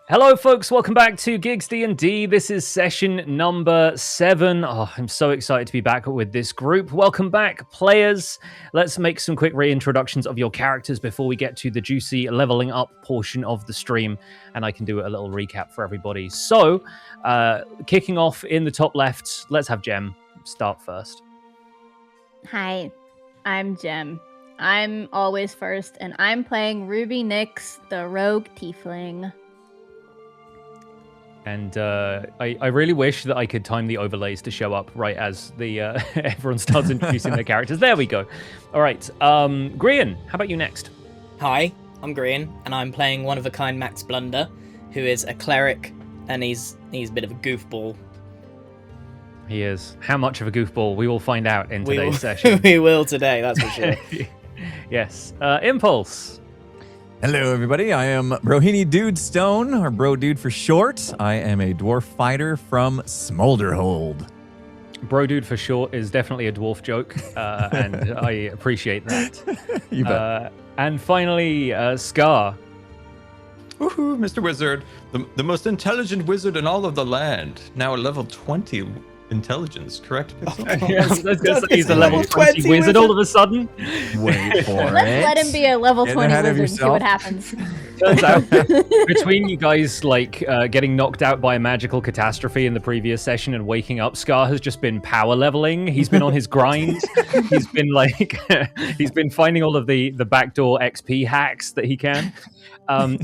Hello, folks. Welcome back to GIGGS D&D. This is session number 7. Oh, I'm so excited to be back with this group. Welcome back, players. Let's make some quick reintroductions of your characters before we get to the juicy leveling up portion of the stream, and I can do a little recap for everybody. So, kicking off in the top left, let's have Jem start first. Hi, I'm Jem. I'm always first, and I'm playing Ruby Nyx, the rogue tiefling. And I really wish that I could time the overlays to show up right as the everyone starts introducing their characters. There we go. All right, Grian, how about you next? Hi, I'm Grian, and I'm playing one-of-a-kind Max Blunder, who is a cleric, and he's a bit of a goofball. He is. How much of a goofball? We will find out in today's session. We will today, that's for sure. Yes. Impulse. Hello, everybody. I am Brohini Dude Stone, or Bro Dude for short. I am a dwarf fighter from Smolderhold. Bro Dude for short is definitely a dwarf joke, and I appreciate that. You bet. And finally, Scar. Woohoo, Mr. Wizard. The most intelligent wizard in all of the land. Now a level 20 intelligence, correct, Pixel? Yes, he's a level 20 wizard all of a sudden. Wait for it. Let's let him be a level Get 20 ahead of wizard and see yourself. what happens. Turns out, between you guys getting knocked out by a magical catastrophe in the previous session and waking up, Scar has just been power leveling. He's been on his grind. He's been he's been finding all of the backdoor XP hacks that he can.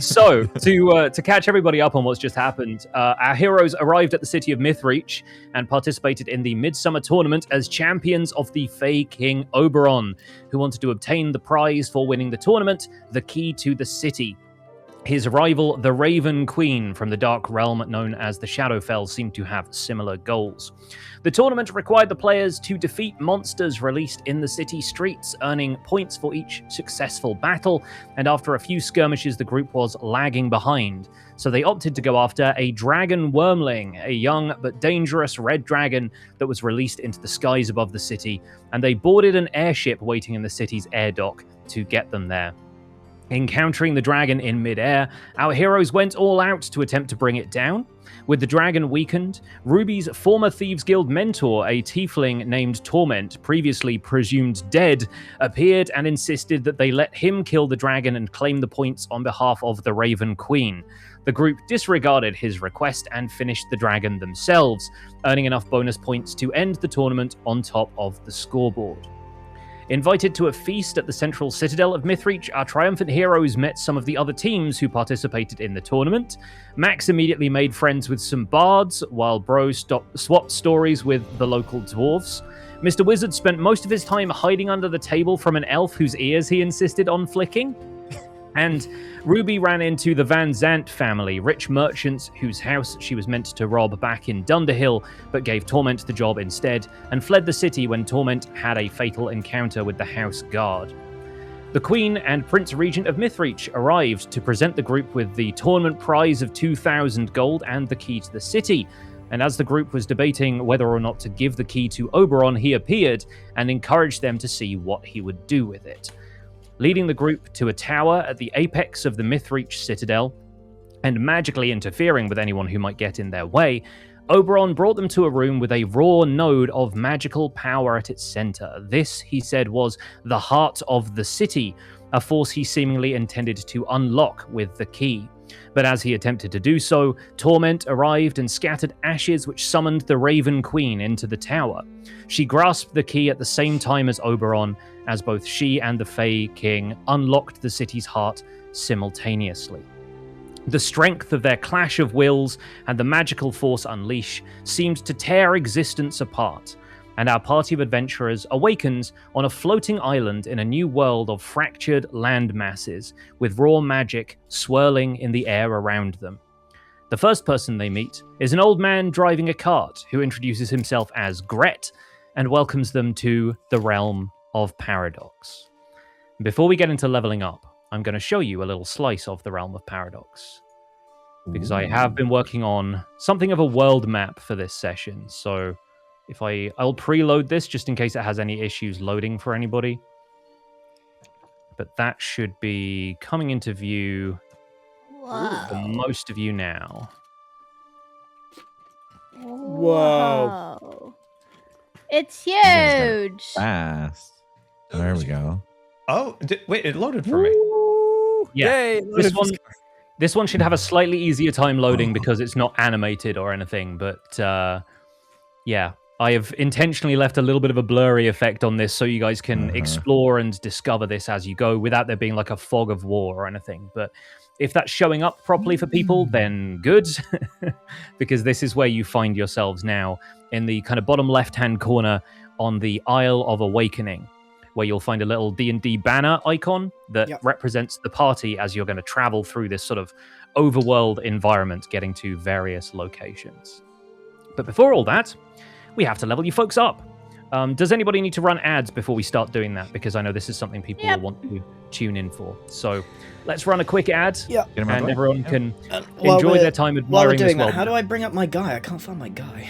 So to catch everybody up on what's just happened, our heroes arrived at the city of Mythreach and participated in the Midsummer Tournament as champions of the Fey King Oberon, who wanted to obtain the prize for winning the tournament, the key to the city. His rival, the Raven Queen from the Dark Realm known as the Shadowfell, seemed to have similar goals. The tournament required the players to defeat monsters released in the city streets, earning points for each successful battle, and after a few skirmishes the group was lagging behind. So they opted to go after a dragon wormling, a young but dangerous red dragon that was released into the skies above the city, and they boarded an airship waiting in the city's air dock to get them there. Encountering the dragon in mid-air, our heroes went all out to attempt to bring it down. With the dragon weakened, Ruby's former Thieves Guild mentor, a tiefling named Torment, previously presumed dead, appeared and insisted that they let him kill the dragon and claim the points on behalf of the Raven Queen. The group disregarded his request and finished the dragon themselves, earning enough bonus points to end the tournament on top of the scoreboard. Invited to a feast at the central citadel of Mythreach, our triumphant heroes met some of the other teams who participated in the tournament. Max immediately made friends with some bards, while Bro swapped stories with the local dwarves. Mr. Wizard spent most of his time hiding under the table from an elf whose ears he insisted on flicking. And Ruby ran into the Van Zant family, rich merchants whose house she was meant to rob back in Dunderhill, but gave Torment the job instead, and fled the city when Torment had a fatal encounter with the house guard. The Queen and Prince Regent of Mythreach arrived to present the group with the tournament prize of 2,000 gold and the key to the city. And as the group was debating whether or not to give the key to Oberon, he appeared and encouraged them to see what he would do with it. Leading the group to a tower at the apex of the Mythreach citadel, and magically interfering with anyone who might get in their way, Oberon brought them to a room with a raw node of magical power at its center. This, he said, was the heart of the city, a force he seemingly intended to unlock with the key. But as he attempted to do so, Torment arrived and scattered ashes which summoned the Raven Queen into the tower. She grasped the key at the same time as Oberon, as both she and the Fey King unlocked the city's heart simultaneously. The strength of their clash of wills and the magical force unleashed seemed to tear existence apart, and our party of adventurers awakens on a floating island in a new world of fractured land masses, with raw magic swirling in the air around them. The first person they meet is an old man driving a cart who introduces himself as Gret and welcomes them to the realm of Paradox. Before we get into leveling up, I'm going to show you a little slice of the realm of Paradox, because I have been working on something of a world map for this session. So if I'll preload this just in case it has any issues loading for anybody. But that should be coming into view For most of you now. Whoa. It's You guys got it huge. Fast. There we go. Oh, wait, it loaded for me. Yeah, Yay, this one should have a slightly easier time loading because it's not animated or anything. But yeah, I have intentionally left a little bit of a blurry effect on this so you guys can explore and discover this as you go without there being like a fog of war or anything. But if that's showing up properly for people, then good, because this is where you find yourselves now in the kind of bottom left-hand corner on the Isle of Awakening, where you'll find a little D&D banner icon that represents the party as you're going to travel through this sort of overworld environment, getting to various locations. But before all that, we have to level you folks up. Does anybody need to run ads before we start doing that? Because I know this is something people will want to tune in for. So let's run a quick ad, and everyone can enjoy their time admiring while we're doing this world. that, how do I bring up my guy? I can't find my guy.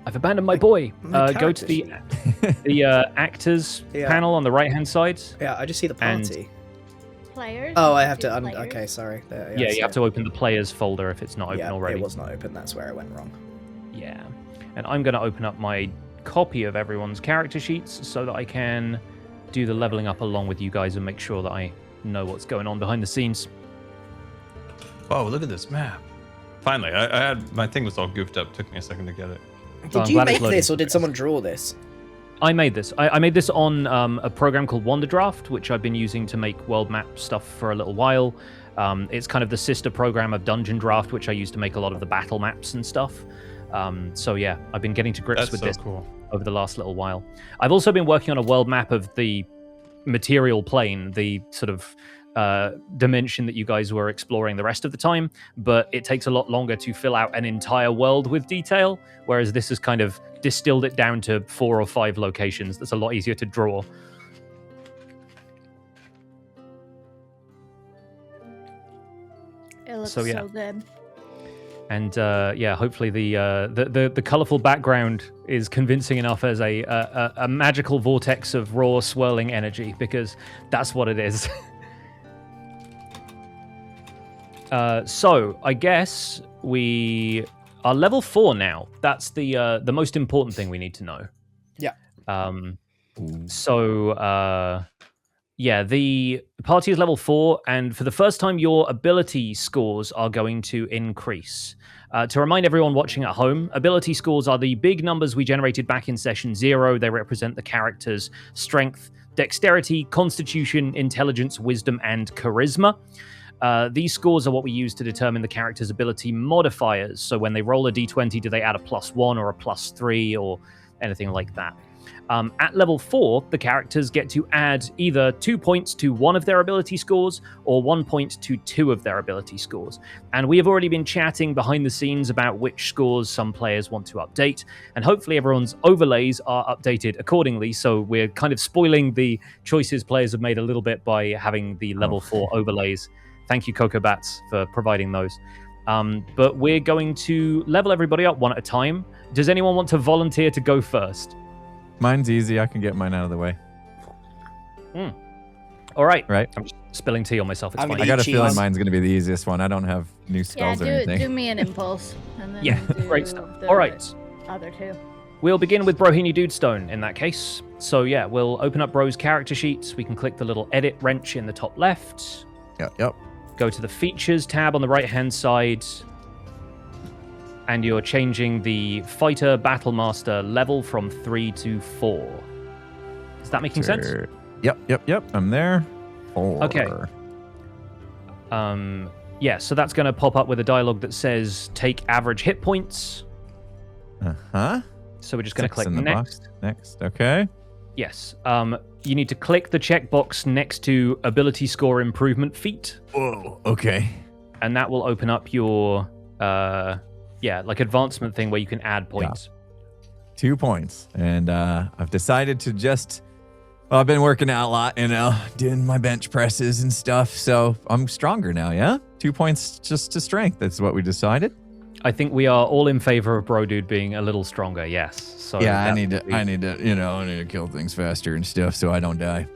I've abandoned my boy. My Go to the actors panel on the right-hand side. Yeah, I just see the party. Players? Oh, I have to... Players? okay, sorry. There, Yeah, you have to open the players folder if it's not open already. it was not open. That's where I went wrong. Yeah. And I'm going to open up my copy of everyone's character sheets so that I can do the leveling up along with you guys and make sure that I know what's going on behind the scenes. Oh, look at this map. Finally, I had my thing was all goofed up. Took me a second to get it. Did you make this or did someone draw this? I made this. I made this on a program called Wonderdraft, which I've been using to make world map stuff for a little while. It's kind of the sister program of Dungeon Draft, which I use to make a lot of the battle maps and stuff. So yeah, I've been getting to grips with this over the last little while. I've also been working on a world map of the material plane, the sort of dimension that you guys were exploring the rest of the time, but it takes a lot longer to fill out an entire world with detail, whereas this has kind of distilled it down to 4 or 5 locations. That's a lot easier to draw. It looks so good. And yeah, hopefully the colorful background is convincing enough as a magical vortex of raw swirling energy, because that's what it is. So I guess we are level 4 now. That's the most important thing we need to know. Yeah. Yeah, the party is level 4, and for the first time, your ability scores are going to increase. To remind everyone watching at home, ability scores are the big numbers we generated back in session 0. They represent the character's strength, dexterity, constitution, intelligence, wisdom, and charisma. These scores are what we use to determine the character's ability modifiers. So when they roll a d20, do they add a +1 or a +3 or anything like that? At level 4, the characters get to add either 2 points to one of their ability scores or 1 point to 2 of their ability scores. And we have already been chatting behind the scenes about which scores some players want to update, and hopefully everyone's overlays are updated accordingly, so we're kind of spoiling the choices players have made a little bit by having the level 4 overlays. Thank you, Coco Bats, for providing those. But we're going to level everybody up one at a time. Does anyone want to volunteer to go first? Mine's easy. I can get mine out of the way. All right. Right? I'm just spilling tea on myself. It's fine. I got a feeling mine's going to be the easiest one. I don't have new skulls or anything. Do me an impulse. And then great stuff. All right. Other 2. We'll begin with Brohini Dudestone in that case. So yeah, we'll open up Bro's character sheets. We can click the little edit wrench in the top left. Yep. Go to the features tab on the right-hand side. And you're changing the Fighter Battlemaster level from 3 to 4. Is that making sense? Yep. I'm there. 4. Okay. Yeah, so that's going to pop up with a dialogue that says, take average hit points. Uh-huh. So we're just going to click next. Next, okay. Yes. You need to click the checkbox next to ability score improvement feat. Whoa, okay. And that will open up your... like advancement thing where you can add points. Yeah. 2 points. And I've decided to just... Well, I've been working out a lot, doing my bench presses and stuff. So I'm stronger now, yeah? 2 points just to strength. That's what we decided. I think we are all in favor of Bro Dude being a little stronger, yes. So yeah, I need to kill things faster and stuff so I don't die.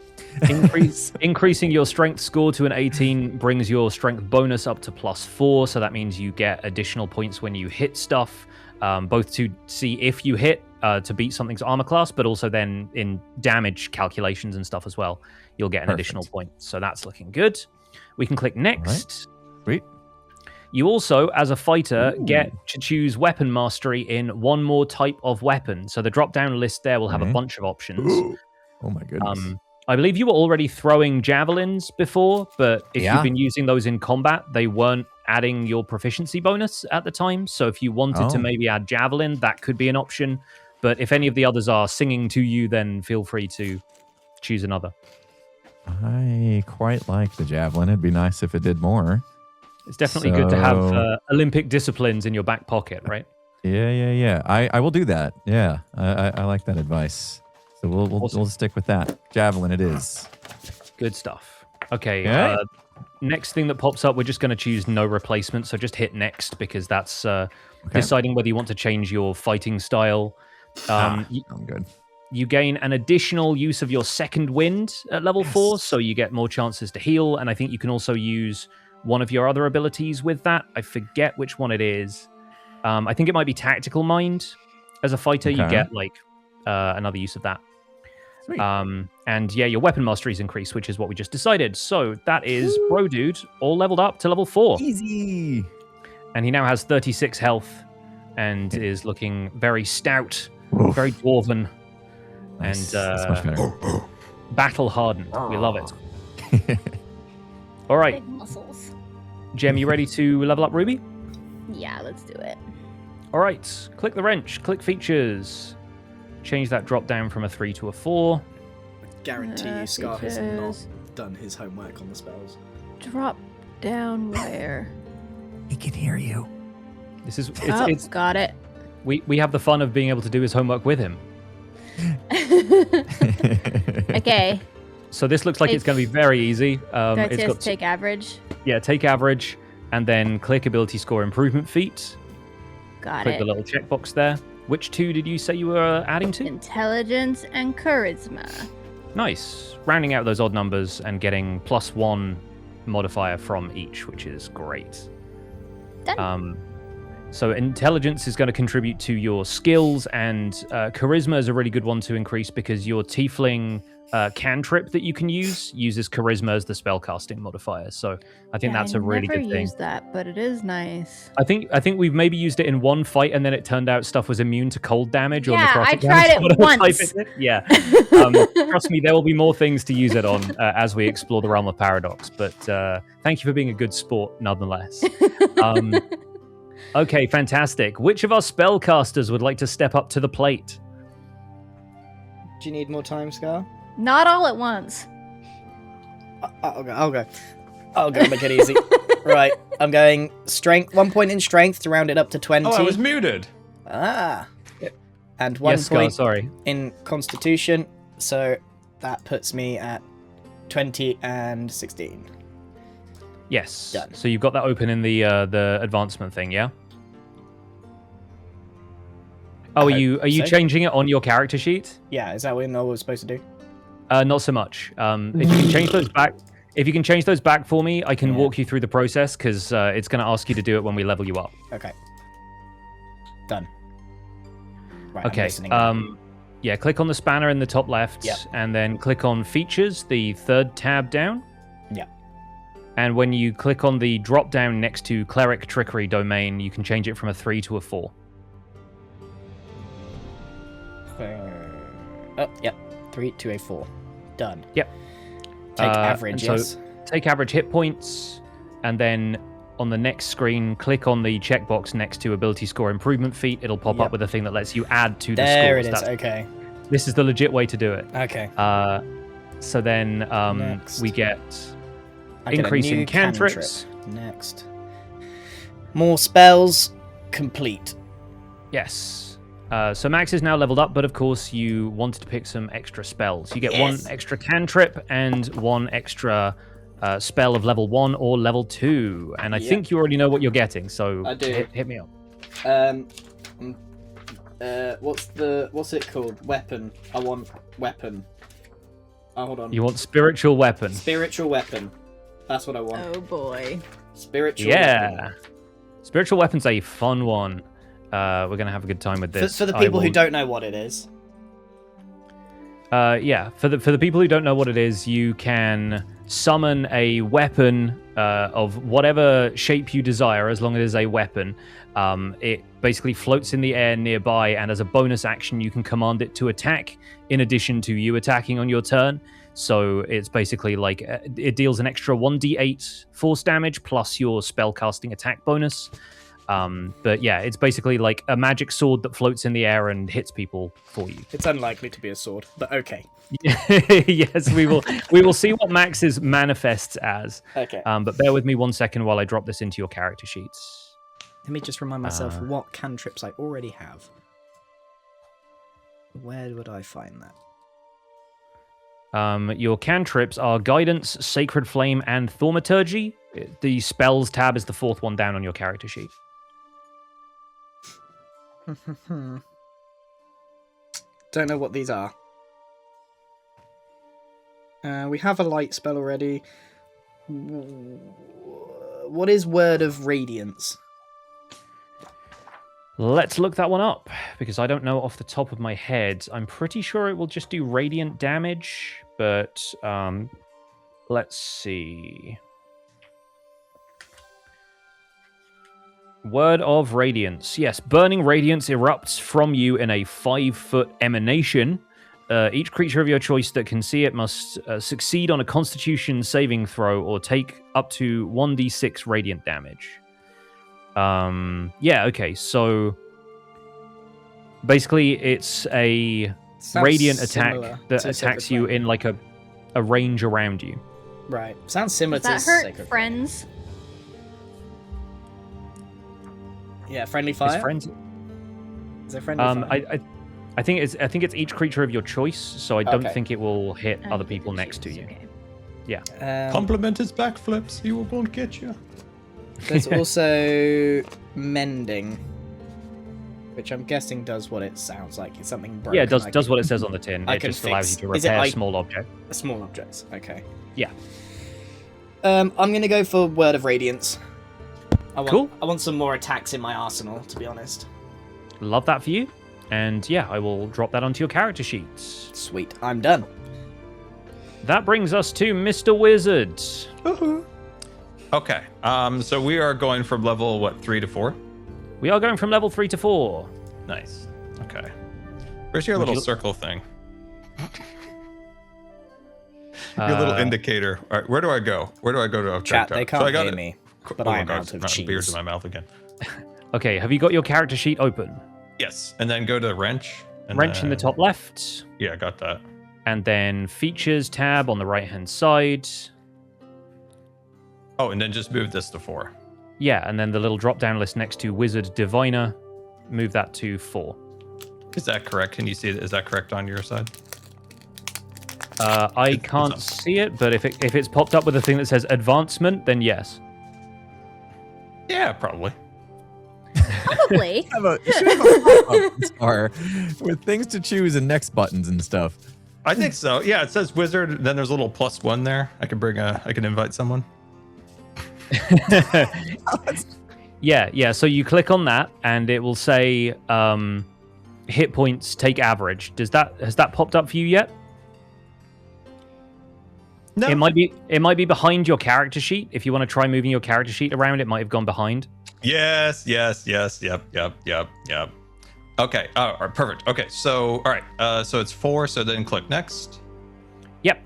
Increasing your strength score to an 18 brings your strength bonus up to +4, so that means you get additional points when you hit stuff, both to see if you hit to beat something's armor class, but also then in damage calculations and stuff as well, you'll get an additional point. So that's looking good. We can click next. Sweet. You also, as a fighter, get to choose weapon mastery in one more type of weapon. So the drop-down list there will have a bunch of options. Oh my goodness. I believe you were already throwing javelins before, but if you've been using those in combat, they weren't adding your proficiency bonus at the time. So if you wanted to maybe add javelin, that could be an option. But if any of the others are singing to you, then feel free to choose another. I quite like the javelin. It'd be nice if it did more. It's definitely good to have Olympic disciplines in your back pocket, right? Yeah. I will do that. Yeah, I like that advice. So we'll stick with that. Javelin it is. Good stuff. Okay. Next thing that pops up, we're just going to choose no replacement. So just hit next because that's deciding whether you want to change your fighting style. I'm good. You gain an additional use of your second wind at level 4, so you get more chances to heal. And I think you can also use one of your other abilities with that. I forget which one it is. I think it might be Tactical Mind. As a fighter, you get like another use of that. Sweet. And yeah, your weapon mastery is increased, which is what we just decided. So that is Bro Dude all leveled up to level 4. Easy. And he now has 36 health and is looking very stout, very dwarven, Nice. and That's much better. battle hardened. We love it. All right, Big muscles. Gem, you ready to level up Ruby? Yeah, let's do it. All right, click the wrench, click features. Change that drop down from a 3 to a 4. Guarantee you Scar has not features. done his homework on the spells. Drop down where? He can hear you. This is It's got it. we have the fun of being able to do his homework with him. Okay. So this looks like it's going to be very easy. Do I It's just got take average? take average, and then click ability score improvement feat. Got Click it. the little checkbox there. Which two did you say you were adding to? Intelligence and charisma. Nice. Rounding out those odd numbers and getting +1 modifier from each, which is great. Done. So intelligence is going to contribute to your skills, and charisma is a really good one to increase because your tiefling cantrip that you can use uses charisma as the spellcasting modifier. So I think that's a really good I thing. never used that, but it is nice. I think we've maybe used it in one fight, and then it turned out stuff was immune to cold damage or Yeah, necrotic I damage, tried it whatever type once. it is. Yeah. Trust me, there will be more things to use it on as we explore the realm of paradox. But thank you for being a good sport, nonetheless. Okay, fantastic. Which of our spellcasters would like to step up to the plate? Do you need more time, Scar? Not all at once. I'll go. Make it easy. Right, I'm going strength. 1 point in strength to round it up to 20. Oh, I was muted. And 1 Yes, Scar, point sorry. in constitution. So that puts me at 20 and 16. Yes. Done. So you've got that open in the advancement thing, yeah? Oh, are you so. changing it on your character sheet? Yeah, is that what I was supposed to do? Not so much. If you can change those back, for me, I can walk you through the process because it's going to ask you to do it when we level you up. Okay. Done. Right, I'm Okay. listening now. Yeah, click on the spanner in the top left, Yep. and then click on features, the third tab down. Yeah. And when you click on the drop down next to cleric trickery domain, you can change it from a 3 to a 4. Oh, yep. 3 to a 4. Done. Yep. Take average, and so yes. take average hit points, and then on the next screen, click on the checkbox next to ability score improvement feat. It'll pop up with a thing that lets you add to the There it scores. is. Okay. This is the legit way to do it. Okay. So then Next. we get I get a increase in new cantrips. Next. More spells. Complete. Yes. So Max is now leveled up, but of course you wanted to pick some extra spells. You get one extra cantrip and one extra spell of level 1 or level 2. And I think you already know what you're getting, so I do. hit me up. What's it called? Weapon. I want weapon. Oh, hold on. You want spiritual weapon? Spiritual weapon. That's what I want. Oh boy. Spiritual weapon. Yeah. Spiritual weapon's a fun one. We're gonna have a good time with this. For the people who don't know what it is. Yeah, for the people who don't know what it is, you can summon a weapon of whatever shape you desire, as long as it is a weapon. It basically floats in the air nearby, and as a bonus action, you can command it to attack, in addition to you attacking on your turn. So it's basically like it deals an extra 1d8 force damage plus your spellcasting attack bonus. But yeah, it's basically like a magic sword that floats in the air and hits people for you. It's unlikely to be a sword, but okay. Yes, we will see what Max's manifests as. Okay. But bear with me 1 second while I drop this into your character sheets. Let me just remind myself what cantrips I already have. Where would I find that? Your cantrips are Guidance, Sacred Flame, and Thaumaturgy. The Spells tab is the fourth one down on your character sheet. Don't know what these are. We have a light spell already. What is Word of Radiance? Let's look that one up, because I don't know off the top of my head. I'm pretty sure it will just do radiant damage, but let's see. Word of Radiance. Yes, burning radiance erupts from you in a 5-foot emanation. Each creature of your choice that can see it must succeed on a Constitution saving throw or take up to 1d6 radiant damage. Yeah, okay, so basically it's a radiant attack that attacks you in like a range around you. Right. Sounds similar Does to that hurt Sacred friends? Yeah, friendly fire. Is friends? Is there friendly fire? I think it's each creature of your choice, so I don't Okay. think it will hit I other get people the next to shoes, you. okay. Yeah. Compliment his backflips. He won't get you. There's also mending, which I'm guessing does what it sounds like. It's something broken. Yeah, it does what it says on the tin. I It can just allows fix- you to is it repair like- small object. Small objects. Okay. Yeah. I'm gonna go for Word of Radiance. Cool. I want some more attacks in my arsenal, to be honest. Love that for you. And yeah, I will drop that onto your character sheets. Sweet. I'm done. That brings us to Mr. Wizard. Woohoo. Okay. So we are going from level 3 to 4. We are going from level 3 to 4. Nice. Okay. Where's your Would little you- circle thing? Your little indicator. All right, where do I go? Where do I go to Chat, check they out? can't I got hear it. me, Oh but my I am God, out of beers cheese. in my mouth again. Okay, have you got your character sheet open? Yes, and then go to wrench. And Wrench in the then- top left, Yeah, I got that. and then Features tab on the right-hand side. Oh, and then just move this to 4. Yeah, and then the little drop-down list next to Wizard Diviner, move that to 4. Is that correct? Can you see it? Is that correct on your side? I It's can't up. see it, but if it's popped up with a thing that says advancement, then yes. Yeah, probably. Probably. You should have a pop-up star with things to choose and next buttons and stuff. I think so. Yeah, it says wizard. Then there's a little +1 there. I can invite someone. Yeah. So you click on that, and it will say hit points take average. Has that popped up for you yet? No. It might be behind your character sheet. If you want to try moving your character sheet around, it might have gone behind. Yes. Yep. Okay. All right. Perfect. Okay. So, all right. So it's 4. So then click next. Yep.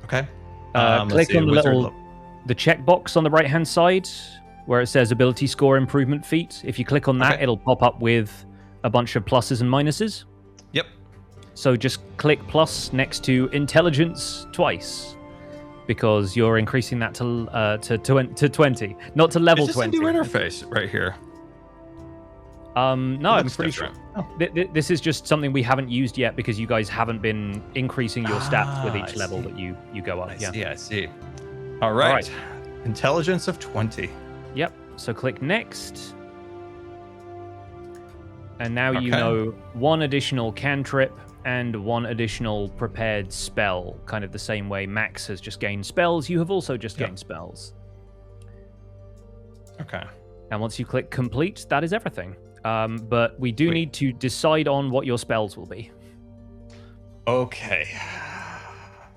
Okay. Click let's see, on the wizard little the checkbox on the right hand side where it says ability score improvement feat. If you click on that, Okay. it'll pop up with a bunch of pluses and minuses. Yep. So just click plus next to intelligence twice, because you're increasing that to 20, not to level Is this a 20. new interface right here? No, I'm Looks pretty sure. different. Oh. This is just something we haven't used yet because you guys haven't been increasing your stats with Ah, each I level see. that you go up. I see. All right. right. Intelligence of 20. Yep. So click next. And now you Okay. know one additional cantrip and 1 additional prepared spell, kind of the same way Max has just gained spells. You have also just gained spells. Okay. And once you click complete, that is everything. But we do need to decide on what your spells will be. Okay.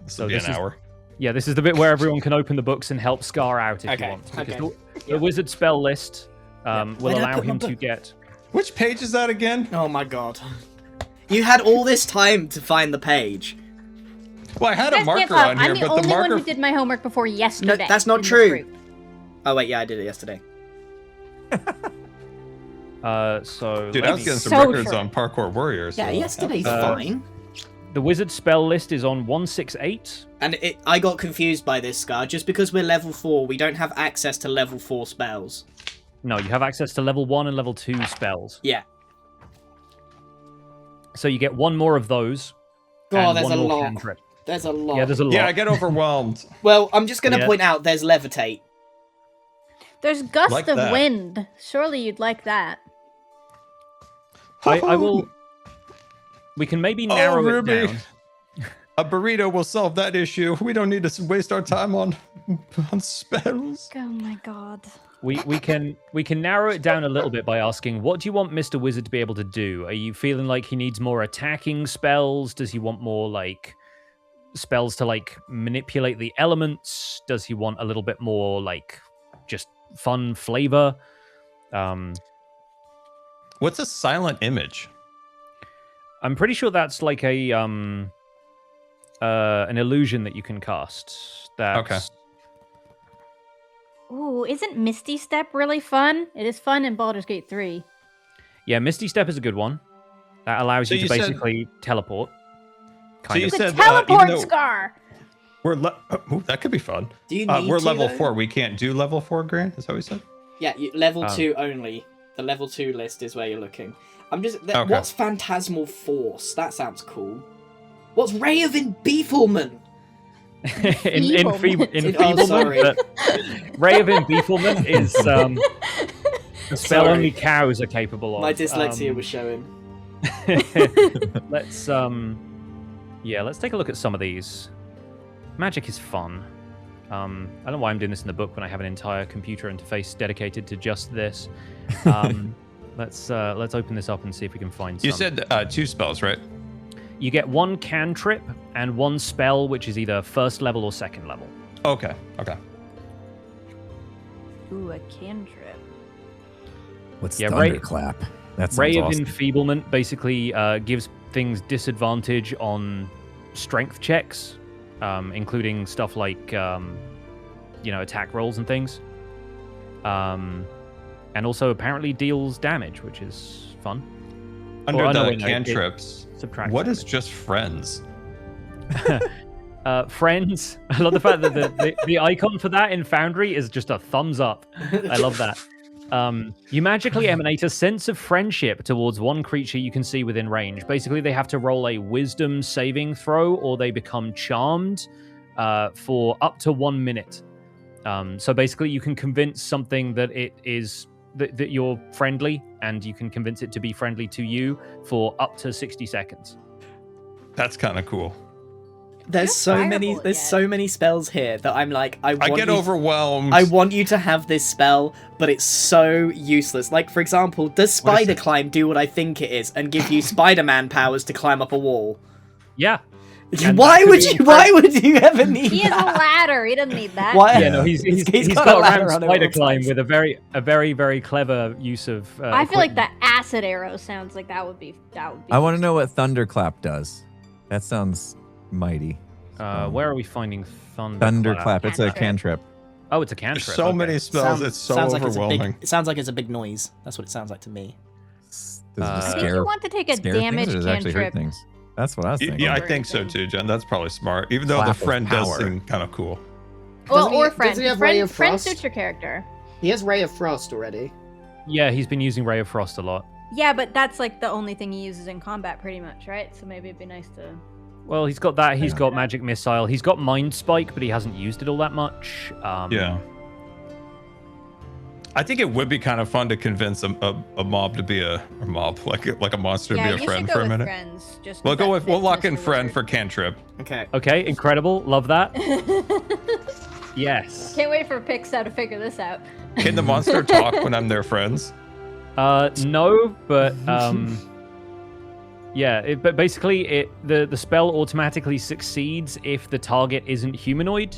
This will be an hour. Yeah, this is the bit where everyone can open the books and help Scar out if you want to. Because the wizard spell list will allow him to get... Which page is that again? Oh my god. You had all this time to find the page. Well, I had a You guys can't marker tell. on here, I'm the but only the one marker... who did my homework before yesterday. No, that's not in this true. group. Oh wait, yeah, I did it yesterday. So Dude, I was getting some So records true. on Parkour Warriors. Yeah, so- yesterday's fine. the wizard spell list is on 168. And I got confused by this, Scar. Just because we're level 4, we don't have access to level 4 spells. No, you have access to level 1 and level 2 spells. Yeah. So you get 1 more of those. Oh, and there's 1 a more lot. cantrip. There's a lot. Yeah, there's a lot. Yeah, I get overwhelmed. Well, I'm just going to Yeah. point out there's levitate. There's gust Like of that. wind. Surely you'd like that. I will... We can maybe narrow it Ruby. down. A burrito will solve that issue. We don't need to waste our time on spells. Oh my god. We can narrow it down a little bit by asking, what do you want Mr. Wizard to be able to do? Are you feeling like he needs more attacking spells? Does he want more like spells to like manipulate the elements? Does he want a little bit more like just fun flavor? What's a silent image? I'm pretty sure that's like a an illusion that you can cast. That's... Okay. Ooh, isn't Misty Step really fun? It is fun in Baldur's Gate 3. Yeah, Misty Step is a good one. That allows So you to you said- basically teleport. So you You could said teleport, even though Scar! we're that could be fun. Do you need we're to, level though? 4. We can't do level 4, Grian? Is that what you said? Yeah, level Oh. 2 only. The level 2 list is where you're looking. I'm just... Okay. What's Phantasmal Force? That sounds cool. What's Ray of Enfeeblement? Enfeeblement. sorry. Ray of Enfeeblement is a spell Sorry. only cows are capable of. My dyslexia was showing. Let's let's take a look at some of these. Magic is fun. I don't know why I'm doing this in the book when I have an entire computer interface dedicated to just this. Let's open this up and see if we can find some. You said 2 spells, right? You get 1 cantrip and 1 spell, which is either first level or second level. Okay. Okay. Ooh, a cantrip. What's Yeah, Ray- thunderclap? That sounds Ray of awesome. Enfeeblement basically gives things disadvantage on strength checks, including stuff like attack rolls and things. And also apparently deals damage, which is fun. Under Oh, no, the wait, no, it cantrips, subtracts what is damage. just friends? Friends. I love the fact that the icon for that in Foundry is just a thumbs up. I love that. You magically emanate a sense of friendship towards one creature you can see within range. Basically, they have to roll a wisdom saving throw or they become charmed for up to 1 minute. So basically, you can convince something that it is that you're friendly, and you can convince it to be friendly to you for up to 60 seconds. That's kind of cool. There's so many. Fireball There's yet. so many spells here that I'm like, I get overwhelmed. I want you to have this spell, but it's so useless. Like, for example, does Spider Climb do what I think it is and give you Spider-Man powers to climb up a wall? Yeah. And Why that could would be you? Why would you ever need He has a that? ladder. He doesn't need that. Why? Yeah, no, he's He's got got a a ladder ramp on it spider all the climb time. with a very, very clever use of. I feel like equipment. the acid arrow sounds like that would be. I want to know what thunderclap does. That sounds mighty. Where are we finding thunderclap? Thunderclap. It's a Cantrip. cantrip. Oh, it's a There's cantrip. so okay. many spells. It's so sounds like overwhelming. it sounds like it's a big noise. That's what it sounds like to me. Does it I just I think scare, you want to take a scare things, damage or does it actually hurt cantrip. things? That's what I was thinking. Yeah, I Or think so anything. too, Jen. That's probably smart. Even though Clap the of friend does power. seem kind of cool. Well, Doesn't he- or friend. doesn't he have Ray of Friend Frost? suits your character. He has Ray of Frost already. Yeah, he's been using Ray of Frost a lot. Yeah, but that's like the only thing he uses in combat, pretty much, right? So maybe it'd be nice to. Well, he's got that. He's Yeah. got Magic Missile. He's got Mind Spike, but he hasn't used it all that much. Yeah. I think it would be kind of fun to convince a mob to be a mob, like a monster to be a friend for a minute. Friends, just We'll 'cause that we'll fits lock in Mr. friend Wizard. for cantrip. Okay. Okay, incredible. Love that. Yes. Can't wait for Pixar to figure this out. Can the monster talk when I'm their friends? No, but yeah. But basically, the spell automatically succeeds if the target isn't humanoid.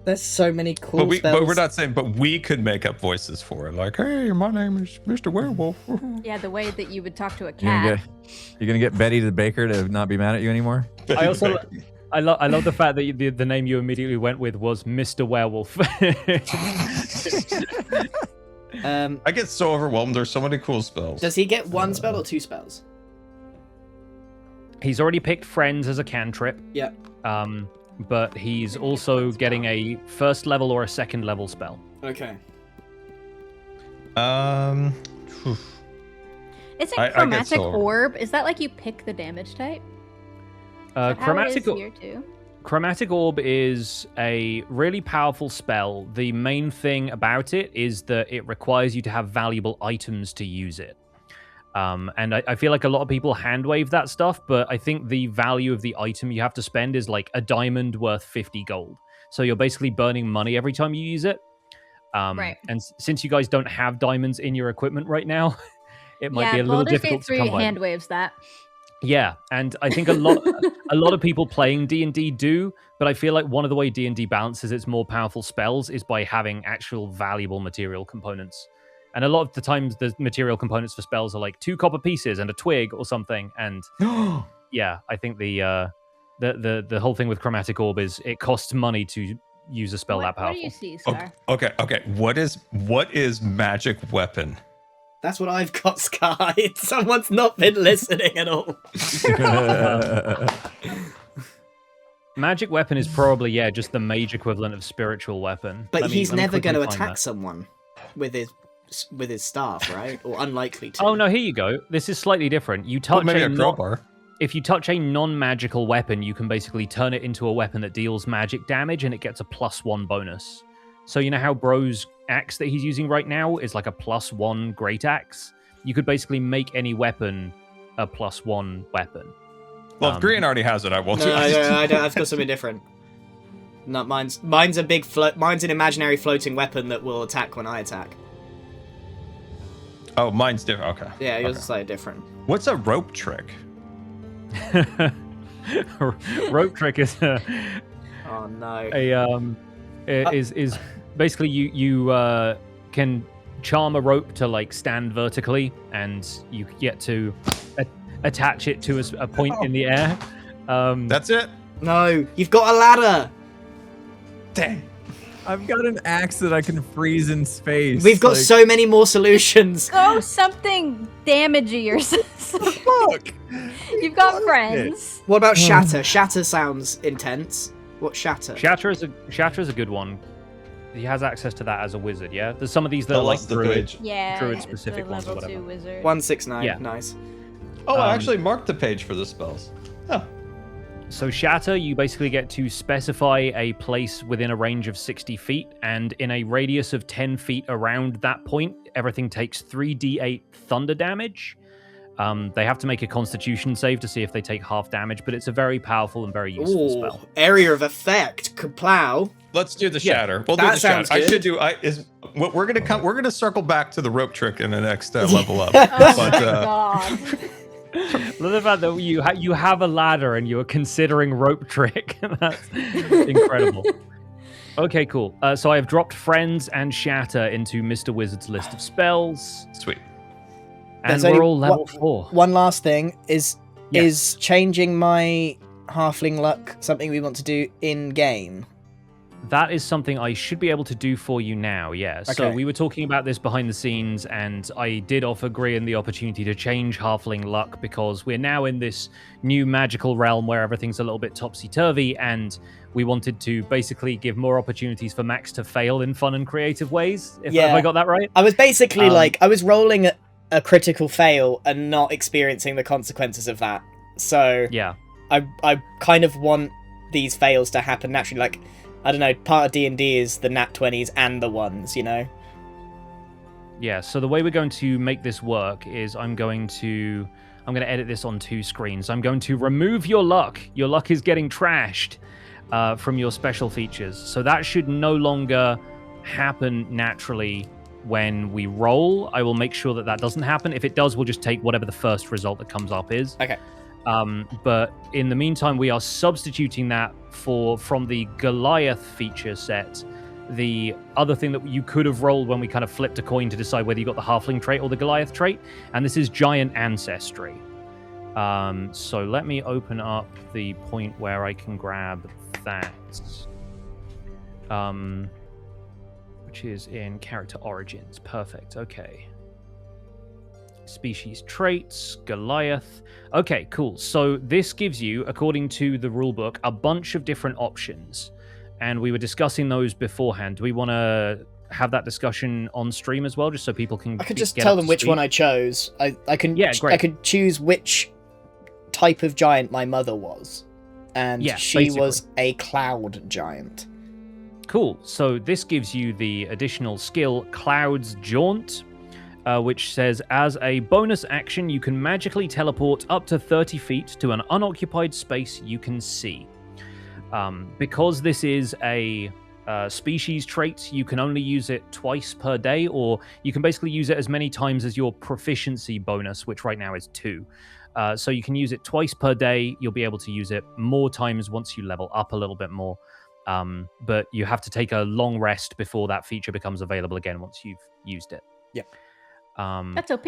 There's so many cool But spells. we're not saying. But we could make up voices for it, like, "Hey, my name is Mr. Werewolf." Yeah, the way that you would talk to a You're cat. gonna get Betty the baker to not be mad at you anymore. I also I love the fact that the name you immediately went with was Mr. Werewolf. I get so overwhelmed. There's so many cool spells. Does he get one spell or two spells? He's already picked Friends as a cantrip. Yeah. But he's also getting a first level or a second level spell. Okay. Phew. Is it I get chromatic so- orb? Is that like you pick the damage type? Is that how it Chromatic is here too? Chromatic Orb is a really powerful spell. The main thing about it is that it requires you to have valuable items to use it. And I feel like a lot of people hand-wave that stuff, but I think the value of the item you have to spend is like a diamond worth 50 gold. So you're basically burning money every time you use it. Right. And since you guys don't have diamonds in your equipment right now, it might be a little Baldur's difficult Gate to 3 come by. hand waves that. Yeah, and I think a lot of people playing D&D do, but I feel like one of the way D&D balances its more powerful spells is by having actual valuable material components. And a lot of the times the material components for spells are like 2 copper pieces and a twig or something. And yeah, I think the whole thing with Chromatic Orb is it costs money to use a spell that What do powerful. you see, Scar? Okay. What is magic weapon? That's what I've got, Sky. Someone's not been listening at all. Magic weapon is probably, just the mage equivalent of spiritual weapon. But Let me- he's let me never quickly going to find attack that. someone with his staff, right? Or unlikely to. Oh no, here you go. This is slightly different. You touch Maybe a non- crowbar. If you touch a non-magical weapon, you can basically turn it into a weapon that deals magic damage, and it gets a +1 bonus. So you know how Bro's axe that he's using right now is like a +1 great axe? You could basically make any weapon a +1 weapon. Well, if Grian already has it, I won't. No, I don't. I've got something different. No, mine's a big mine's an imaginary floating weapon that will attack when I attack. Oh, mine's different. Okay. Yeah, yours Okay. is slightly different. What's a rope trick? Rope trick is Oh no. is basically you can charm a rope to like stand vertically, and you get to attach it to a point in the air. That's it. No, you've got a ladder. Dang. I've got an axe that I can freeze in space. We've got like, so many more solutions. Go something damagey or something. Fuck. You've got friends. What about shatter? Shatter sounds intense. What's shatter? Shatter is a good one. He has access to that as a wizard. Yeah, there's some of these that are like the druid. page. Yeah, Druid it's specific the ones or level 2 whatever. wizard. 169. Yeah. Nice. Oh, I actually marked the page for the spells. Oh. So Shatter, you basically get to specify a place within a range of 60 feet, and in a radius of 10 feet around that point, everything takes 3d8 thunder damage. They have to make a Constitution save to see if they take half damage, but it's a very powerful and very useful Ooh, spell. area of effect. Kaplow. Let's do the Yeah, shatter. We'll do that the shatter. sounds good. We're gonna circle back to the rope trick in the next level up. Oh But, my god. Love the fact that you have a ladder and you are considering rope trick. That's incredible. Okay, cool. So I have dropped Friends and Shatter into Mr. Wizard's list of spells, Sweet. and There's we're only all level one- 4. One last thing is Yes. changing my halfling luck something we want to do in game. That is something I should be able to do for you now, yeah. So Okay. we were talking about this behind the scenes, and I did offer Grian the opportunity to change Halfling Luck because we're now in this new magical realm where everything's a little bit topsy-turvy, and we wanted to basically give more opportunities for Max to fail in fun and creative ways. Have I got that right? I was basically Um, I was rolling a critical fail and not experiencing the consequences of that. So Yeah. I kind of want these fails to happen naturally. Like I don't know, part of D&D is the nat 20s and the ones, you know? Yeah, so the way we're going to make this work is I'm going to edit this on 2 screens. I'm going to remove your luck. Your luck is getting trashed from your special features. So that should no longer happen naturally when we roll. I will make sure that that doesn't happen. If it does, we'll just take whatever the first result that comes up is. Okay. But in the meantime, we are substituting that from the Goliath feature set, the other thing that you could have rolled when we kind of flipped a coin to decide whether you got the Halfling trait or the Goliath trait, and this is Giant Ancestry. So let me open up the point where I can grab that, which is in Character Origins. Perfect, okay. Species traits, Goliath. Okay, cool. So this gives you, according to the rulebook, a bunch of different options. And we were discussing those beforehand. Do we want to have that discussion on stream as well, just so people can? I could just tell them which one I chose. I could choose which type of giant my mother was, and she basically was a cloud giant. Cool. So this gives you the additional skill Cloud's Jaunt, which says, as a bonus action, you can magically teleport up to 30 feet to an unoccupied space you can see. Because this is a species trait, you can only use it twice per day, or you can basically use it as many times as your proficiency bonus, which right now is 2. So you can use it twice per day. You'll be able to use it more times once you level up a little bit more. But you have to take a long rest before that feature becomes available again once you've used it. Yeah. That's OP.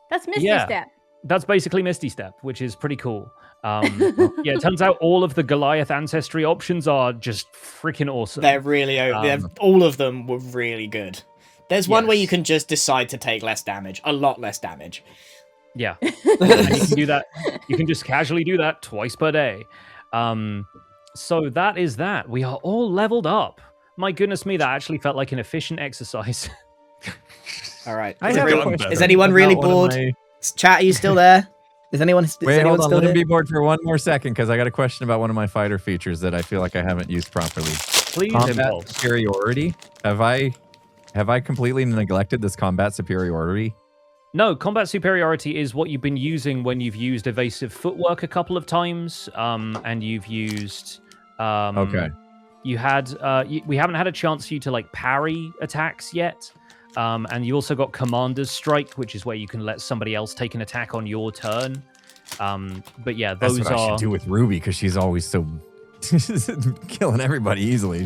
That's Misty Step. That's basically Misty Step, which is pretty cool. It turns out all of the Goliath ancestry options are just freaking awesome. They're really all of them were really good. There's one where you can just decide to take less damage, a lot less damage. Yeah. And you can do that. You can just casually do that twice per day. So that is that. We are all leveled up. My goodness me, that actually felt like an efficient exercise. All right. Is anyone really bored? Chat, are you still there? Is anyone still Wait, hold on. still Let him here? be bored for one more second, because I got a question about one of my fighter features that I feel like I haven't used properly. Please, Combat Impulse. superiority. Have I completely neglected this combat superiority? No, combat superiority is what you've been using when you've used evasive footwork a couple of times, and you've used. Okay. You had. We haven't had a chance for you to like parry attacks yet. And you also got Commander's Strike, which is where you can let somebody else take an attack on your turn. But yeah, those That's what I should do with Ruby, because she's always so killing everybody easily.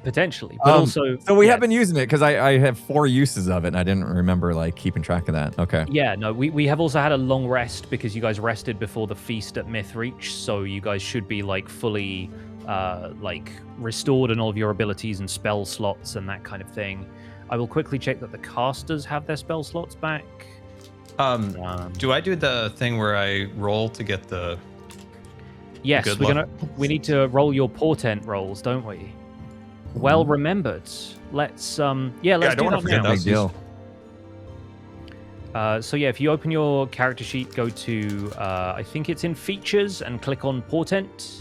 potentially. But also, so we have been using it because I have 4 uses of it, and I didn't remember like keeping track of that. Okay. Yeah, no, we have also had a long rest because you guys rested before the feast at Mythreach, so you guys should be like fully like restored in all of your abilities and spell slots and that kind of thing. I will quickly check that the casters have their spell slots back. Do I do the thing where I roll to get the? Yes, good we're luck? we need to roll your portent rolls, don't we? Well remembered. Let's I do don't that want to forget now. Big deal. So yeah, if you open your character sheet, go to I think it's in features and click on portent.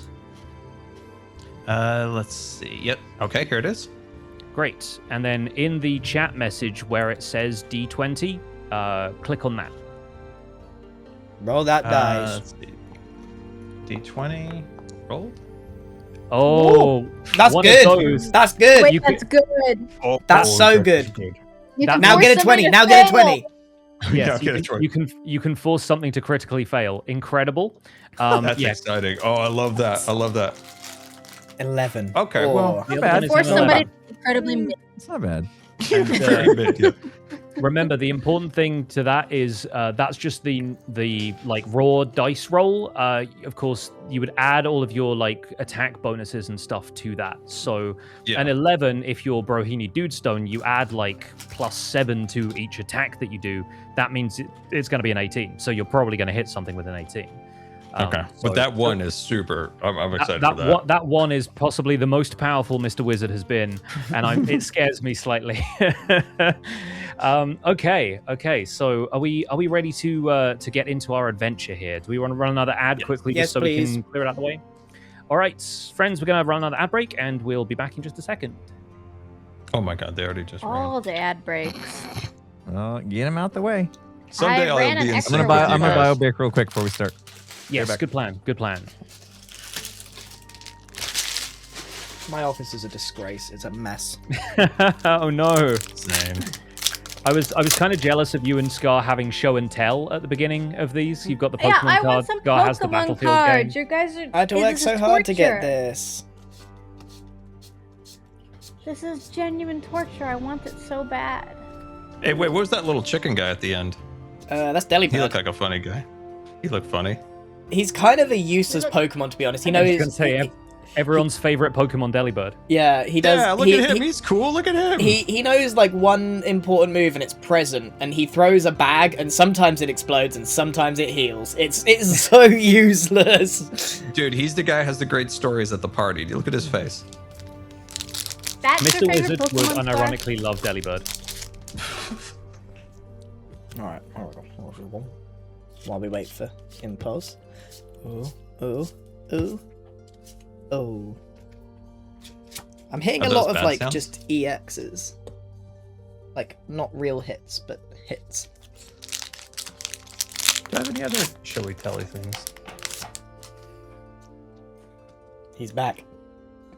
Let's see. Yep. Okay, here it is. Great. And then in the chat message where it says D20, click on that. Roll that dice. Let's see. D20 roll. Oh, That's one of good. those. That's good. Wait, You that's good. That's so good. You That- can Now force get a somebody 20. to Now get a fail. 20. Yes, Okay, that's right. you can force something to critically fail. Incredible. That's Yeah, exciting. Oh, I love that. I love that. 11. Okay, Oh. well, the not other one bad. is Force an somebody 11. incredibly mid. It's not bad. Pretty big, yeah. Remember, the important thing to that is that's just the like raw dice roll. Of course, you would add all of your like attack bonuses and stuff to that. So Yeah. an 11, if you're Brohini Dudestone, you add like +7 to each attack that you do. That means it's going to be an 18. So you're probably going to hit something with an 18. Okay, So- but that one is super. I'm excited that for that. that one is possibly the most powerful Mr. Wizard has been, and it scares me slightly. Okay. So are we ready to get into our adventure here? Do we want to run another ad quickly Yes, just so please. we can clear it out of the way? All right, friends, we're going to run another ad break, and we'll be back in just a second. Oh my god, they already just ran. All the ad breaks. Get him out the way. Someday I I'll ran be an in extra sync one. with you I'm gonna buy guys. a beer real quick before we start. Yes, back. good plan. Good plan. My office is a disgrace. It's a mess. Oh no. Same. I was kind of jealous of you and Scar having show and tell at the beginning of these. You've got the Pokemon Yeah, I card. want some Scar has the Pokemon Battlefield cards. game. You guys are. I had to work this so is hard to get torture. this. This is genuine torture. I want it so bad. Hey, wait, what was that little chicken guy at the end? That's He Delibird. looked like a funny guy. He looked funny. He's kind of a useless Pokemon, to be honest. He I was knows. gonna say everyone's favorite Pokemon, Delibird. Yeah, he does. Yeah, look at him. He's cool. Look at him. He knows like one important move and it's present, and he throws a bag and sometimes it explodes and sometimes it heals. It's so useless. Dude, he's the guy who has the great stories at the party. Look at his face. That's Mr. your favorite Wizard Pokemon would card? unironically love Delibird. Alright, while we wait for impulse. Oh. I'm hitting Are a those lot of bad like sounds? just EXs. Like not real hits, but hits. Do I have any other showy telly things? He's back.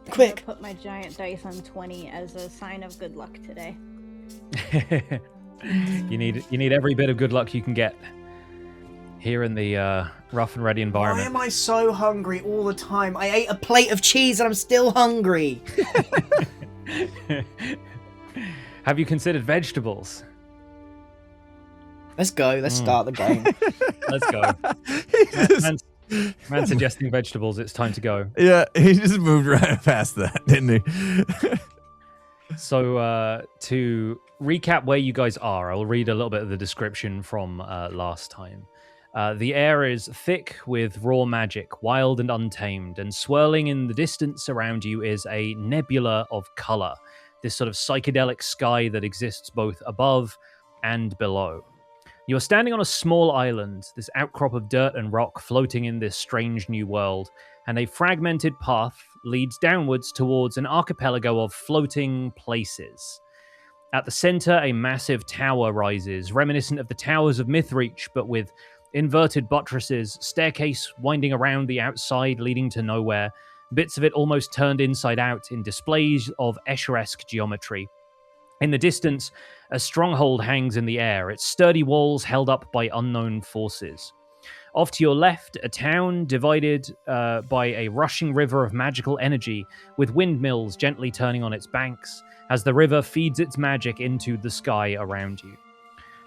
I'm Quick! gonna put my giant dice on 20 as a sign of good luck today. you need every bit of good luck you can get here in the rough and ready Why environment. am I so hungry all the time? I ate a plate of cheese and I'm still hungry. Have you considered vegetables? Let's go. Let's start the game. Let's go. Man suggesting vegetables. It's time to go. Yeah, he just moved right past that, didn't he? So to recap where you guys are, I'll read a little bit of the description from last time. The air is thick with raw magic, wild and untamed, and swirling in the distance around you is a nebula of color, this sort of psychedelic sky that exists both above and below. You're standing on a small island, this outcrop of dirt and rock floating in this strange new world, and a fragmented path leads downwards towards an archipelago of floating places. At the center, a massive tower rises, reminiscent of the towers of Mythreach, but with inverted buttresses, staircase winding around the outside leading to nowhere, bits of it almost turned inside out in displays of Escher-esque geometry. In the distance, a stronghold hangs in the air, its sturdy walls held up by unknown forces. Off to your left, a town divided by a rushing river of magical energy, with windmills gently turning on its banks as the river feeds its magic into the sky around you.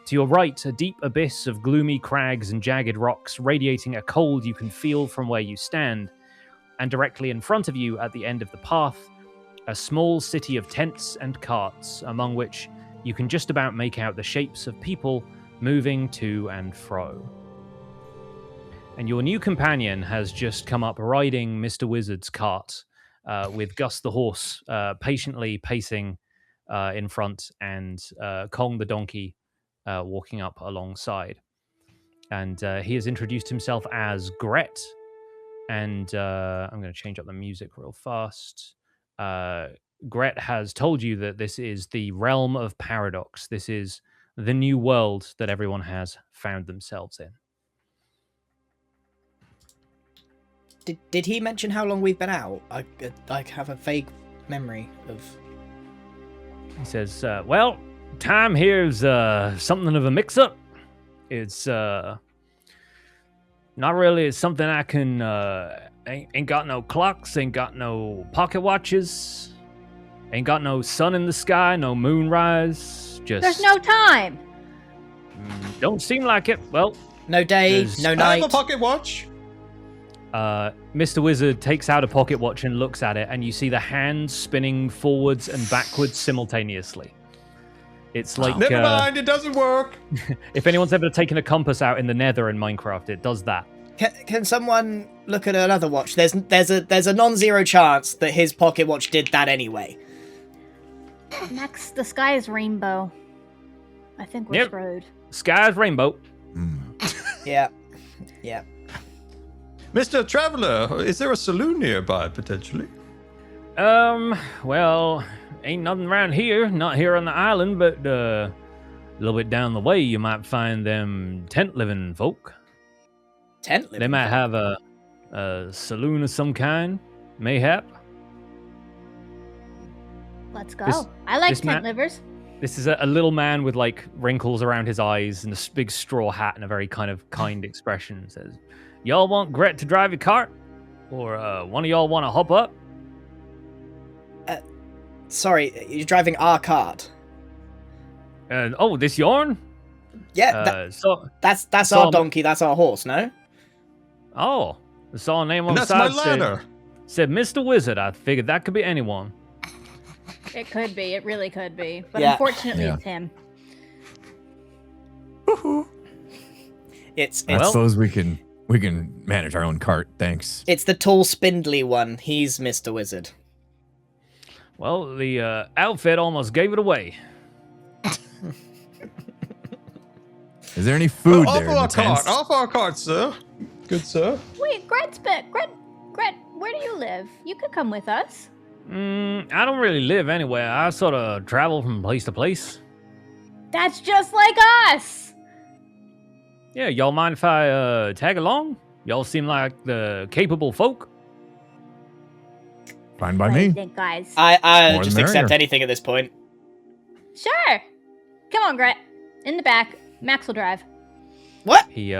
To your right, a deep abyss of gloomy crags and jagged rocks radiating a cold you can feel from where you stand. And directly in front of you, at the end of the path, a small city of tents and carts, among which you can just about make out the shapes of people moving to and fro. And your new companion has just come up riding Mr. Wizard's cart, with Gus the horse patiently pacing in front, and Kong the donkey walking up alongside. And he has introduced himself as Gret. And I'm going to change up the music real fast. Gret has told you that this is the realm of paradox. This is the new world that everyone has found themselves in. Did he mention how long we've been out? I have a vague memory of. He says, well, time here is something of a mix-up. It's not really something I can... ain't got no clocks, ain't got no pocket watches, ain't got no sun in the sky, no moonrise, just... There's no time. Don't seem like it. Well, No day, There's- no I night. have a pocket watch. Mr. Wizard takes out a pocket watch and looks at it, and you see the hands spinning forwards and backwards simultaneously. It's like... Never mind, it doesn't work. if anyone's ever taken a compass out in the nether in Minecraft, it does that. Can someone look at another watch? There's a non-zero chance that his pocket watch did that anyway. Max, the sky is rainbow. I think we're Yep. screwed. Sky's rainbow. Yeah. Yeah. Mr. Traveler, is there a saloon nearby, potentially? Well, ain't nothing around here. Not here on the island, but a little bit down the way, you might find them tent living folk. Tent living. They might have a saloon of some kind, mayhap. Let's go. This- I like this tent ma- livers. This is a little man with like wrinkles around his eyes and a big straw hat and a very kind of kind expression. Says, "Y'all want Gret to drive your cart, or one of y'all want to hop up?" Sorry, you're driving our cart. And oh, this yarn? Yeah, So that's so our I'm- donkey. That's our horse. No. oh, I saw a name on And the that's my side ladder. said Mr. Wizard. I figured that could be anyone. It could be. It really could be. But Yeah. unfortunately, Yeah. it's him. It's I Well- suppose we can manage our own cart. Thanks. it's the tall, spindly one. He's Mr. Wizard. Well, the outfit almost gave it away. Is there any food Off there in the our cart, tents? off our cart, sir. Good sir. Wait, Gret, where do you live? You could come with us. I don't really live anywhere. I sort of travel from place to place. That's just like us. Yeah, y'all mind if I tag along? Y'all seem like the capable folk. Fine by What do you me. think, guys? I More the just accept merrier. anything at this point. Sure. Come on, Gret. In the back. Max will drive. What? He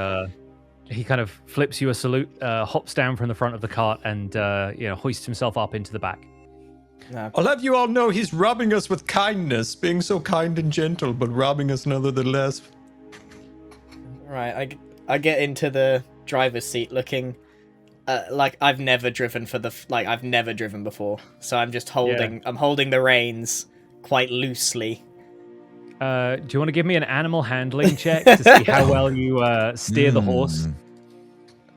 kind of flips you a salute, hops down from the front of the cart, and hoists himself up into the back. No. I'll have you all know he's robbing us with kindness, being so kind and gentle, but robbing us nevertheless. Right, I get into the driver's seat looking like I've never driven I've never driven before. So I'm just holding the reins quite loosely. Do you want to give me an animal handling check to see how well you steer the horse?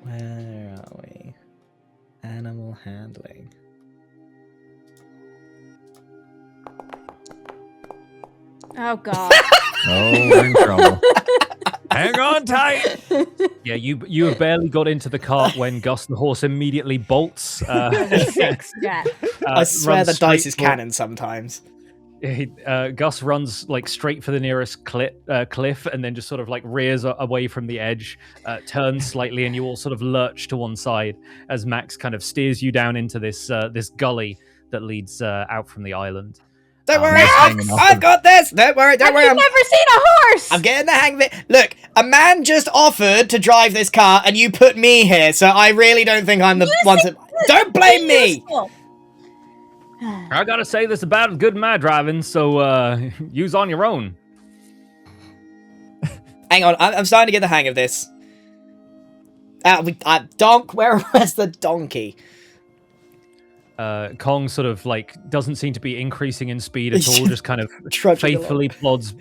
Where are we? Animal handling. Oh, God. Oh, we're in trouble. Hang on tight. Yeah, you have barely got into the cart when Gus the horse immediately bolts. 6, Gret. I swear runs the dice straight is for- canon sometimes. Gus runs like straight for the nearest cliff and then just sort of like rears away from the edge, turns slightly, and you all sort of lurch to one side as Max kind of steers you down into this gully that leads out from the island. Don't worry, he's hanging off I've the- got this. Don't worry. Have you I'm never seen a horse? I'm getting the hang of it. Look, a man just offered to drive this car, and you put me here, so I really don't think I'm the one to. Don't blame me. Useful. I gotta say, this is about as good as my driving, so use on your own. Hang on, I'm starting to get the hang of this. Where's the donkey? Kong sort of like doesn't seem to be increasing in speed at all, just kind of Trudging along. faithfully plods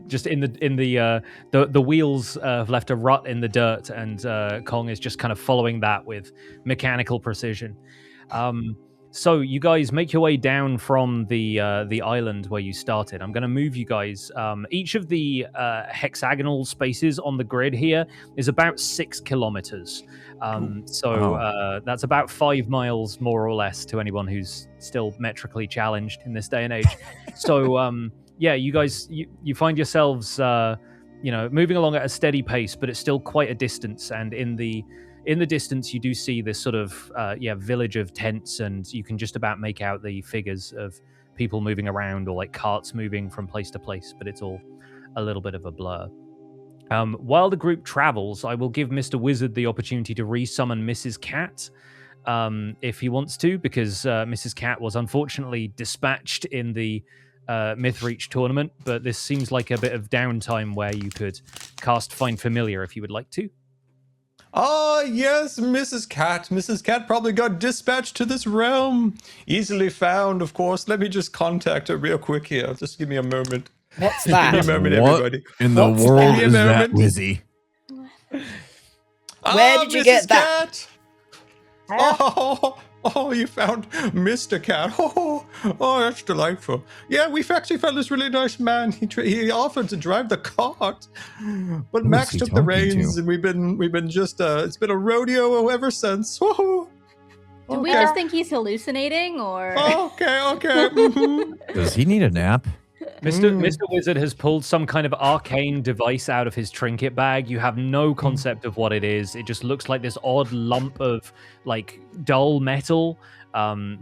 just in the wheels have left a rut in the dirt, and Kong is just kind of following that with mechanical precision. So you guys make your way down from the island where you started. I'm going to move you guys. Each of the hexagonal spaces on the grid here is about 6 kilometers. That's about 5 miles more or less to anyone who's still metrically challenged in this day and age. So you guys you find yourselves moving along at a steady pace, but it's still quite a distance. And in the distance, you do see this sort of village of tents, and you can just about make out the figures of people moving around or like carts moving from place to place, but it's all a little bit of a blur. While the group travels, I will give Mr. Wizard the opportunity to resummon Mrs. Cat if he wants to, because Mrs. Cat was unfortunately dispatched in the Mythreach tournament, but this seems like a bit of downtime where you could cast Find Familiar if you would like to. Ah, yes, Mrs. Cat. Mrs. Cat probably got dispatched to this realm. Easily found, of course. Let me just contact her real quick here. Just give me a moment. What's Give me a that? moment, What everybody. in the What's world that? is that, Moment. Wizzy? Where did you get Mrs. that? Cat. Oh, Oh, you found Mr. Cat. Oh, that's delightful. Yeah, we've actually found this really nice man. He offered to drive the cart, but Who Max is he took the talking to? reins, and we've been just it's been a rodeo ever since. Woohoo. Do we just think he's hallucinating, or? Okay. Mhm. Does he need a nap? Mr. Wizard has pulled some kind of arcane device out of his trinket bag. You have no concept of what it is. It just looks like this odd lump of like dull metal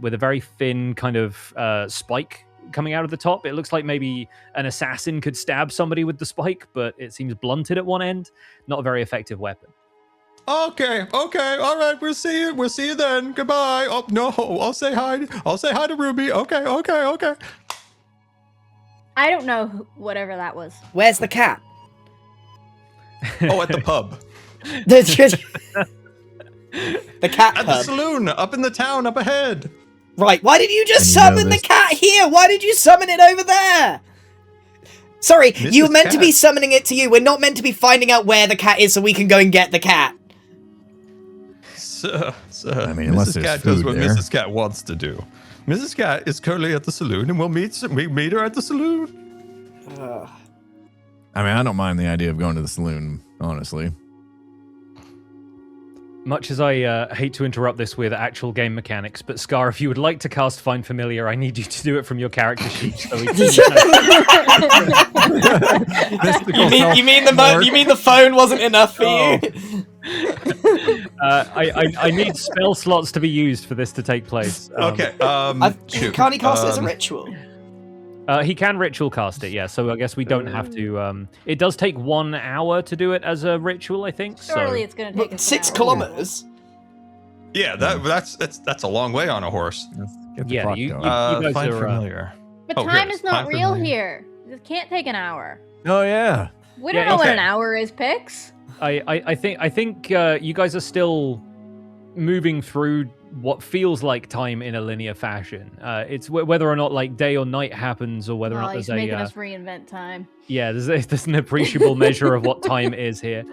with a very thin kind of spike coming out of the top. It looks like maybe an assassin could stab somebody with the spike, but it seems blunted at one end. Not a very effective weapon. Okay, all right, we'll see you then. Goodbye. Oh no, I'll say hi to Ruby. Okay. I don't know whatever that was. Where's the cat? Oh, at the pub. The cat At the pub. saloon, up in the town, up ahead. Right, why did you just And you know summon the this. cat here? Why did you summon it over there? Sorry, you were Mrs. meant to be Cat. summoning it to you. We're not meant to be finding out where the cat is so we can go and get the cat. Sir, I mean, unless Mrs. there's Cat does food what there. Mrs. Cat wants to do. Mrs. Cat is currently at the saloon, and we meet her at the saloon. I mean, I don't mind the idea of going to the saloon, honestly. Much as I hate to interrupt this with actual game mechanics, but Scar, if you would like to cast Find Familiar, I need you to do it from your character sheet. So we can, You mean the phone wasn't enough for you? I need spell slots to be used for this to take place. Okay. Shoot. Can't he cast it as a ritual? He can ritual cast it, yeah. So I guess we don't have to. It does take 1 hour to do it as a ritual, I think. Surely So it's gonna take us 6 an hour. kilometers? Yeah, that's a long way on a horse. Let's get the Yeah, clock you- going. you guys Find are, familiar. But Oh, time here it is is. not Time real familiar. here. It can't take an hour. Oh, yeah. We don't Yeah, know what okay. an hour is, Pix. I think you guys are still moving through what feels like time in a linear fashion. It's whether or not like day or night happens, or whether or Oh, not he's there's making a us reinvent time. yeah, there's an appreciable measure of what time is here.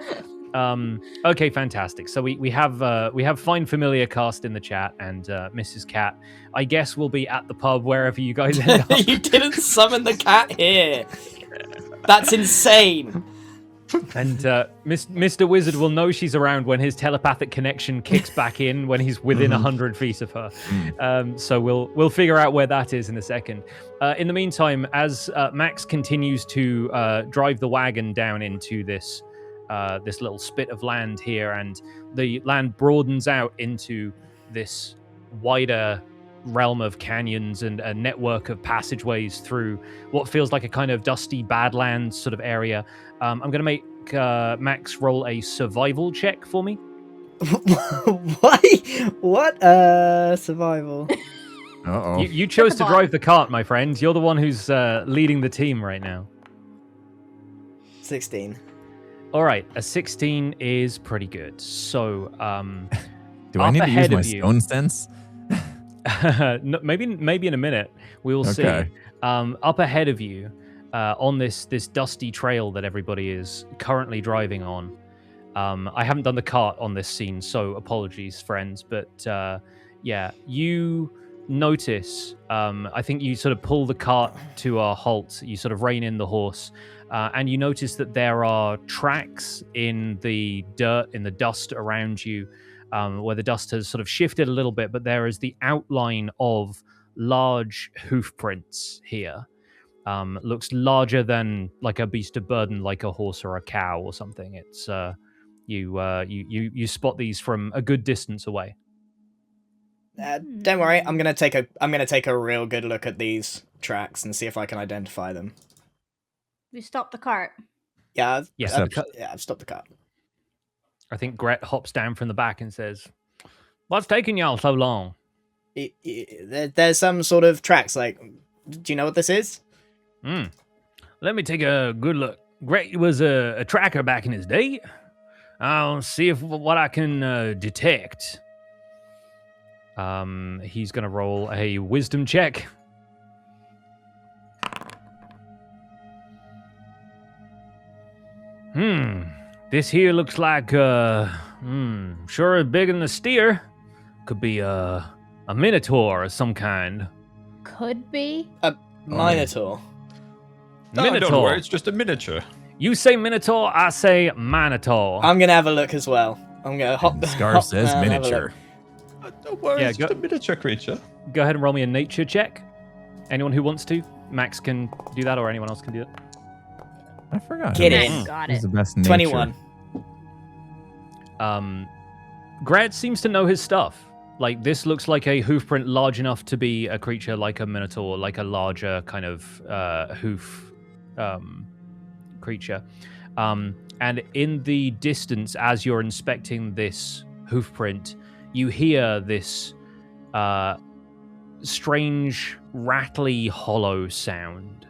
Okay, fantastic. So we have Find Familiar cast in the chat, and Mrs. Cat, I guess, will be at the pub wherever you guys end up. You didn't summon the cat here. That's insane. And Mr. Wizard will know she's around when his telepathic connection kicks back in when he's within 100 feet of her. So we'll figure out where that is in a second. In the meantime, as Max continues to drive the wagon down into this little spit of land here, and the land broadens out into this wider realm of canyons and a network of passageways through what feels like a kind of dusty badlands sort of area. I'm going to make Max roll a survival check for me. Why? What? Survival. Uh-oh. You chose the to bottom. drive the cart, my friend. You're the one who's leading the team right now. 16. All right, a 16 is pretty good. So, Do I up need to use ahead my of you. stone sense? no, maybe in a minute we will Okay. see. Up ahead of you, on this dusty trail that everybody is currently driving on. I haven't done the cart on this scene, so apologies, friends. But yeah, you notice. I think you sort of pull the cart to a halt. You sort of rein in the horse, and you notice that there are tracks in the dirt, in the dust around you. Where the dust has sort of shifted a little bit, but there is the outline of large hoof prints here. Looks larger than like a beast of burden, like a horse or a cow or something. It's you spot these from a good distance away. Don't worry, I'm gonna take a real good look at these tracks and see if I can identify them. We stopped the cart. Yeah, Yes. I've stopped the car. I think Gret hops down from the back and says, "What's taking y'all so long?" There's some sort of tracks. Like, do you know what this is? Let me take a good look. Gret was a tracker back in his day. I'll see what I can detect. He's gonna roll a wisdom check. This here looks like sure bigger than the steer. Could be A minotaur of some kind. Could be. A minotaur. No, Minotaur. don't worry, it's just a miniature. You say minotaur, I say minotaur. I'm gonna have a look as well. I'm gonna hop. And Scar hop says down and have a miniature. look. Don't worry, Yeah, it's just a miniature creature. Go ahead and roll me a nature check. Anyone who wants to. Max can do that, or anyone else can do it. I forgot. Get who's- in. Got who's it. the best nature. 21. Grad seems to know his stuff. Like, this looks like a hoof print large enough to be a creature like a minotaur, like a larger kind of hoof creature. And in the distance, as you're inspecting this hoof print, you hear this strange, rattly, hollow sound.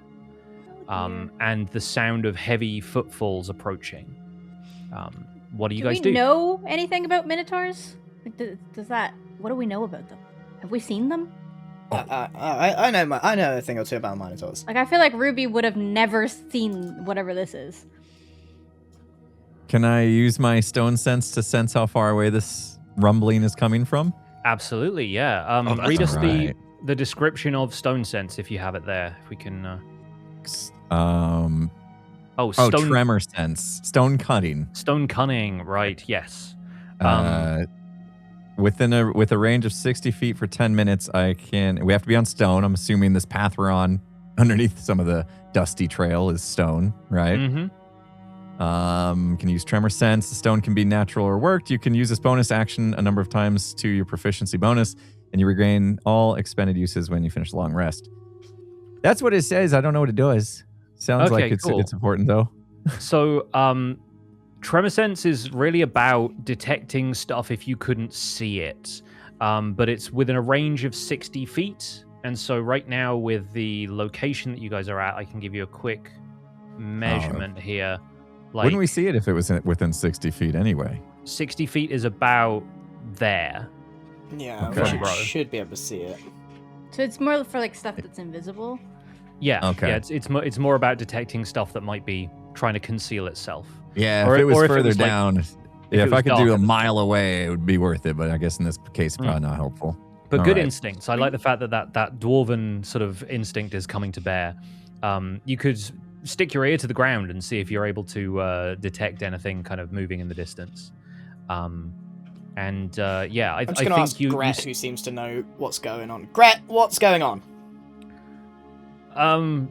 And the sound of heavy footfalls approaching. What do you guys do? Do we know anything about minotaurs? Like, does that? What do we know about them? Have we seen them? I know a thing or two about minotaurs. Like, I feel like Ruby would have never seen whatever this is. Can I use my stone sense to sense how far away this rumbling is coming from? Absolutely, yeah. that's Read us alright. the description of stone sense if you have it there. If we can. Stone Tremor sense, stone cutting. Stone cunning, right? Yes. With a range of 60 feet for 10 minutes, we have to be on stone. I'm assuming this path we're on underneath some of the dusty trail is stone, right? Mm-hmm. Can use tremor sense. The stone can be natural or worked. You can use this bonus action a number of times to your proficiency bonus, and you regain all expended uses when you finish a long rest. That's what it says. I don't know what it does. Sounds Okay, like it's cool. important though. So, tremor sense is really about detecting stuff if you couldn't see it, but it's within a range of 60 feet. And so, right now, with the location that you guys are at, I can give you a quick measurement here. Like, Wouldn't we see it if it was within 60 feet anyway? 60 feet is about there. Yeah, Okay. we should be able to see it. So it's more for like stuff that's invisible. Yeah. Okay. Yeah, it's more about detecting stuff that might be trying to conceal itself. Yeah, Or- if it was or if it further was, like, down, it if I was could do a darker. mile away, it would be worth it. But I guess in this case, probably not helpful. But All good right. instincts. I like the fact that dwarven sort of instinct is coming to bear. You could stick your ear to the ground and see if you're able to detect anything kind of moving in the distance. Yeah, I I'm just think gonna ask you. Gret, who seems to know what's going on. Gret, what's going on?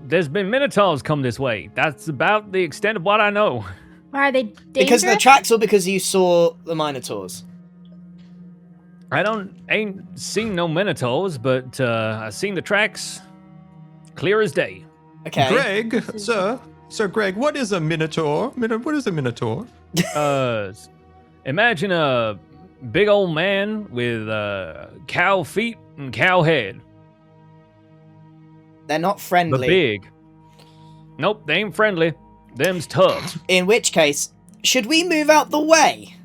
There's been minotaurs come this way. That's about the extent of what I know. Are they dangerous? Because of the tracks or because you saw the minotaurs? I ain't seen no minotaurs, but I seen the tracks clear as day. Okay. Greg, Sir Greg, what is a minotaur? What is a minotaur? Imagine a big old man with cow feet and cow head. They're not But friendly. big. Nope, they ain't friendly. Them's tough. In which case, should we move out the way?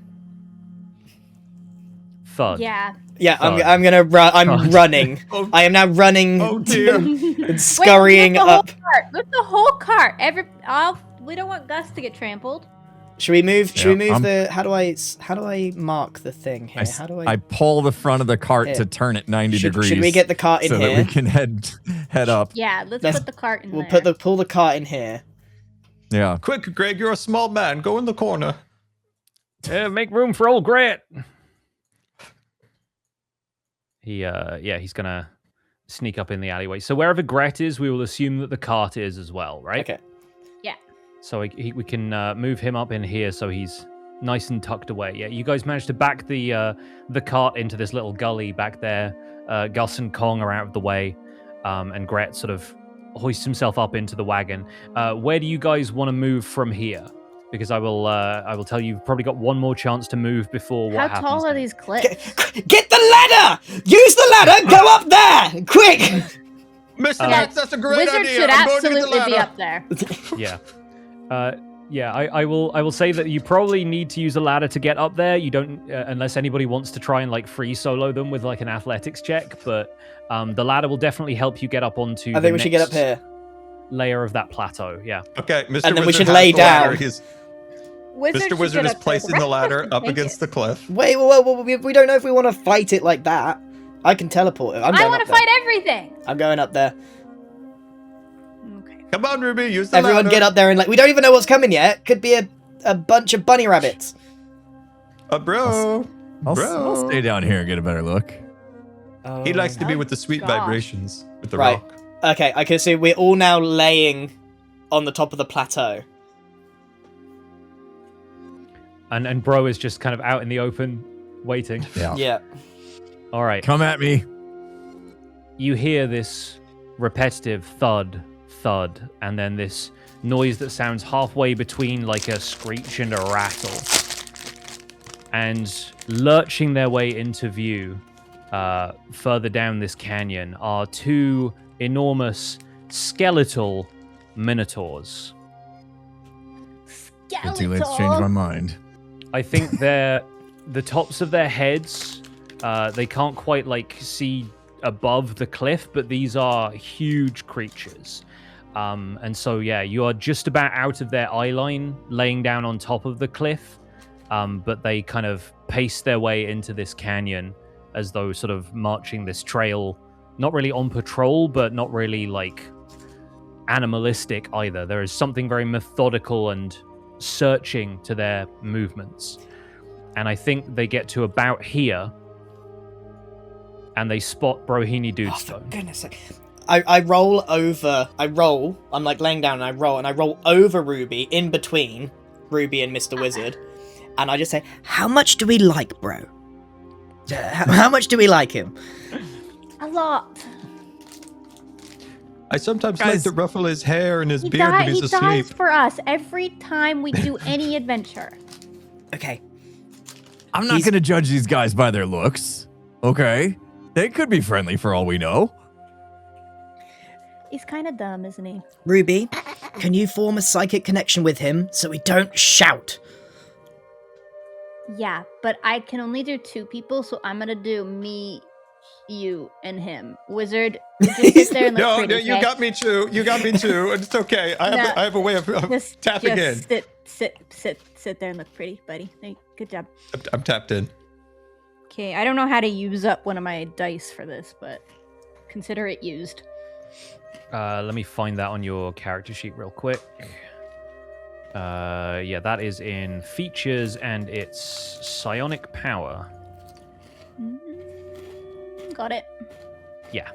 Thud. Yeah. Yeah, Thud. I'm gonna run. I'm Thud. running. Oh, I am now running oh dear. and scurrying Wait, up. With the whole cart. We don't want Gus to get trampled. Should we move? Should we Yeah, move the? How do I mark the thing here? How do I pull the front of the cart Here. to turn it 90 degrees. Should we get the cart in so here? that we can head up? Yeah, let's Let's- put the cart in We'll there. pull the cart in here. Yeah. Quick, Greg, you're a small man. Go in the corner. Make room for old Gret. He's gonna sneak up in the alleyway. So wherever Gret is, we will assume that the cart is as well, right? Okay. So we can move him up in here so he's nice and tucked away. Yeah, you guys managed to back the cart into this little gully back there. Gus and Kong are out of the way, and Gret sort of hoists himself up into the wagon. Where do you guys want to move from here? Because I will tell you, you've probably got one more chance to move before what How happens. tall are next. these cliffs? Get the ladder! Use the ladder! Go up there! Quick! Mr. Yeah, Max, that's a great Wizard idea. should I'm going to get the absolutely be ladder. up there. Yeah. I will say that you probably need to use a ladder to get up there. You don't, unless anybody wants to try and like free solo them with like an athletics check. But the ladder will definitely help you get up onto. I think we should get up here. Layer of that plateau. Yeah. Okay, Mr. And then we Wizard should has lay the ladder. down. Mr. Wizard is placing the ladder up against the cliff. Wait, we don't know if we want to fight it like that. I can teleport. I'm I going want up to there. fight everything. I'm going up there. Okay. Come on, Ruby, use the Everyone ladder. get up there and we don't even know what's coming yet. Could be a bunch of bunny rabbits. Bro. I'll stay down here and get a better look. He likes to be Oh, with the sweet gosh. vibrations with the Right. rock. Okay, I can see we're all now laying on the top of the plateau. And Bro is just kind of out in the open, waiting. Yeah. All right. Come at me. You hear this repetitive thud, thud, and then this noise that sounds halfway between like a screech and a rattle. And lurching their way into view, further down this canyon, are two enormous skeletal minotaurs. Been too late to change my mind. I think they're the tops of their heads. They can't quite see above the cliff, but these are huge creatures. And so, yeah, you are just about out of their eye line, laying down on top of the cliff. But they kind of pace their way into this canyon as though sort of marching this trail, not really on patrol, but not really animalistic either. There is something very methodical and searching to their movements. And I think they get to about here and they spot Brohini Oh, Dudestone. for goodness sake. I roll over. I'm laying down and I roll over Ruby in between Ruby and Mr. Wizard. And I just say, how much do we like, bro? How much do we like him? A lot. I sometimes like Guys. to ruffle his hair and his He, beard when he he's asleep. dies for us every time we do any adventure. Okay. I'm not going to judge these guys by their looks. Okay? They could be friendly for all we know. He's kind of dumb, isn't he? Ruby, can you form a psychic connection with him so we don't shout? Yeah, but I can only do 2 people, so I'm gonna do me, you, and him. Wizard, you just sit there and look No, pretty. no, you okay? got me too. You got me too. It's okay. I have a way of Just tapping in. sit there and look pretty, buddy. Hey, good job. I'm tapped in. Okay, I don't know how to use up one of my dice for this, but consider it used. Let me find that on your character sheet real quick. Yeah, that is in features and it's psionic power. Got it. Yeah.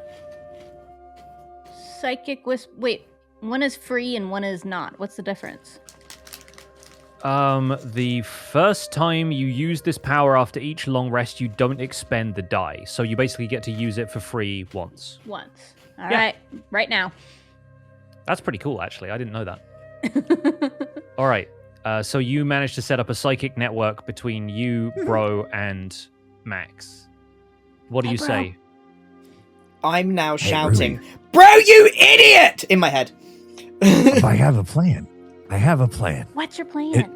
Psychic wait, one is free and one is not. What's the difference? The first time you use this power after each long rest, you don't expend the die. So you basically get to use it for free once. Once. All Yeah. right, right now. That's pretty cool, actually. I didn't know that. All right. So you managed to set up a psychic network between you, Bro, and Max. What do Hey, you bro. say? I'm now Hey, shouting, Ruby. bro, you idiot! In my head. I have a plan. I have a plan. What's your plan?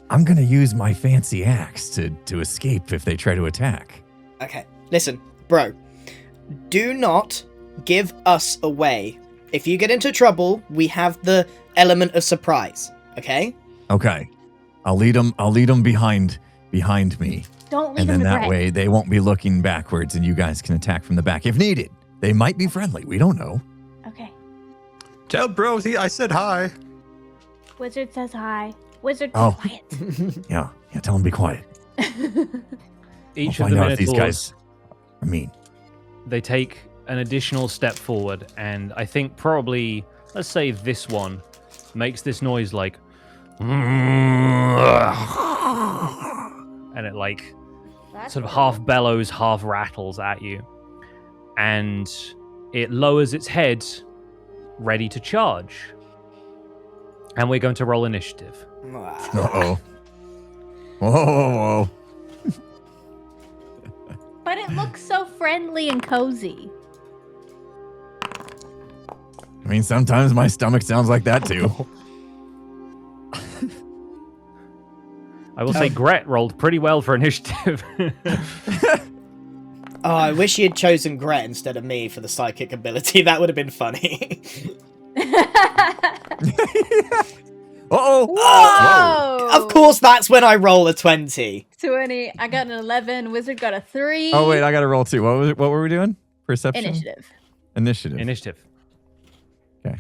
I'm going to use my fancy axe to escape if they try to attack. Okay, listen, bro. Do not give us away. If you get into trouble, we have the element of surprise. Okay? Okay. I'll lead them behind me. Don't leave And him then to that Greg. way they won't be looking backwards and you guys can attack from the back if needed. They might be friendly. We don't know. Okay. Tell bro, I said hi. Wizard says hi. Wizard, be Oh. quiet. Yeah, tell them to be quiet. Each I'll of the find out if these Minotaurs, guys are mean. they take an additional step forward, and I think probably, let's say this one makes this noise like... And it That's sort of cool. half bellows, half rattles at you. And it lowers its head, ready to charge. And we're going to roll initiative. Uh-oh. Whoa. But it looks so friendly and cozy. I mean, sometimes my stomach sounds like that too. I will say Gret rolled pretty well for initiative. Oh, I wish he had chosen Gret instead of me for the psychic ability. That would have been funny. Uh-oh. Whoa! Of course, that's when I roll a 20. 20. I got an 11. Wizard got a 3. Oh wait, I got to roll too. What were we doing? Perception. Initiative. Initiative. Okay.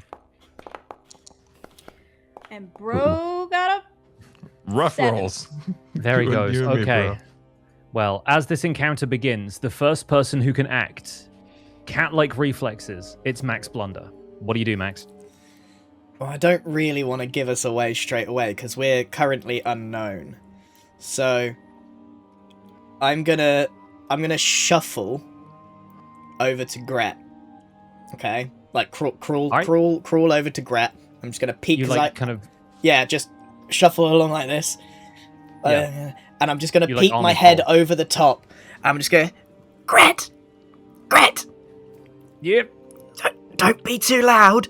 And bro got a Rough 7. rolls. There he You and- goes. you and me, Okay. bro. Well, as this encounter begins, the first person who can act cat-like reflexes, it's Max Blunder. What do you do, Max? Well, I don't really want to give us away straight away because we're currently unknown. So I'm gonna shuffle over to Gret. Okay, like crawl over to Gret. I'm just gonna peek. You 'cause like I- kind of yeah, just shuffle along like this. Yeah. And I'm just gonna You like peek my army head fold. over the top. I'm just going, Gret, yep. don't be too loud.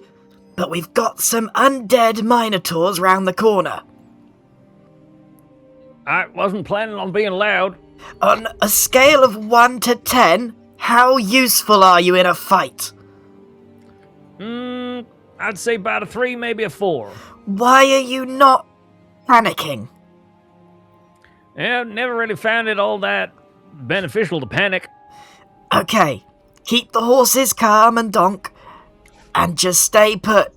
But we've got some undead minotaurs round the corner. I wasn't planning on being loud. On a scale of 1 to 10, how useful are you in a fight? I'd say about a 3, maybe a 4. Why are you not panicking? Yeah, never really found it all that beneficial to panic. Okay, keep the horses calm and donk, and just stay put.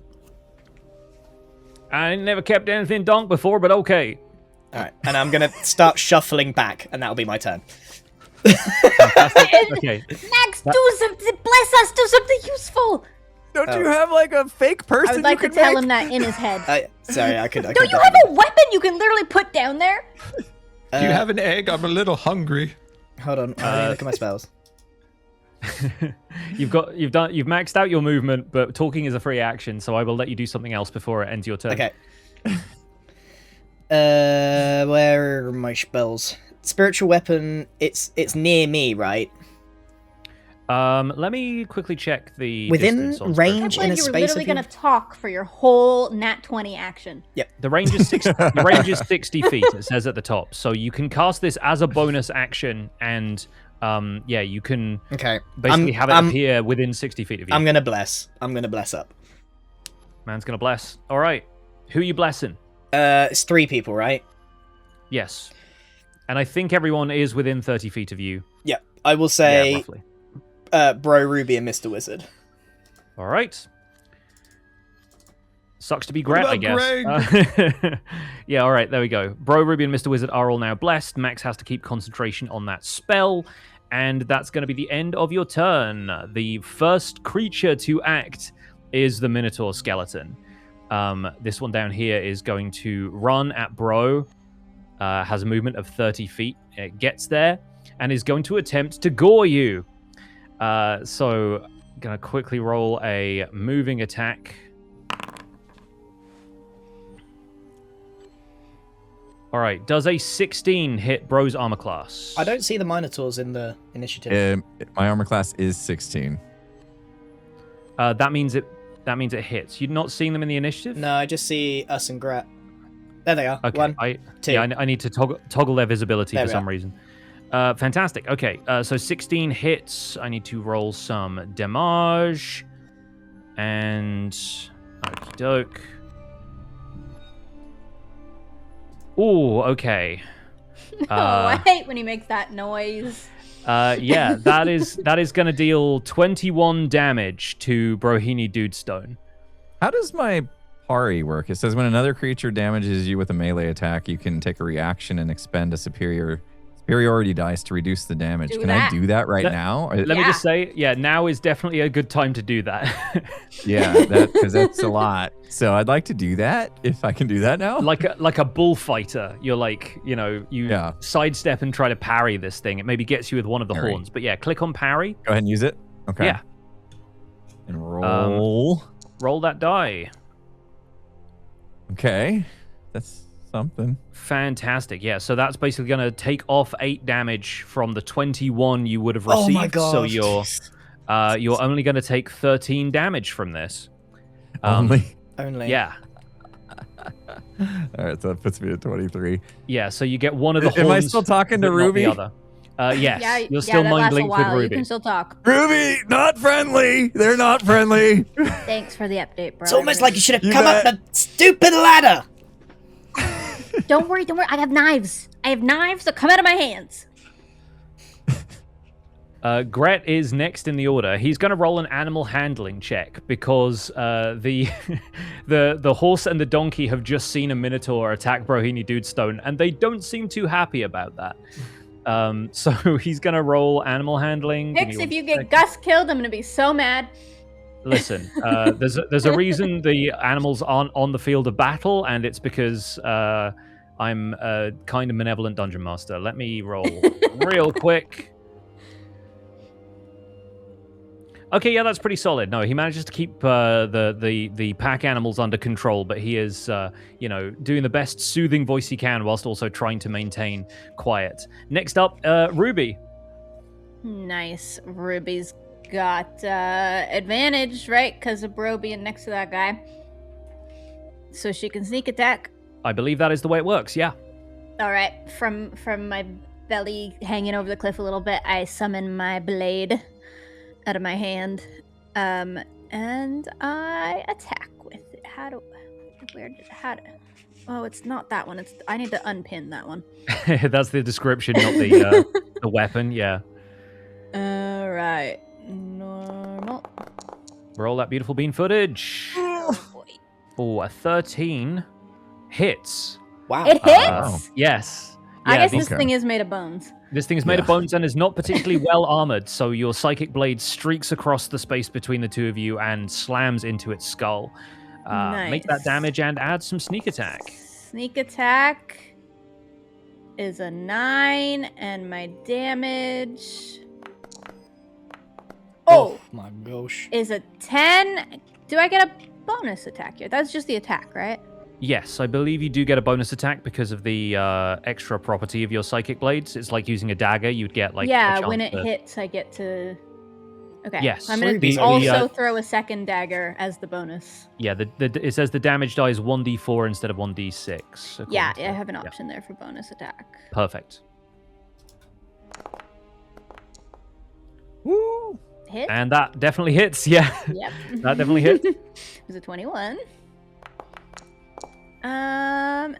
I never kept anything donk before, but okay. Alright, and I'm gonna start shuffling back, and that'll be my turn. Okay. Max, do something. Bless us. Do something useful. Don't you have like a fake person? I would like to you tell make? him that in his head. Sorry, I could. Don't you have a weapon you can literally put down there? Do you have an egg? I'm a little hungry. Hold on, let me look at my spells. You've maxed out your movement, but talking is a free action, so I will let you do something else before it ends your turn. Okay. Where are my spells? Spiritual weapon. It's near me, right? Let me quickly check the Within distance on range spiritual. in a Like you were space literally of you? gonna talk for your whole nat 20 action. The range is 60. The range is 60 feet. It says at the top, so you can cast this as a bonus action, and you can Okay. basically have it appear within 60 feet of you. I'm gonna bless up. Man's gonna bless. All right, who are you blessing? It's 3 people, right? Yes, and I think everyone is within 30 feet of you. Yeah. I will Yeah, say, roughly. Bro, Ruby, and Mr. Wizard. All right. Sucks to be Gret, I about guess. Yeah, all right, there we go. Bro, Ruby, and Mr. Wizard are all now blessed. Max has to keep concentration on that spell, and that's going to be the end of your turn. The first creature to act is the Minotaur skeleton. This one down here is going to run at Bro, has a movement of 30 feet. It gets there, and is going to attempt to gore you. So, going to quickly roll a moving attack. All right, does a 16 hit Bro's armor class? I don't see the Minotaurs in the initiative. My armor class is 16. That means it hits. You're not seeing them in the initiative? No, I just see us and Gret. There they are. Okay. 1, 2. Yeah, I need to toggle their visibility There for we some are. reason. Fantastic. Okay, so 16 hits. I need to roll some damage. And... Okie doke. Ooh, okay. I hate when he makes that noise. Yeah, that is going to deal 21 damage to Brohini Dudestone. How does my parry work? It says when another creature damages you with a melee attack, you can take a reaction and expend a superiority dice to reduce the damage. Do Can that. I do that right Let- now? Let me just say, yeah, now is definitely a good time to do that. Yeah, because that's a lot. So I'd like to do that if I can do that now. like a bullfighter, you're like, you Yeah. sidestep and try to parry this thing. It maybe gets you with one of the Parry. horns. But yeah, click on parry. Go ahead and use it. Okay. Yeah. And roll. Roll that die. Okay. That's something. Fantastic. Yeah, so that's basically going to take off 8 damage from the 21 you would have Oh received. my god. So you're only going to take 13 damage from this. Only. Only. Yeah. All right, so that puts me at 23. Yeah, so you get one of the horns. Am I still talking to but not the Ruby? other. Yes, Yeah, you're still that mind lasts a linked with while. You Ruby. can still talk. Ruby, not friendly. They're not friendly. Thanks for the update, bro. It's almost like you should have You come up bet. the stupid ladder. Don't worry. I have knives. That come out of my hands. Gret is next in the order. He's going to roll an animal handling check because the horse and the donkey have just seen a minotaur attack Brohini Dudestone, and they don't seem too happy about that. So he's going to roll animal handling. Hicks, if you get Gus killed, I'm going to be so mad. Listen, there's a reason the animals aren't on the field of battle, and it's because I'm a kind of benevolent dungeon master. Let me roll real quick. Okay, yeah, that's pretty solid. No, he manages to keep the pack animals under control, but he is, doing the best soothing voice he can whilst also trying to maintain quiet. Next up, Ruby. Nice. Ruby's got advantage, right? Because of Bro being next to that guy. So she can sneak attack. I believe that is the way it works, yeah. All right. From my belly hanging over the cliff a little bit, I summon my blade out of my hand, and I attack with it. Oh, it's not that one. I need to unpin that one. That's the description, not the weapon. Yeah. All right. Normal. Roll that beautiful bean footage. Oh, boy. Oh, a 13 hits. Wow. It hits. Yes. I Yeah, guess this thing is made of bones. This thing is made of bones and is not particularly well armored, so your psychic blade streaks across the space between the two of you and slams into its skull. Make that Nice. damage and add some sneak attack. Sneak attack is a 9, and my damage my gosh. is a 10. Do I get a bonus attack here? That's just the attack, right? Yes, I believe you do get a bonus attack because of the extra property of your psychic blades. It's like using a dagger. You'd get like a chance when it to... hits, I get to. Okay. Yes. I'm gonna The- also throw a second dagger as the bonus. Yeah, it says the damage die is 1d4 instead of 1d6. according Yeah, to I have an yeah. option there for bonus attack. Perfect. Woo! Hit. And that definitely hits. Yeah, Yep. that definitely hits. It was a 21. And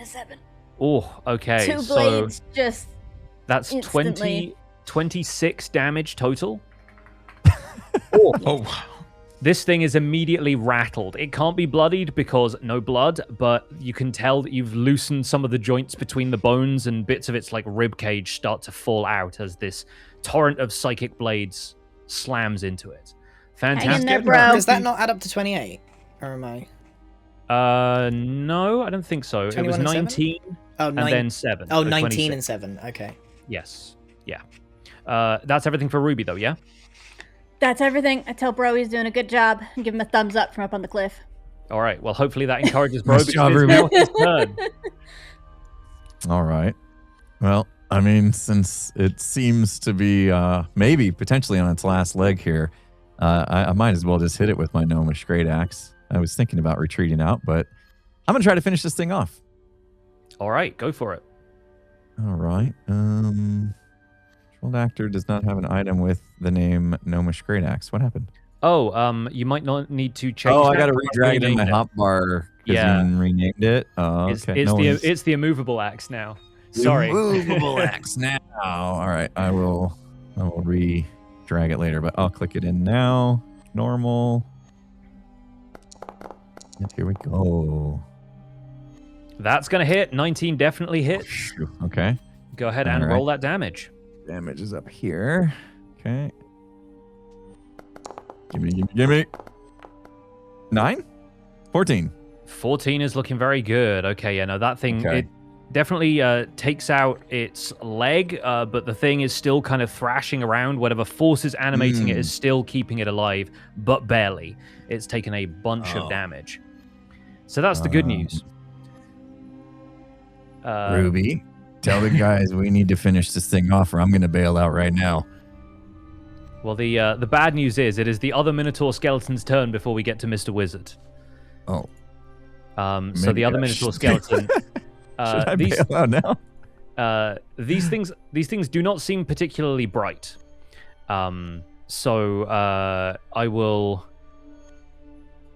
a 7. Oh, okay. Two So blades just that's instantly. 26 damage total. Oh, wow. This thing is immediately rattled. It can't be bloodied because no blood, but you can tell that you've loosened some of the joints between the bones, and bits of its like rib cage start to fall out as this torrent of psychic blades slams into it. Hang in Fantastic. there, bro. Does that not add up to 28? Or am I? No, I don't think so. It was 21 and 7? 19 Oh, and then 7. Oh, so 19 26. and 7. Okay. Yes. Yeah. That's everything for Ruby, though, yeah? That's everything. I tell Bro he's doing a good job and give him a thumbs up from up on the cliff. All right. Well, hopefully that encourages Bro Nice because job, it's Ruby. now his turn. All right. Well, I mean, since it seems to be maybe potentially on its last leg here, I might as well just hit it with my gnomish great axe. I was thinking about retreating out, but I'm gonna try to finish this thing off. All right. Go for it. All right. Controlled actor does not have an item with the name gnomish great axe. What happened? Oh, you might not need to change. Oh, I that. got to re-drag it in my hotbar because Yeah. you renamed it. Oh, It's, okay. it's No the worries. it's the immovable axe now. Sorry. Movable axe now. All right, I will re-drag it later, but I'll click it in now. Normal. And here we go. That's gonna hit. 19 definitely hits. Phew, okay. Go ahead and All right. roll that damage. Damage is up here. Okay. Gimme. 9? 14. 14 is looking very good. Okay, yeah, no, that thing, Okay. it definitely takes out its leg, but the thing is still kind of thrashing around. Whatever force is animating it is still keeping it alive, but barely. It's taken a bunch of damage. So that's the good news. Ruby, tell the guys we need to finish this thing off or I'm going to bail out right now. Well, the bad news is it is the other Minotaur skeleton's turn before we get to Mr. Wizard. Oh. So Maybe the other I Minotaur should- skeleton. Should I these bail out now? these things do not seem particularly bright. So I will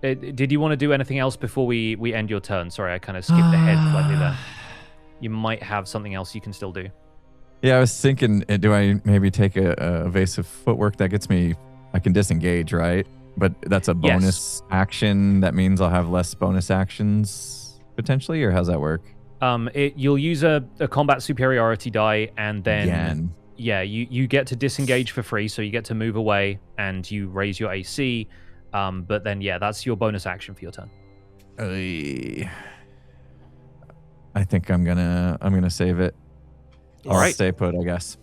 Did you want to do anything else before we end your turn? Sorry, I kind of skipped ahead slightly there. You might have something else you can still do. Yeah, I was thinking, do I maybe take a evasive footwork that gets me? I can disengage, right? But that's a bonus action. That means I'll have less bonus actions potentially, or how's that work? You'll use a combat superiority die, and then Again. Yeah, you get to disengage for free, so you get to move away and you raise your AC. But then that's your bonus action for your turn. I think I'm gonna save it. All right. Stay put, I guess.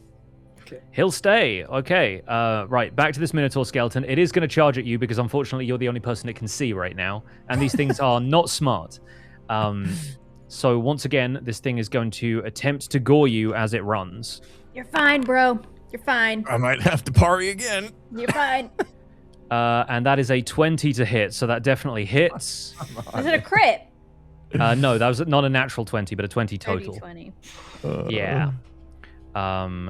He'll stay. Okay. Right. Back to this Minotaur skeleton. It is going to charge at you because unfortunately you're the only person it can see right now, and these things are not smart. So once again, this thing is going to attempt to gore you as it runs. You're fine, bro. You're fine. I might have to parry again. You're fine. And that is a 20 to hit, so that definitely hits. Is it a crit? No, that was not a natural 20, but a 20 total. 20. Yeah.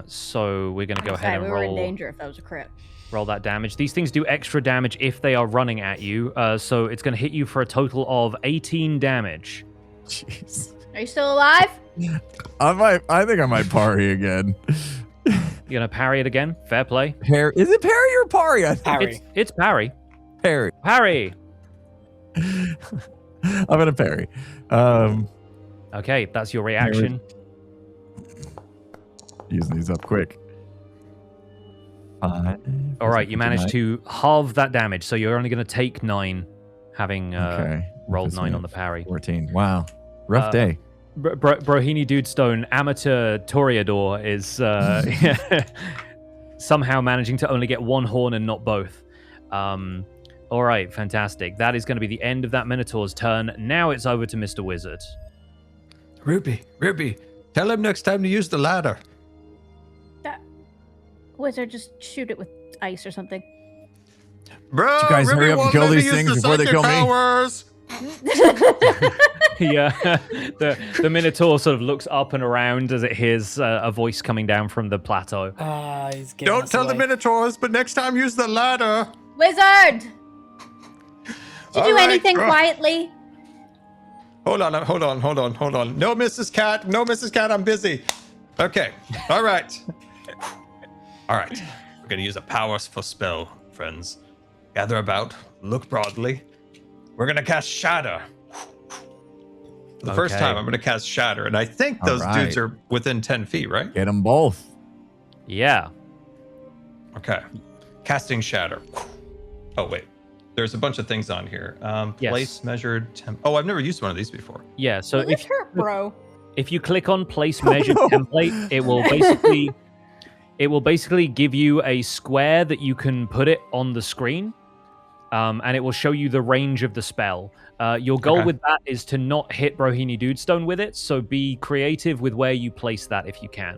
So we're going to go ahead and we roll. were in danger if that was a crit. Roll that damage. These things do extra damage if they are running at you. So it's going to hit you for a total of 18 damage. Jeez. Are you still alive? I think I might parry again. You're going to parry it again? Fair play. Is it parry or parry? Parry. It's parry. Parry. Parry. I'm gonna parry. Okay, that's your reaction. Using these up quick. All right, you managed to halve that damage, so you're only going to take 9, having rolled 9 on the parry. 14. Wow, rough day. Brohini Dudestone, amateur Toreador, is somehow managing to only get one horn and not both. All right, fantastic. That is going to be the end of that Minotaur's turn. Now it's over to Mr. Wizard. Ruby, tell him next time to use the ladder. Wizard, just shoot it with ice or something. Bro, you guys hurry up and kill these things before they kill me. Yeah, the Minotaur sort of looks up and around as it hears a voice coming down from the plateau. He's giving Don't us tell away. the Minotaurs, but next time use the ladder. Wizard! Did you do anything bro. quietly? Hold on. No, Mrs. Cat, I'm busy. Okay, all right. We're gonna use a powerful spell, friends. Gather about, look broadly. We're gonna cast Shatter. For the first time, I'm gonna cast Shatter, and I think those dudes are within 10 feet, right? Get them both. Yeah. Okay. Casting Shatter. Oh, wait. There's a bunch of things on here. Place, measured, Oh, I've never used one of these before. Yeah, so Well, this hurt, bro. if you click on place measured template, it will basically give you a square that you can put it on the screen, and it will show you the range of the spell. Your goal with that is to not hit Brohini Dudestone with it, so be creative with where you place that if you can.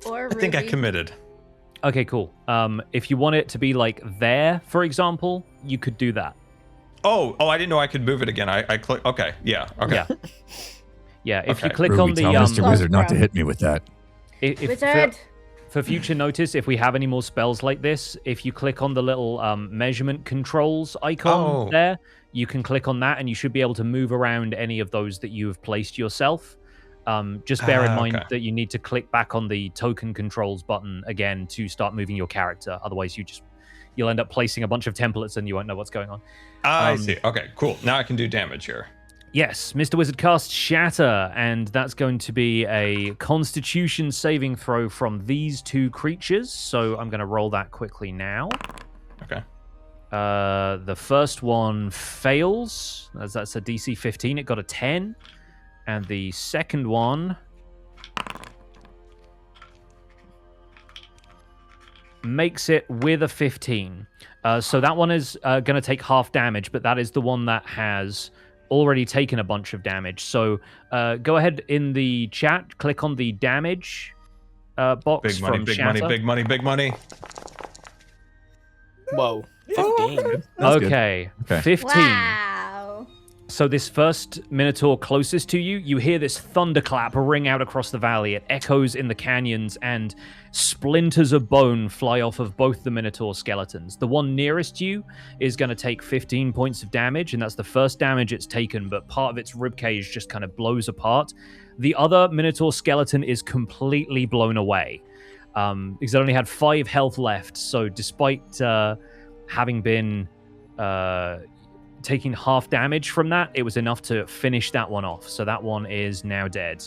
Or I think I Ruby. committed. Okay, cool. If you want it to be like there, for example, you could do that. Oh, I didn't know I could move it again. I click. Okay, yeah. Okay. Yeah. Yeah, if you Okay. click Ruby, on the tell Mr. Wizard not to hit me with that. Wizard! For future notice, if we have any more spells like this, if you click on the little measurement controls icon there, you can click on that and you should be able to move around any of those that you have placed yourself. Just bear in mind that you need to click back on the token controls button again to start moving your character. Otherwise, you'll end up placing a bunch of templates and you won't know what's going on. I see. Okay, cool. Now I can do damage here. Yes, Mr. Wizard casts Shatter, and that's going to be a Constitution saving throw from these two creatures. So I'm going to roll that quickly now. Okay. The first one fails, as that's a DC 15. It got a 10. And the second one makes it with a 15. So that one is going to take half damage, but that is the one that has already taken a bunch of damage. So go ahead in the chat, click on the damage box Big money, from big Shatter. money, big money, big money. Whoa. 15. Okay, 15. Wow. So this first Minotaur closest to you, you hear this thunderclap ring out across the valley. It echoes in the canyons, and splinters of bone fly off of both the Minotaur skeletons. The one nearest you is going to take 15 points of damage, and that's the first damage it's taken, but part of its ribcage just kind of blows apart. The other Minotaur skeleton is completely blown away, because it only had 5 health left, so despite having been... taking half damage from that, it was enough to finish that one off. So that one is now dead.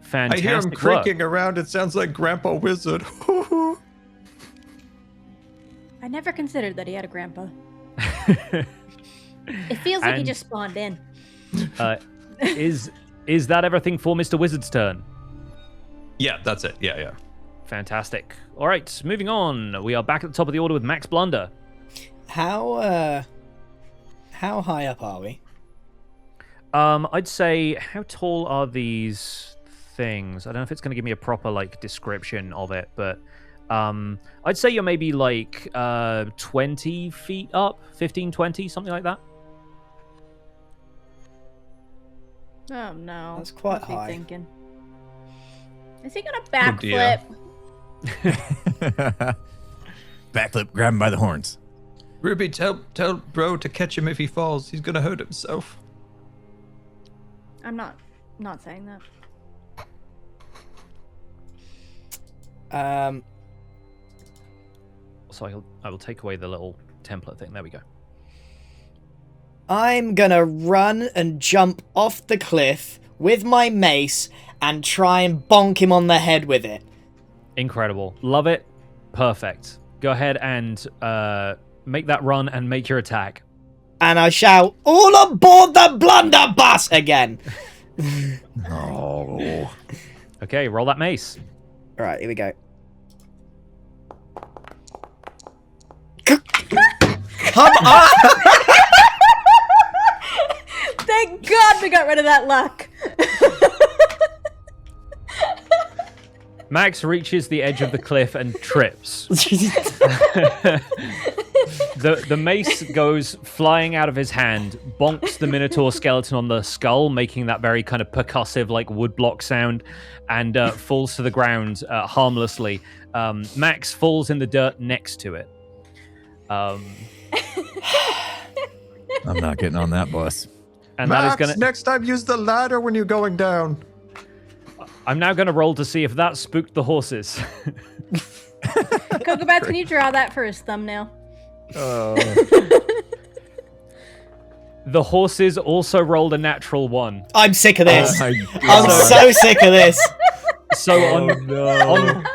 Fantastic I hear him creaking around. It sounds like Grandpa Wizard. I never considered that he had a grandpa. It feels like he just spawned in. Is that everything for Mr. Wizard's turn? Yeah, that's it. Yeah. Fantastic. All right, moving on. We are back at the top of the order with Max Blunder. How high up are we? I'd say, how tall are these things? I don't know if it's going to give me a proper description of it, but I'd say you're maybe 20 feet up, 15, 20, something like that. Oh no, that's quite what's he high. Thinking? Is he gonna backflip? Backflip, grab him by the horns. Ruby, tell bro to catch him if he falls. He's gonna hurt himself. I'm not saying that. So I will take away the little template thing. There we go. I'm gonna run and jump off the cliff with my mace and try and bonk him on the head with it. Incredible. Love it. Perfect. Go ahead and make that run and make your attack. And I shout, "All aboard the blunderbuss!" again. Oh. Okay, roll that mace. All right, here we go. Come on! Thank God we got rid of that luck. Max reaches the edge of the cliff and trips. The mace goes flying out of his hand, bonks the Minotaur skeleton on the skull, making that very kind of percussive, woodblock sound, and falls to the ground harmlessly. Max falls in the dirt next to it. I'm not getting on that bus. And Max, that is gonna. next time use the ladder when you're going down. I'm now going to roll to see if that spooked the horses. Kokobats, can you draw that for his thumbnail? The horses also rolled a natural 1. I'm sick of this. Oh I'm so sick of this. So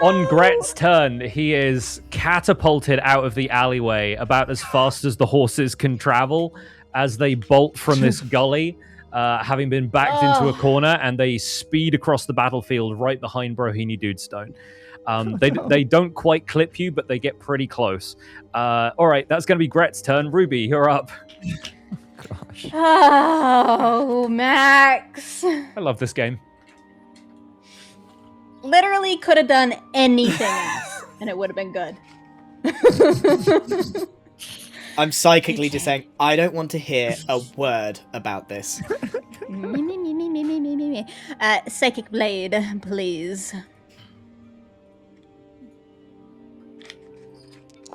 on Gret's turn, he is catapulted out of the alleyway about as fast as the horses can travel as they bolt from this gully, having been backed into a corner, and they speed across the battlefield right behind Brohini Dudestone. They don't quite clip you, but they get pretty close. All right, that's going to be Gret's turn. Ruby, you're up. Gosh. Oh, Max. I love this game. Literally could have done anything else, and it would have been good. I'm psychically just saying, I don't want to hear a word about this. Me. Psychic Blade, please.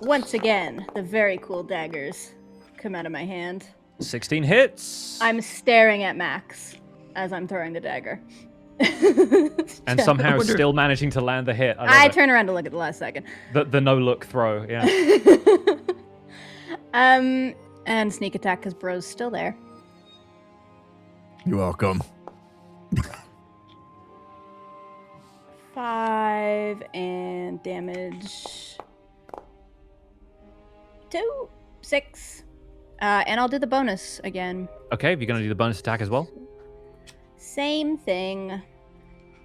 Once again, the very cool daggers come out of my hand. 16 hits. I'm staring at Max as I'm throwing the dagger. And somehow still managing to land the hit. I turn around to look at the last second. The no-look throw, yeah. And sneak attack because bro's still there. You're welcome. 5 and damage. 2, 6. And I'll do the bonus again. Okay, you're going to do the bonus attack as well? Same thing.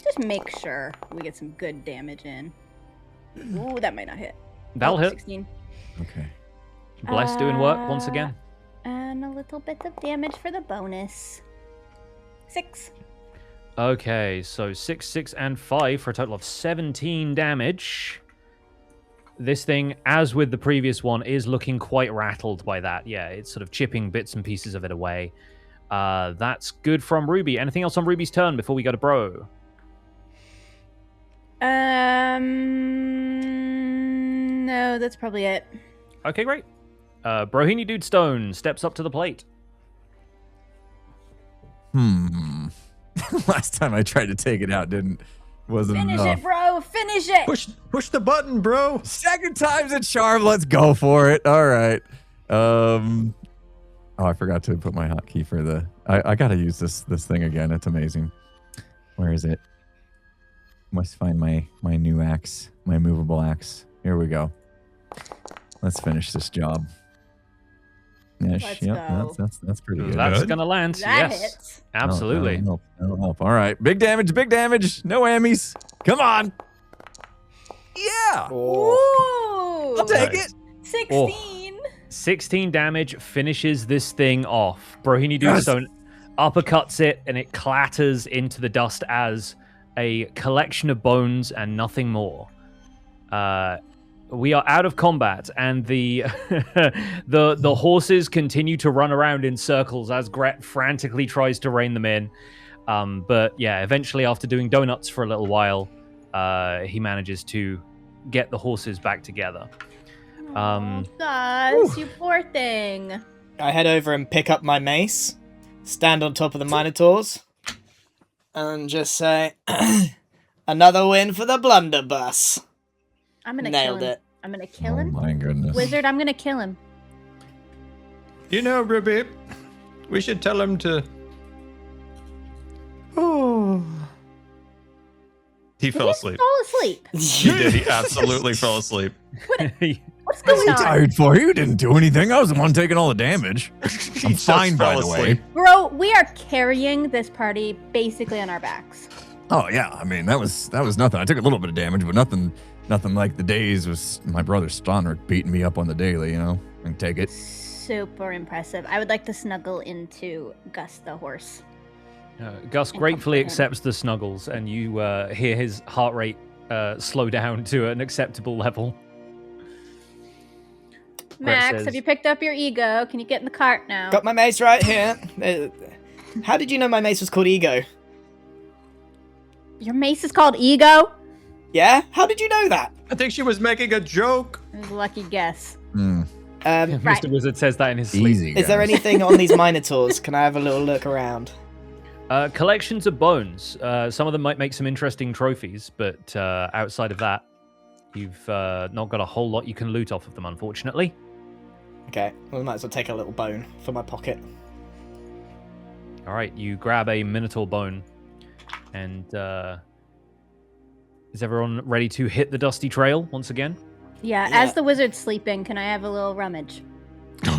Just make sure we get some good damage in. Ooh, that might not hit. That'll hit. 16. Okay. Bless doing work once again. And a little bit of damage for the bonus. 6. Okay, so 6, 6, and 5 for a total of 17 damage. This thing, as with the previous one, is looking quite rattled by that. Yeah, it's sort of chipping bits and pieces of it away. That's good from Ruby. Anything else on Ruby's turn before we go to Bro? No, that's probably it. Okay, great. Brohini Dude Stone steps up to the plate. Last time I tried to take it out, wasn't Finish enough. it, bro. Finish it. Push the button, bro. Second time's a charm. Let's go for it. All right. Oh, I forgot to put my hotkey for the. I gotta use this thing again. It's amazing. Where is it? Must find my new axe, my movable axe. Here we go. Let's finish this job. Let's go. That's pretty good. That's gonna land. That yes, hits. absolutely. That'll help. All right, big damage. No whammies. Come on. Yeah. Ooh. I'll take it. 16. 16 damage finishes this thing off. Brohini Dudestone uppercuts it, and it clatters into the dust as a collection of bones and nothing more. We are out of combat, and the the horses continue to run around in circles as Gret frantically tries to rein them in. But yeah, eventually, after doing donuts for a little while, he manages to get the horses back together. Gus, you poor thing. I head over and pick up my mace, stand on top of the Minotaurs, and just say, another win for the blunderbuss. I'm gonna Nailed kill him. it. I'm gonna kill Oh him. my goodness. Wizard, I'm gonna kill him. You know, Ruby, we should tell him to. Oh. He fell asleep. Fall asleep. He did. He absolutely fell asleep. What's going on? Tired for you? Didn't do anything. I was the one taking all the damage. He I'm just fine, by fell the way. asleep. Bro, we are carrying this party basically on our backs. Oh yeah, I mean that was nothing. I took a little bit of damage, but nothing like the days was my brother Stonrick beating me up on the daily. You know, I can take it. Super impressive. I would like to snuggle into Gus the horse. Gus And gratefully comfort him. accepts the snuggles, and you hear his heart rate slow down to an acceptable level. Max, says- have you picked up your ego? Can you get in the cart now? Got my mace right here. How did you know my mace was called Ego? Your mace is called Ego? Yeah? How did you know that? I think she was making a joke. It was a lucky guess. Um, Right. Mr. Wizard says that in his sleep. Easy. is there guys. anything on these Minotaurs? Can I have a little look around? Collections of bones. Some of them might make some interesting trophies, but outside of that, you've not got a whole lot you can loot off of them, unfortunately. Okay, well, I might as well take a little bone for my pocket. All right, you grab a Minotaur bone, and is everyone ready to hit the dusty trail once again? Yeah, Yeah. as the wizard's sleeping, can I have a little rummage?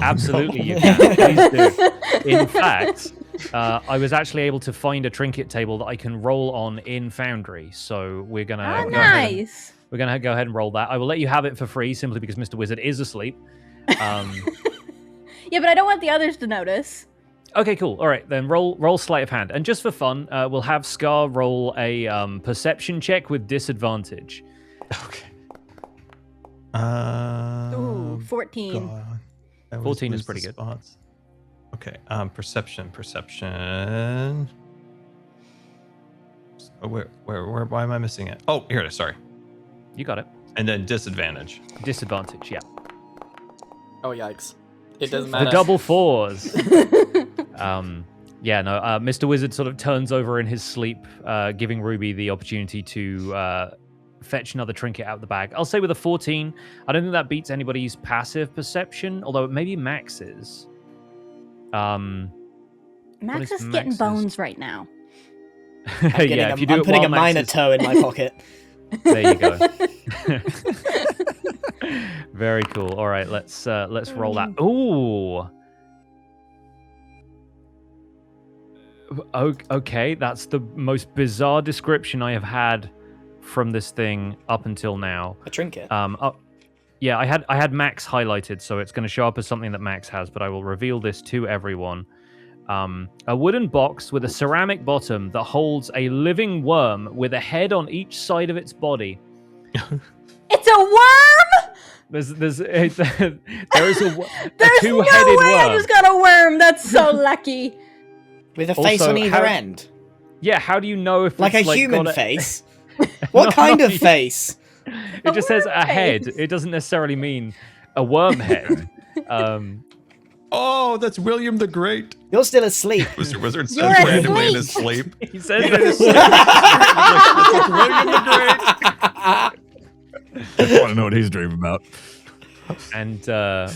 Absolutely, you can. Please do. In fact, I was actually able to find a trinket table that I can roll on in Foundry, so we're gonna Oh, go ahead and- nice. we're gonna go ahead and roll that. I will let you have it for free simply because Mr. Wizard is asleep. Yeah, but I don't want the others to notice. Okay, cool. All right, then roll sleight of hand, and just for fun, we'll have Scar roll a perception check with disadvantage. Okay. Ooh, 14. God. I 14 is lose pretty the good. spots. Okay. Perception. Oh, where? Why am I missing it? Oh, here it is. Sorry. You got it. And then disadvantage. Disadvantage, yeah. Oh, yikes. It doesn't The matter. double fours. Yeah, no. Mr. Wizard sort of turns over in his sleep, giving Ruby the opportunity to fetch another trinket out of the bag. I'll say with a 14, I don't think that beats anybody's passive perception, although maybe Max's. Max is is getting Max's? bones right now. I'm putting a Max is- Minotaur in my pocket. There you go. Very cool. All right, let's roll that. Ooh. Okay, that's the most bizarre description I have had from this thing up until now. A trinket. Yeah, I had Max highlighted, so it's going to show up as something that Max has, but I will reveal this to everyone. A wooden box with a ceramic bottom that holds a living worm with a head on each side of its body. It's a worm? There is a There's two-headed no way worm. I just got a worm. That's so lucky. With a face Also, on either end. Yeah, how do you know if Like a it's human got face? What kind of face? It just says a worm head. face. It doesn't necessarily mean a worm head. Oh, that's William the Great. You're still asleep. Mr. Wizard says You're randomly in asleep. his sleep. He says It's it. William the Great. I want to know what he's dreaming about. And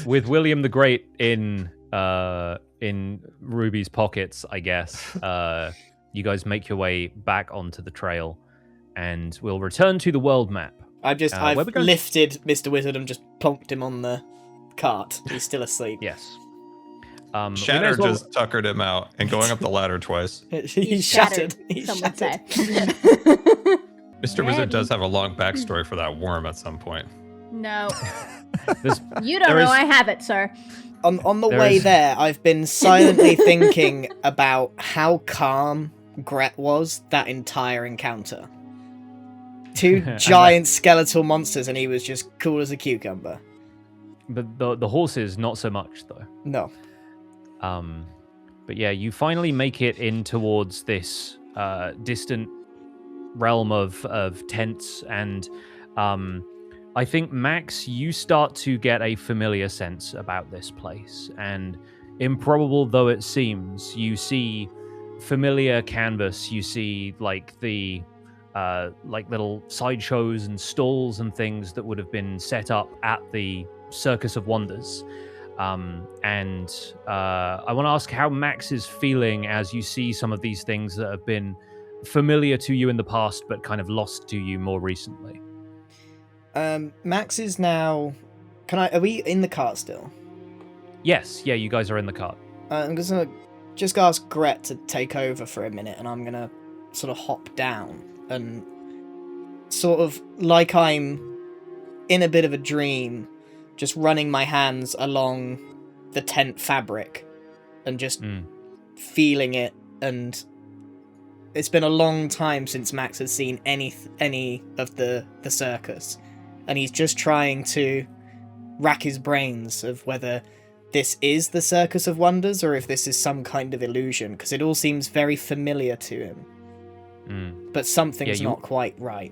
with William the Great in Ruby's pockets, I guess, you guys make your way back onto the trail, and we'll return to the world map. I've where we going? lifted Mr. Wizard and just plonked him on the cart. He's still asleep. Yes. We may Shatter as well- just tuckered him out and going up the ladder twice. He's shattered. He's Some would shattered. say. Mr. Wizard does have a long backstory for that worm at some point. No, There's- you don't There know is- I have it, sir. On the There way is- there, I've been silently thinking about how calm Gret was that entire encounter. Two giant skeletal monsters, and he was just cool as a cucumber. But the horses, not so much, though. No. But yeah, you finally make it in towards this distant realm of tents, and I think, Max, you start to get a familiar sense about this place, and improbable though it seems, you see familiar canvas, you see like the like little sideshows and stalls and things that would have been set up at the Circus of Wonders. And I want to ask how Max is feeling as you see some of these things that have been familiar to you in the past, but kind of lost to you more recently. Max is now... Are we in the cart still? Yes, yeah, you guys are in the cart. I'm gonna just ask Gret to take over for a minute, and I'm gonna sort of hop down and sort of like I'm in a bit of a dream, just running my hands along the tent fabric and just feeling it. And it's been a long time since Max has seen any of the circus, and he's just trying to rack his brains of whether this is the Circus of Wonders or if this is some kind of illusion, because it all seems very familiar to him. But something's not quite right.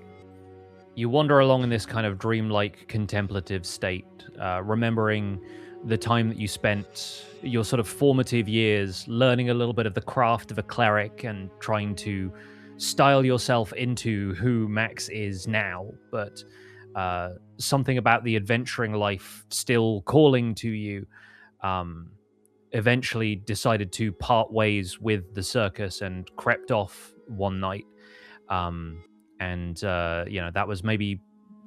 You wander along in this kind of dreamlike contemplative state, remembering the time that you spent, your sort of formative years, learning a little bit of the craft of a cleric and trying to style yourself into who Max is now. But something about the adventuring life still calling to you, eventually decided to part ways with the circus and crept off one night. That was maybe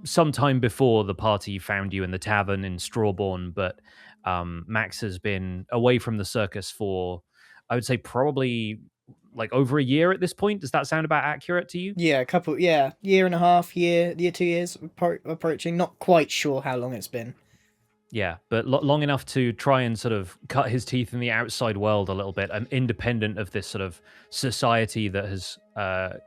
sometime before the party found you in the tavern in Strawborn, but Max has been away from the circus for, I would say, probably like over a year at this point. Does that sound about accurate to you? Yeah, year and a half, 2 years approaching. Not quite sure how long it's been. Yeah, but long enough to try and sort of cut his teeth in the outside world a little bit, independent of this sort of society that has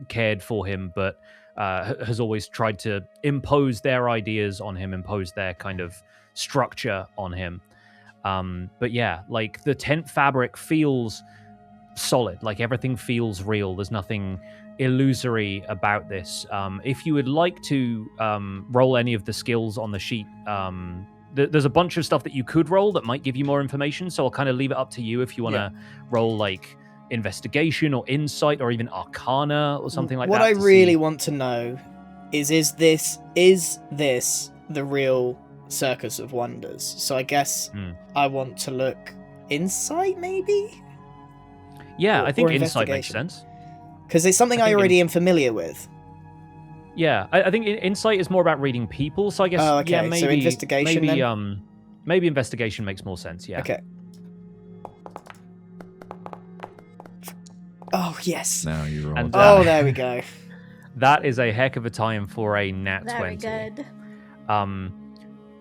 cared for him, but has always tried to impose their ideas on him, impose their kind of structure on him. But yeah, like the tent fabric feels solid, like everything feels real. There's nothing illusory about this. If you would like to roll any of the skills on the sheet, there's a bunch of stuff that you could roll that might give you more information, so I'll kind of leave it up to you if you want to roll like investigation or insight or even arcana or something like what that. I really want to know is this the real Circus of Wonders? So I guess I want to look insight, maybe? Yeah, I think or insight makes investigation. sense. Because it's something I already am familiar with. Yeah, I think insight is more about reading people, so I guess Oh, okay. yeah, maybe So investigation maybe then? Maybe investigation makes more sense, yeah. Okay. Oh, yes. Now you roll. And, Oh, there we go. That is a heck of a time for a nat Very 20. good.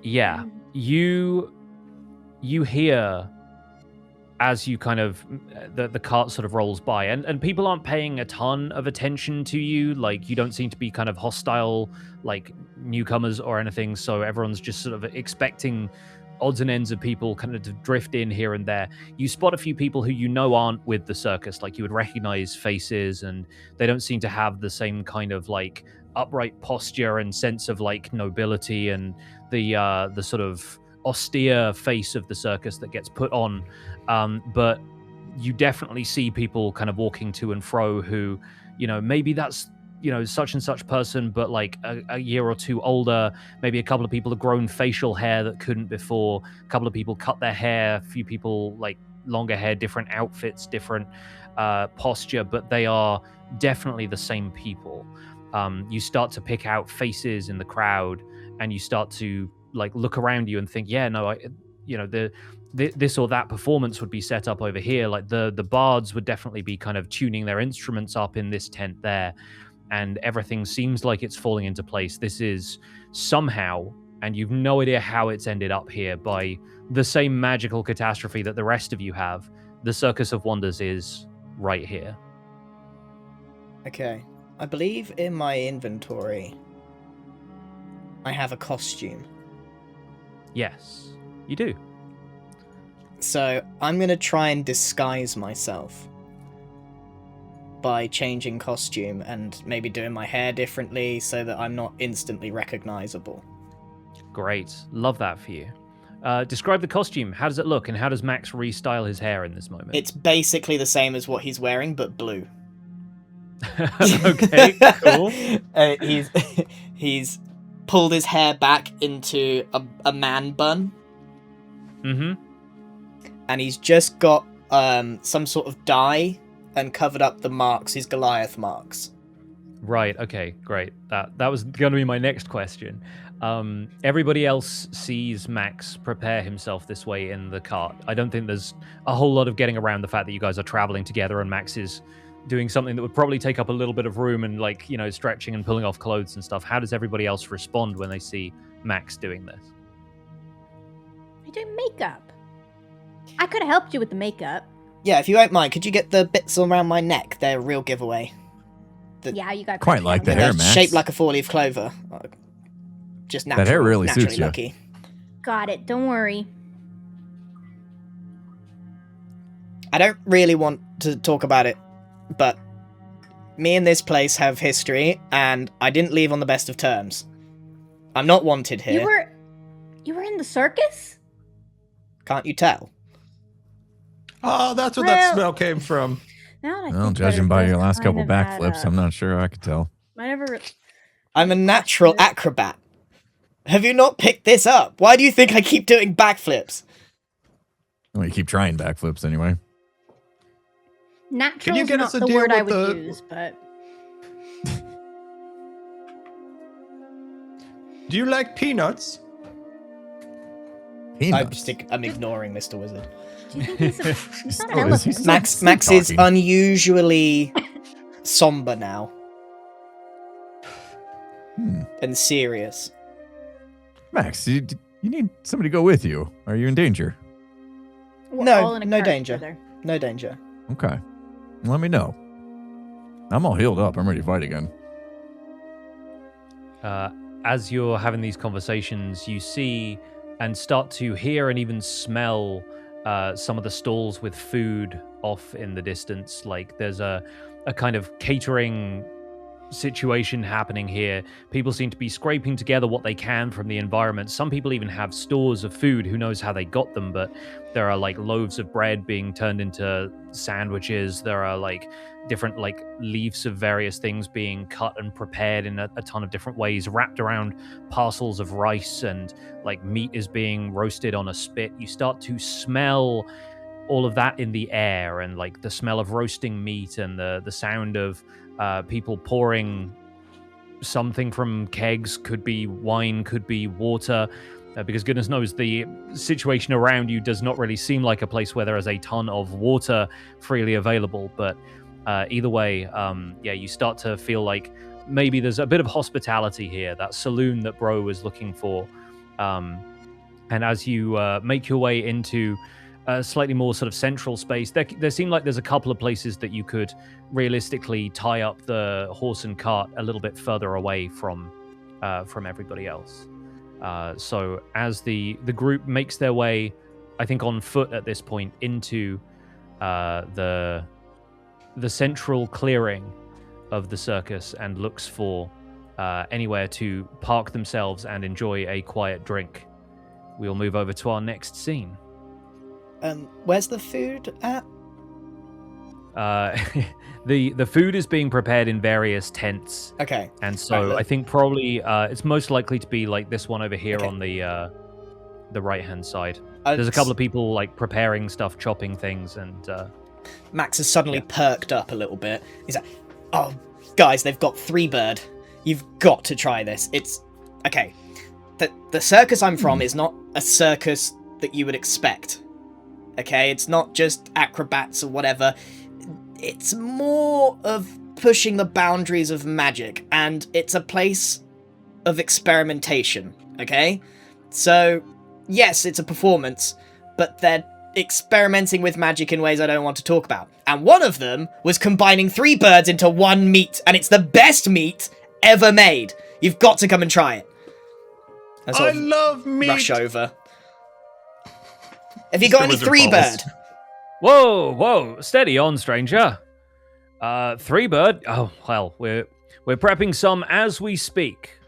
Yeah, you hear as you kind of the cart sort of rolls by, and people aren't paying a ton of attention to you. Like, you don't seem to be kind of hostile like newcomers or anything, so everyone's just sort of expecting odds and ends of people kind of to drift in here and there. You spot a few people who you know aren't with the circus, like you would recognize faces, and they don't seem to have the same kind of like upright posture and sense of like nobility and the sort of austere face of the circus that gets put on. But you definitely see people kind of walking to and fro who, you know, maybe that's, you know, such and such person, but like a year or two older. Maybe a couple of people have grown facial hair that couldn't before. A couple of people cut their hair. A few people like longer hair, different outfits, different posture, but they are definitely the same people. You start to pick out faces in the crowd, and you start to like look around you and think, yeah, no, you know, this or that performance would be set up over here. Like the bards would definitely be kind of tuning their instruments up in this tent there, and everything seems like it's falling into place. This is somehow, and you've no idea how it's ended up here, by the same magical catastrophe that the rest of you have. The Circus of Wonders is right here. Okay. I believe in my inventory I have a costume. Yes, you do. So I'm going to try and disguise myself by changing costume and maybe doing my hair differently so that I'm not instantly recognizable. Great. Love that for you. Describe the costume. How does it look, and how does Max restyle his hair in this moment? It's basically the same as what he's wearing, but blue. Okay, cool. He's pulled his hair back into a man bun. Mm-hmm. And he's just got some sort of dye and covered up the marks, his Goliath marks. Right, okay, great. That was going to be my next question. Everybody else sees Max prepare himself this way in the cart. I don't think there's a whole lot of getting around the fact that you guys are traveling together and Max is doing something that would probably take up a little bit of room and, like, you know, stretching and pulling off clothes and stuff. How does everybody else respond when they see Max doing this? I do makeup. I could have helped you with the makeup. Yeah, if you won't mind, could you get the bits around my neck? They're a real giveaway. Yeah, you got Quite like the hair, They're Max. shaped like a four-leaf clover. Just naturally, That hair really naturally suits you. lucky. Got it. Don't worry. I don't really want to talk about it, but me and this place have history, and I didn't leave on the best of terms. I'm not wanted here. You were in the circus? Can't you tell? Oh, that's where Well- that smell came from. Now that I Well, think judging about by it, your it last does couple kind of add backflips, up. I'm not sure I could tell. I never. I'm a natural acrobat. Have you not picked this up? Why do you think I keep doing backflips? Well, you keep trying backflips anyway. Natural Can you is get not us a the deal word I with would the- use, but Do you like peanuts? Peanuts. I'm ignoring Mr. Wizard. do you think he's he's not an Oh, is he elephant? still Max is talking? unusually somber now Hmm. and serious. Max, you need somebody to go with you. Are you in danger? We're No, all in a no cart danger. together. No danger. Okay. Let me know. I'm all healed up. I'm ready to fight again. As you're having these conversations, you see and start to hear and even smell some of the stalls with food off in the distance. Like there's a kind of catering situation happening here. People seem to be scraping together what they can from the environment. Some people even have stores of food. Who knows how they got them, but there are like loaves of bread being turned into sandwiches. There are like different like leaves of various things being cut and prepared in a ton of different ways, wrapped around parcels of rice, and like meat is being roasted on a spit. You start to smell all of that in the air, and like the smell of roasting meat and the sound of people pouring something from kegs. Could be wine, could be water, because goodness knows the situation around you does not really seem like a place where there is a ton of water freely available. But either way, yeah, you start to feel like maybe there's a bit of hospitality here, that saloon that Bro was looking for. And as you make your way into slightly more sort of central space. There seem like there's a couple of places that you could realistically tie up the horse and cart a little bit further away from everybody else. So as the group makes their way, I think on foot at this point, into the central clearing of the circus and looks for anywhere to park themselves and enjoy a quiet drink, we'll move over to our next scene. Where's the food at? The food is being prepared in various tents. Okay. And so I think probably it's most likely to be like this one over here Okay. on the right-hand side. There's a couple of people like preparing stuff, chopping things, and Max has suddenly perked up a little bit. He's like, "Oh, guys, they've got 3-bird. You've got to try this. It's okay. The circus I'm from is not a circus that you would expect. Okay, it's not just acrobats or whatever. It's more of pushing the boundaries of magic, and it's a place of experimentation. Okay, so yes, it's a performance, but they're experimenting with magic in ways I don't want to talk about. And one of them was combining 3 birds into 1 meat, and it's the best meat ever made. You've got to come and try it." I love meat. Rush over. Have you got any Wizard 3-bird? whoa, steady on, stranger. 3-bird. Oh well, we're prepping some as we speak.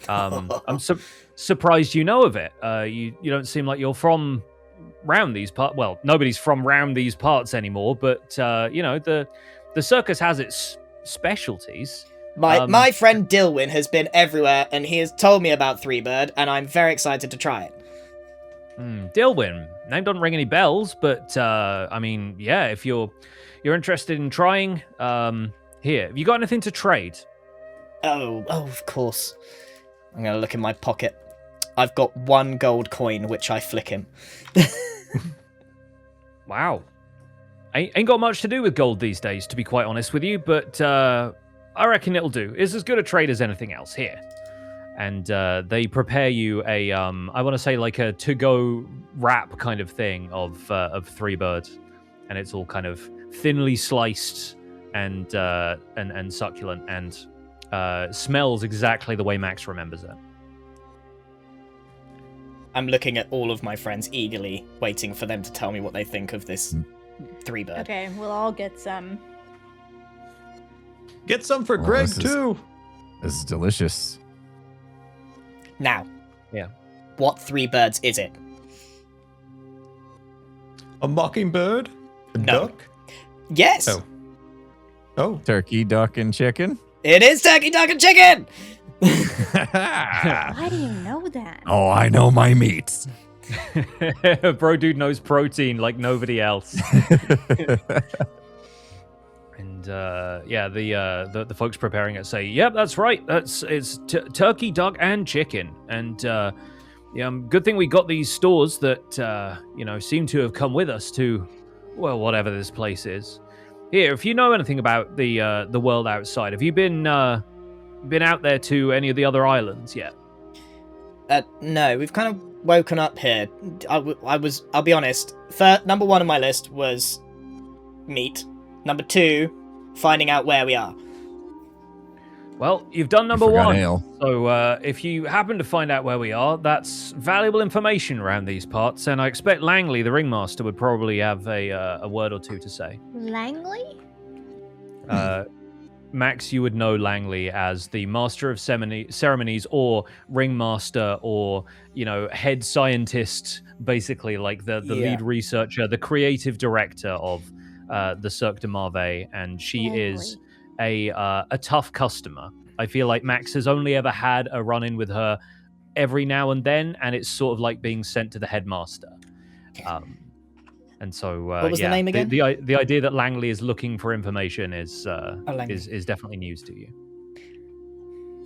I'm surprised you know of it. You don't seem like you're from round these parts. Well, nobody's from round these parts anymore, but the circus has its specialties. My friend Dilwyn has been everywhere, and he has told me about 3-bird, and I'm very excited to try it. Dilwyn, name doesn't ring any bells, but I mean, yeah, if you're interested in trying, here, have you got anything to trade? Oh, of course. I'm gonna look in my pocket. I've got 1 gold coin, which I flick him. Wow. Ain't got much to do with gold these days, to be quite honest with you, but I reckon it'll do. It's as good a trade as anything else. Here. And they prepare you a, I want to say like a to-go wrap kind of thing of 3-bird. And it's all kind of thinly sliced and succulent and smells exactly the way Max remembers it. I'm looking at all of my friends eagerly, waiting for them to tell me what they think of this 3-bird. Okay, we'll all get some. Get some for Greg too. This is delicious. Now. Yeah. What 3-birds is it? A mockingbird? A No. duck? Yes! Oh. Turkey, duck, and chicken. It is turkey, duck, and chicken! Why do you know that? Oh, I know my meats. Bro dude knows protein like nobody else. And the folks preparing it say, "Yep, that's right. It's turkey, duck, and chicken." And good thing we got these stores that seem to have come with us to, well, whatever this place is. Here, if you know anything about the world outside, have you been out there to any of the other islands yet? No, we've kind of woken up here. I'll be honest, number 1 on my list was meat. Number 2, finding out where we are. Well, you've done number forgot 1. ale. So if you happen to find out where we are, that's valuable information around these parts, and I expect Langley, the ringmaster, would probably have a word or two to say. Langley? Max, you would know Langley as the master of ceremonies or ringmaster or, head scientist, basically, like the lead researcher, the creative director of the Cirque de Marveille, and she is a tough customer. I feel like Max has only ever had a run-in with her every now and then, and it's sort of like being sent to the headmaster. And so, what was the name again? The idea that Langley is looking for information is definitely news to you.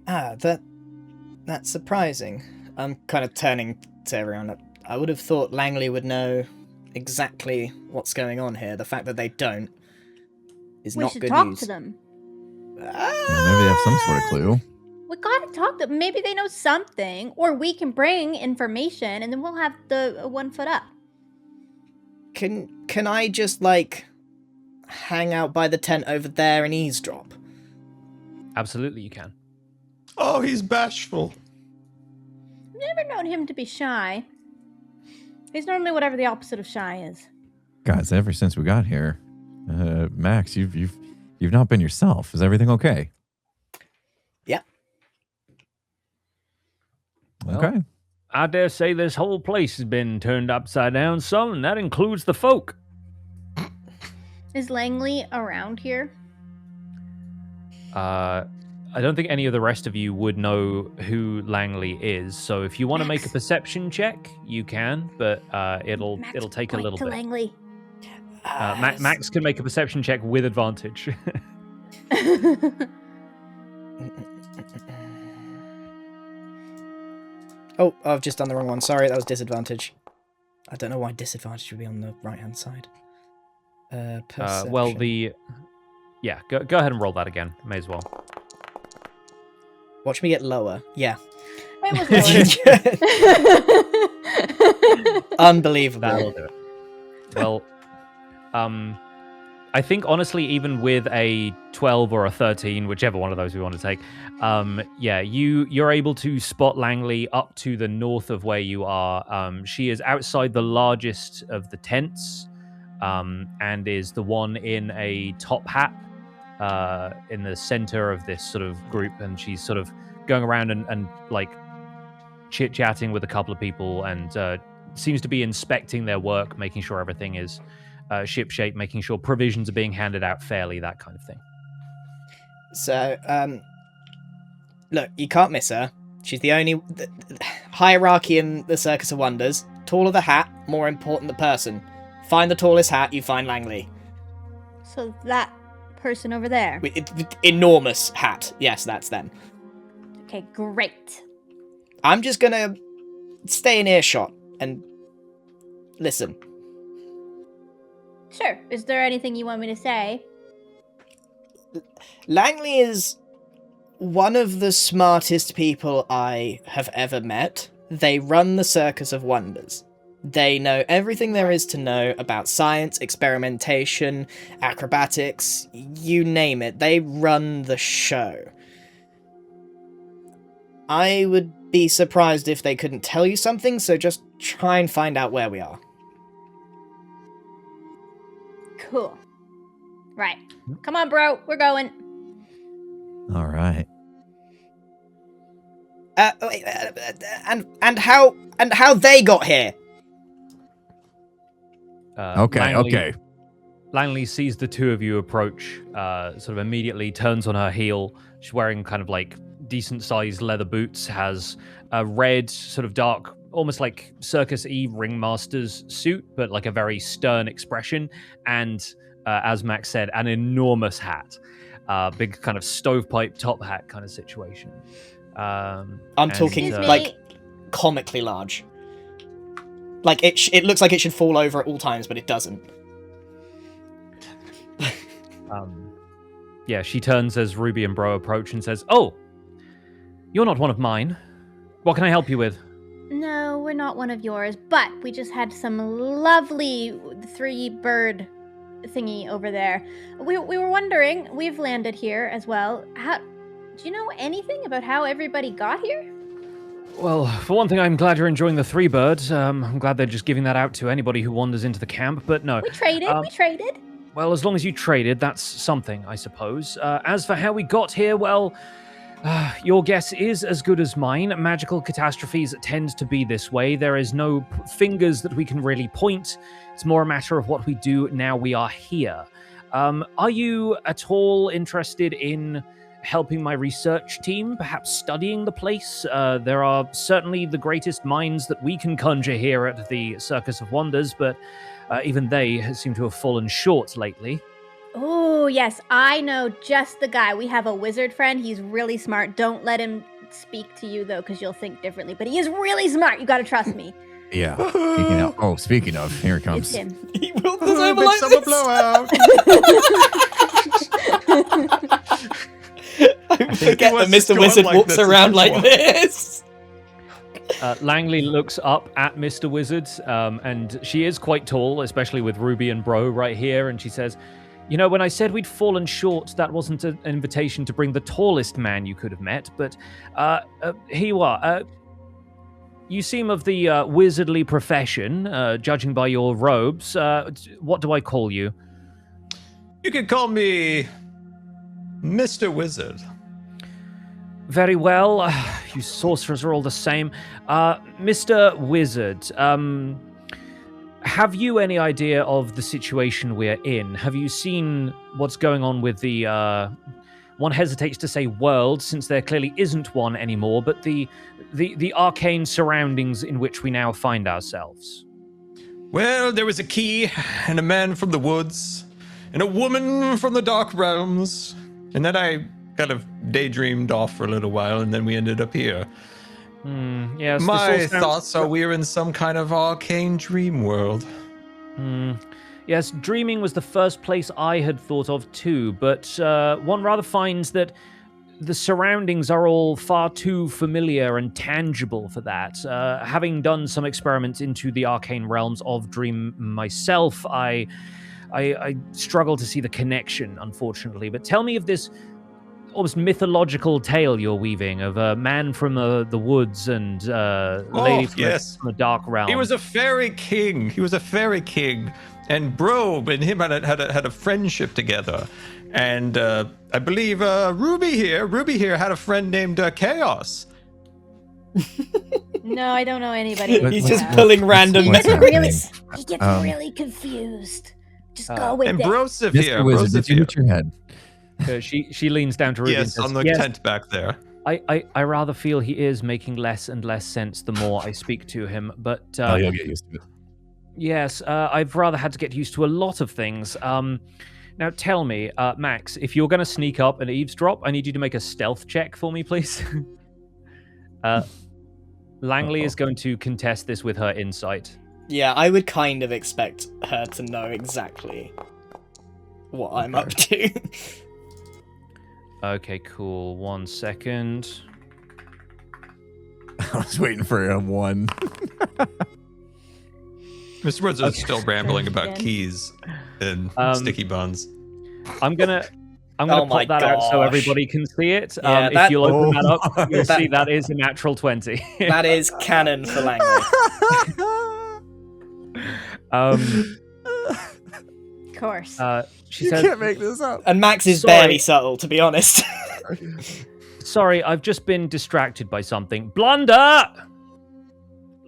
That's surprising. I'm kind of turning to everyone. I would have thought Langley would know exactly what's going on here. The fact that they don't is not good news. We should talk to them. Maybe they have some sort of clue. We gotta talk to them. Maybe they know something, or we can bring information, and then we'll have the 1 foot up. Can I just, like, hang out by the tent over there and eavesdrop? Absolutely, you can. Oh, he's bashful. Never known him to be shy. He's normally whatever the opposite of shy is. Guys, ever since we got here, Max, you've not been yourself. Is everything okay? Yeah. Well, Okay. I dare say this whole place has been turned upside down some, and that includes the folk. Is Langley around here? I don't think any of the rest of you would know who Langley is, so if you want to make a perception check, you can, but it'll take a little bit. Langley. Max can make a perception check with advantage. Oh, I've just done the wrong one. Sorry, that was disadvantage. I don't know why disadvantage would be on the right-hand side. Perception. Go ahead and roll that again. May as well. Watch me get lower. Yeah. It was Unbelievable. That'll do it. Well, I think honestly, even with a 12 or a 13, whichever one of those we want to take, you're able to spot Langley up to the north of where you are. She is outside the largest of the tents, and is the one in a top hat in the center of this sort of group, and she's sort of going around and like chit-chatting with a couple of people, and seems to be inspecting their work, making sure everything is shipshape, making sure provisions are being handed out fairly, that kind of thing. So, look, you can't miss her. She's the only hierarchy in the Circus of Wonders. Taller the hat, more important the person. Find the tallest hat, you find Langley. So that person over there. Enormous hat. Yes, that's them. Okay, great. I'm just gonna stay in earshot and listen. Sure. Is there anything you want me to say? Langley is one of the smartest people I have ever met. They run the Circus of Wonders. They know everything there is to know about science, experimentation, acrobatics, you name it. They run the show. I would be surprised if they couldn't tell you something, so just try and find out where we are. Cool. Right. Come on, bro. We're going. All right. And how they got here? Okay. Langley sees the two of you approach, sort of immediately turns on her heel. She's wearing kind of like decent-sized leather boots, has a red, sort of dark, almost like circus-y ringmaster's suit, but like a very stern expression, and as Max said, an enormous hat. Big kind of stovepipe top hat kind of situation. I'm talking like comically large. Like it looks like it should fall over at all times, but it doesn't. She turns as Ruby and Bro approach and says, "Oh, you're not one of mine. What can I help you with?" No, we're not one of yours, but we just had some lovely 3-bird thingy over there. We were wondering, we've landed here as well. Do you know anything about how everybody got here? Well, for one thing, I'm glad you're enjoying the 3-birds. I'm glad they're just giving that out to anybody who wanders into the camp, but no. We traded. Well, as long as you traded, that's something, I suppose. As for how we got here, well, your guess is as good as mine. Magical catastrophes tend to be this way. There is no fingers that we can really point. It's more a matter of what we do now we are here. Are you at all interested in helping my research team, perhaps studying the place? There are certainly the greatest minds that we can conjure here at the Circus of Wonders, but even they seem to have fallen short lately. Oh, yes, I know just the guy. We have a wizard friend. He's really smart. Don't let him speak to you, though, because you'll think differently. But he is really smart. You got to trust me. Yeah. Speaking of, here it comes. It's him. He will deserve like summer blowout. I forget that Mr. Wizard walks around like this. Langley looks up at Mr. Wizard, and she is quite tall, especially with Ruby and Bro right here, and she says, "You know, when I said we'd fallen short, that wasn't an invitation to bring the tallest man you could have met, but here you are. You seem of the wizardly profession, judging by your robes. What do I call you?" You can call me Mr. Wizard. Very well. You sorcerers are all the same. Mr. Wizard, have you any idea of the situation we're in? Have you seen what's going on with the, one hesitates to say world, since there clearly isn't one anymore, but the arcane surroundings in which we now find ourselves? Well, there was a key, and a man from the woods, and a woman from the dark realms, and then I kind of daydreamed off for a little while, and then we ended up here. Yes. My thoughts are we're in some kind of arcane dream world. Yes, dreaming was the first place I had thought of too, but one rather finds that the surroundings are all far too familiar and tangible for that. Having done some experiments into the arcane realms of dream myself, I struggle to see the connection, unfortunately. But tell me of this almost mythological tale you're weaving of a man from the woods and lady from the dark realm. He was a fairy king. And Bro and him had a friendship together. And I believe Ruby here had a friend named Chaos. No, I don't know anybody. He's just pulling random. He gets really confused. Just go with and it. Broseph Mr. here. Wizard, did you hit your head? She leans down to Ruby and Yes, says, on the yes, tent back there. I rather feel he is making less and less sense the more I speak to him, but You'll get used to it. yes, I've rather had to get used to a lot of things. Now tell me, Max, if you're going to sneak up and eavesdrop, I need you to make a stealth check for me, please. Langley is going to contest this with her insight. Yeah, I would kind of expect her to know exactly what I'm up to. Okay, cool. 1 second. I was waiting for a 1. Mr. Wizard is still rambling about keys and sticky buns. I'm gonna pop that out so everybody can see it. Yeah, if you'll open that up, you'll see that is a natural 20. That is canon for Langley. Of course. She said, can't make this up. And Max is Sorry. barely subtle, to be honest. sorry, I've just been distracted by something. Blunder!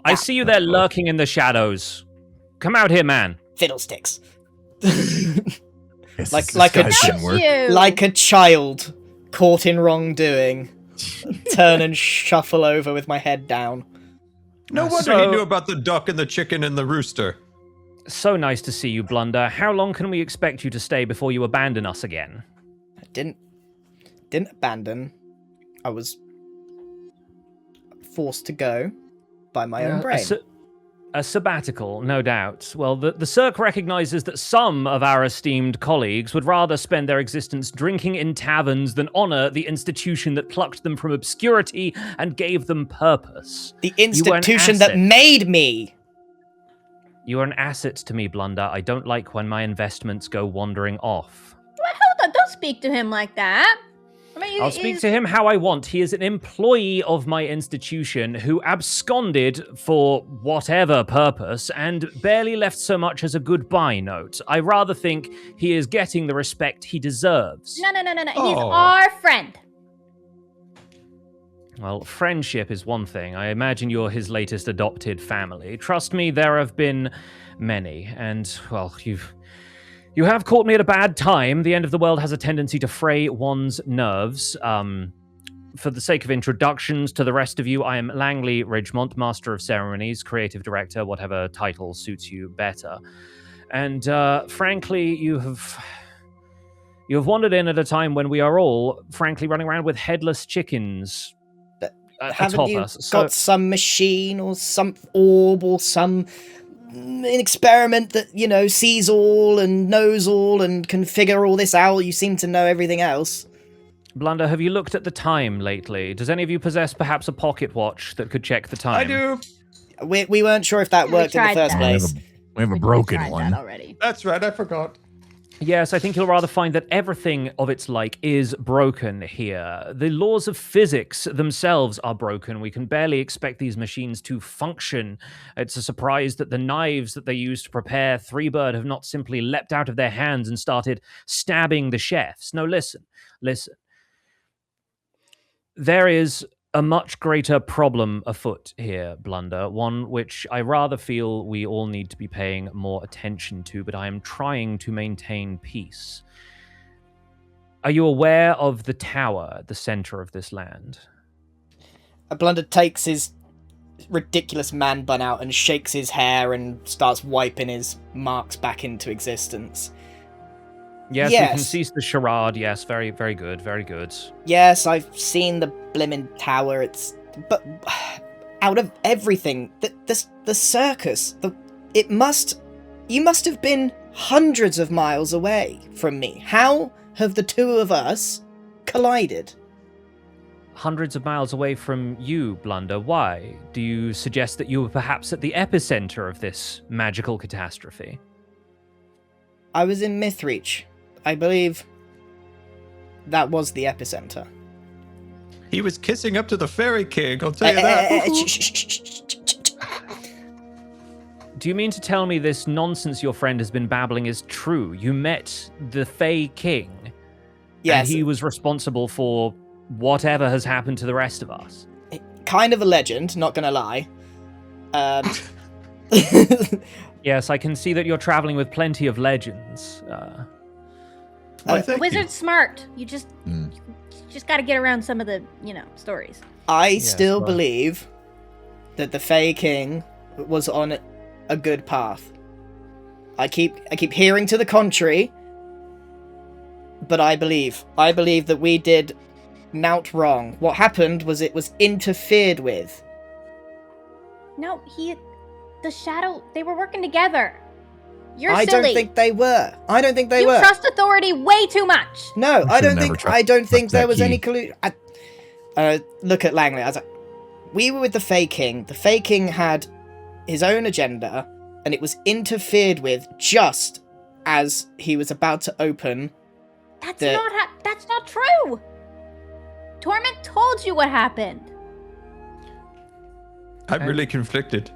I see you there lurking in the shadows. Come out here, man. Fiddlesticks. Yes, Like a this didn't work. You. Like a child caught in wrongdoing. Turn and shuffle over with my head down. No wonder he knew about the duck and the chicken and the rooster. So nice to see you, Blunder. How long can we expect you to stay before you abandon us again? I didn't abandon. I was forced to go by my own brain. A sabbatical, no doubt. Well, the Cirque recognizes that some of our esteemed colleagues would rather spend their existence drinking in taverns than honor the institution that plucked them from obscurity and gave them purpose. The institution that made me! You are an asset to me, Blunder. I don't like when my investments go wandering off. Well, hold on, don't speak to him like that. I mean, I'll speak to him how I want. He is an employee of my institution who absconded for whatever purpose and barely left so much as a goodbye note. I rather think he is getting the respect he deserves. No. Oh. He's our friend. Well, friendship is one thing. I imagine you're his latest adopted family. Trust me, there have been many. And, well, you have caught me at a bad time. The end of the world has a tendency to fray one's nerves. For the sake of introductions to the rest of you, I am Langley Ridgemont, Master of Ceremonies, Creative Director, whatever title suits you better. And frankly, you have wandered in at a time when we are all, frankly, running around with headless chickens Haven't atop you us. got some machine or some orb or some an experiment that, you know, sees all and knows all and can figure all this out? You seem to know everything else. Blunder, have you looked at the time lately? Does any of you possess perhaps a pocket watch that could check the time? I do. We weren't sure if that We worked in the tried first that. place. We have a We broken tried one. that already. That's right. I forgot. Yes, I think you'll rather find that everything of its like is broken here. The laws of physics themselves are broken. We can barely expect these machines to function. It's a surprise that the knives that they use to prepare Threebird have not simply leapt out of their hands and started stabbing the chefs. No, listen. There is a much greater problem afoot here, Blunder, one which I rather feel we all need to be paying more attention to, but I am trying to maintain peace. Are you aware of the tower at the center of this land? Blunder takes his ridiculous man bun out and shakes his hair and starts wiping his marks back into existence. Yes, Yes. we can cease the charade. Yes, very, very good, very good. Yes, I've seen the blimmin' tower. But out of everything, the circus, you must have been hundreds of miles away from me. How have the two of us collided? Hundreds of miles away from you, Blunder. Why? Do you suggest that you were perhaps at the epicenter of this magical catastrophe? I was in Mythreach. I believe that was the epicenter. He was kissing up to the Fairy King, I'll tell you that. Do you mean to tell me this nonsense your friend has been babbling is true? You met the Fey King, Yes, and he was responsible for whatever has happened to the rest of us. kind of a legend, not gonna lie. Yes, I can see that you're traveling with plenty of legends. Why, thank you. Wizard's smart. You just got to get around some of the, stories. I Yes, still well. believe that the Fey King was on a good path. I keep hearing to the contrary, but I believe that we did nought wrong. What happened was it was interfered with. No, the shadow, they were working together. You're I silly. don't think they were. I don't think they you were. trust authority way too much. No, I should've don't never think. trust- I don't think trust there that was key. any collusion. Look at Langley. I was like, we were with the Fey King. The Fey King had his own agenda, and it was interfered with just as he was about to open. That's The- that's not true. Torment told you what happened. I'm really conflicted.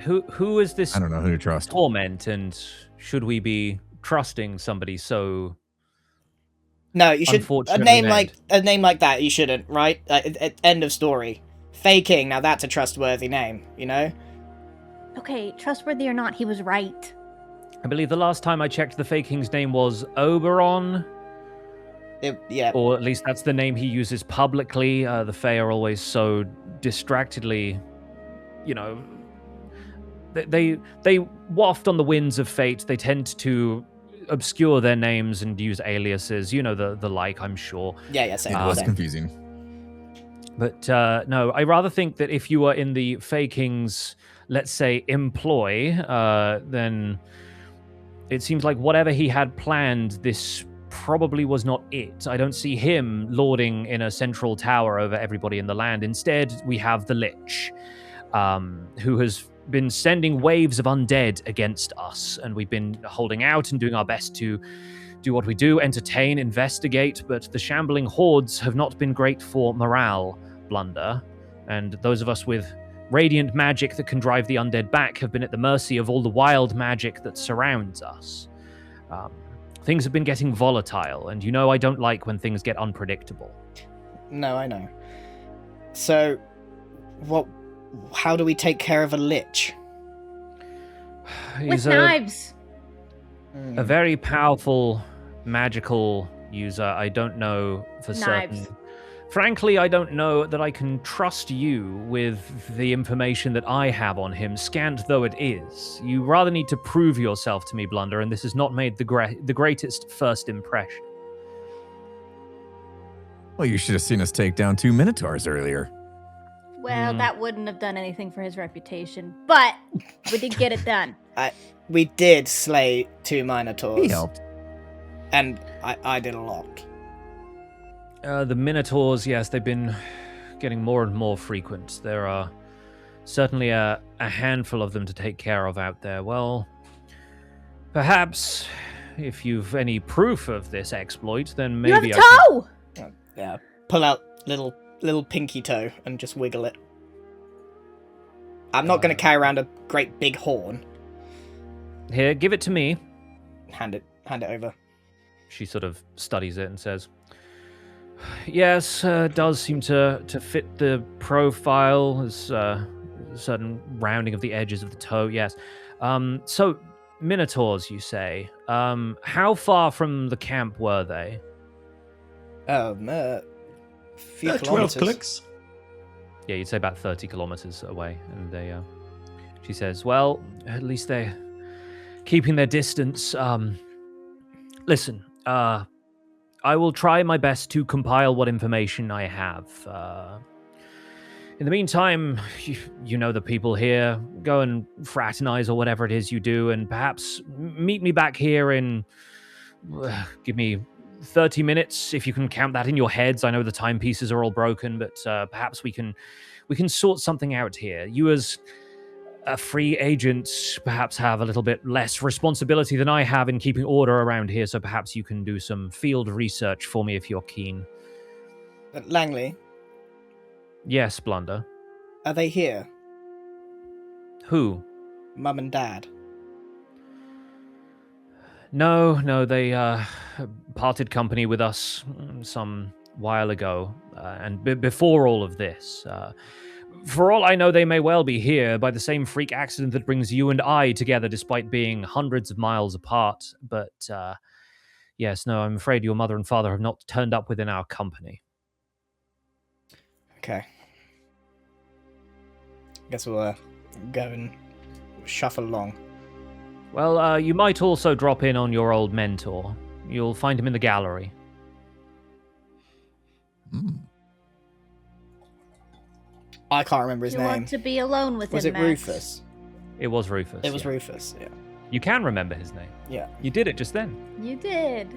Who is this I don't know who to trust. Torment, and should we be trusting somebody so... No, you should. A Unfortunately name named. like that, you shouldn't. Right? End of story. Fey King. Now that's a trustworthy name. You know. Okay, trustworthy or not, he was right. I believe the last time I checked, the Fey King's name was Oberon, Yeah. or at least that's the name he uses publicly. The Fey are always so distractedly, they waft on the winds of fate. They tend to obscure their names and use aliases. You know the like, I'm sure. Yeah. Same. It was same. confusing. But no, I rather think that if you are in the Fey King's, let's say, employ, then it seems like whatever he had planned, this probably was not it. I don't see him lording in a central tower over everybody in the land. Instead, we have the Lich, who has been sending waves of undead against us, and we've been holding out and doing our best to do what we do, entertain, investigate, but the shambling hordes have not been great for morale, Blunder, and those of us with radiant magic that can drive the undead back have been at the mercy of all the wild magic that surrounds us. Things have been getting volatile, and I don't like when things get unpredictable. No, I know. So, how do we take care of a lich? With He's knives. a very powerful magical user. I don't know for Knives. certain. Frankly, I don't know that I can trust you with the information that I have on him, scant though it is. You rather need to prove yourself to me, Blunder, and this has not made the greatest first impression. Well, you should have seen us take down 2 minotaurs earlier. Well, that wouldn't have done anything for his reputation, but we did get it done. We did slay 2 minotaurs. He helped. And I did a lot. The Minotaurs, yes, they've been getting more and more frequent. There are certainly a handful of them to take care of out there. Well, perhaps if you've any proof of this exploit, then maybe You have a toe! Yeah. Pull out little pinky toe and just wiggle it. I'm not going to carry around a great big horn. Here, give it to me. Hand it over. She sort of studies it and says, yes, does seem to fit the profile. There's a certain rounding of the edges of the toe, yes. So, Minotaurs, you say. How far from the camp were they? Few 12 kilometers. clicks. Yeah, you'd say about 30 kilometers away. And they, she says, well, at least they're keeping their distance. Listen, I will try my best to compile what information I have. In the meantime, you know the people here. Go and fraternize or whatever it is you do, and perhaps meet me back here in... give me 30 minutes, if you can count that in your heads. I know the timepieces are all broken, but perhaps we can sort something out here. You as a free agent perhaps have a little bit less responsibility than I have in keeping order around here, so perhaps you can do some field research for me if you're keen. Langley, Yes, Blunder. are they here? Who? Mum and Dad. No, they parted company with us some while ago, and before all of this. For all I know, they may well be here by the same freak accident that brings you and I together, despite being hundreds of miles apart. But yes, no, I'm afraid your mother and father have not turned up within our company. Okay. Guess we'll go and shuffle along. Well, you might also drop in on your old mentor. You'll find him in the gallery. I can't remember his You name. want to be alone with Was him, it Max? Rufus? It was Rufus. It was yeah. Rufus, yeah. You can remember his name. Yeah. You did it just then. You did.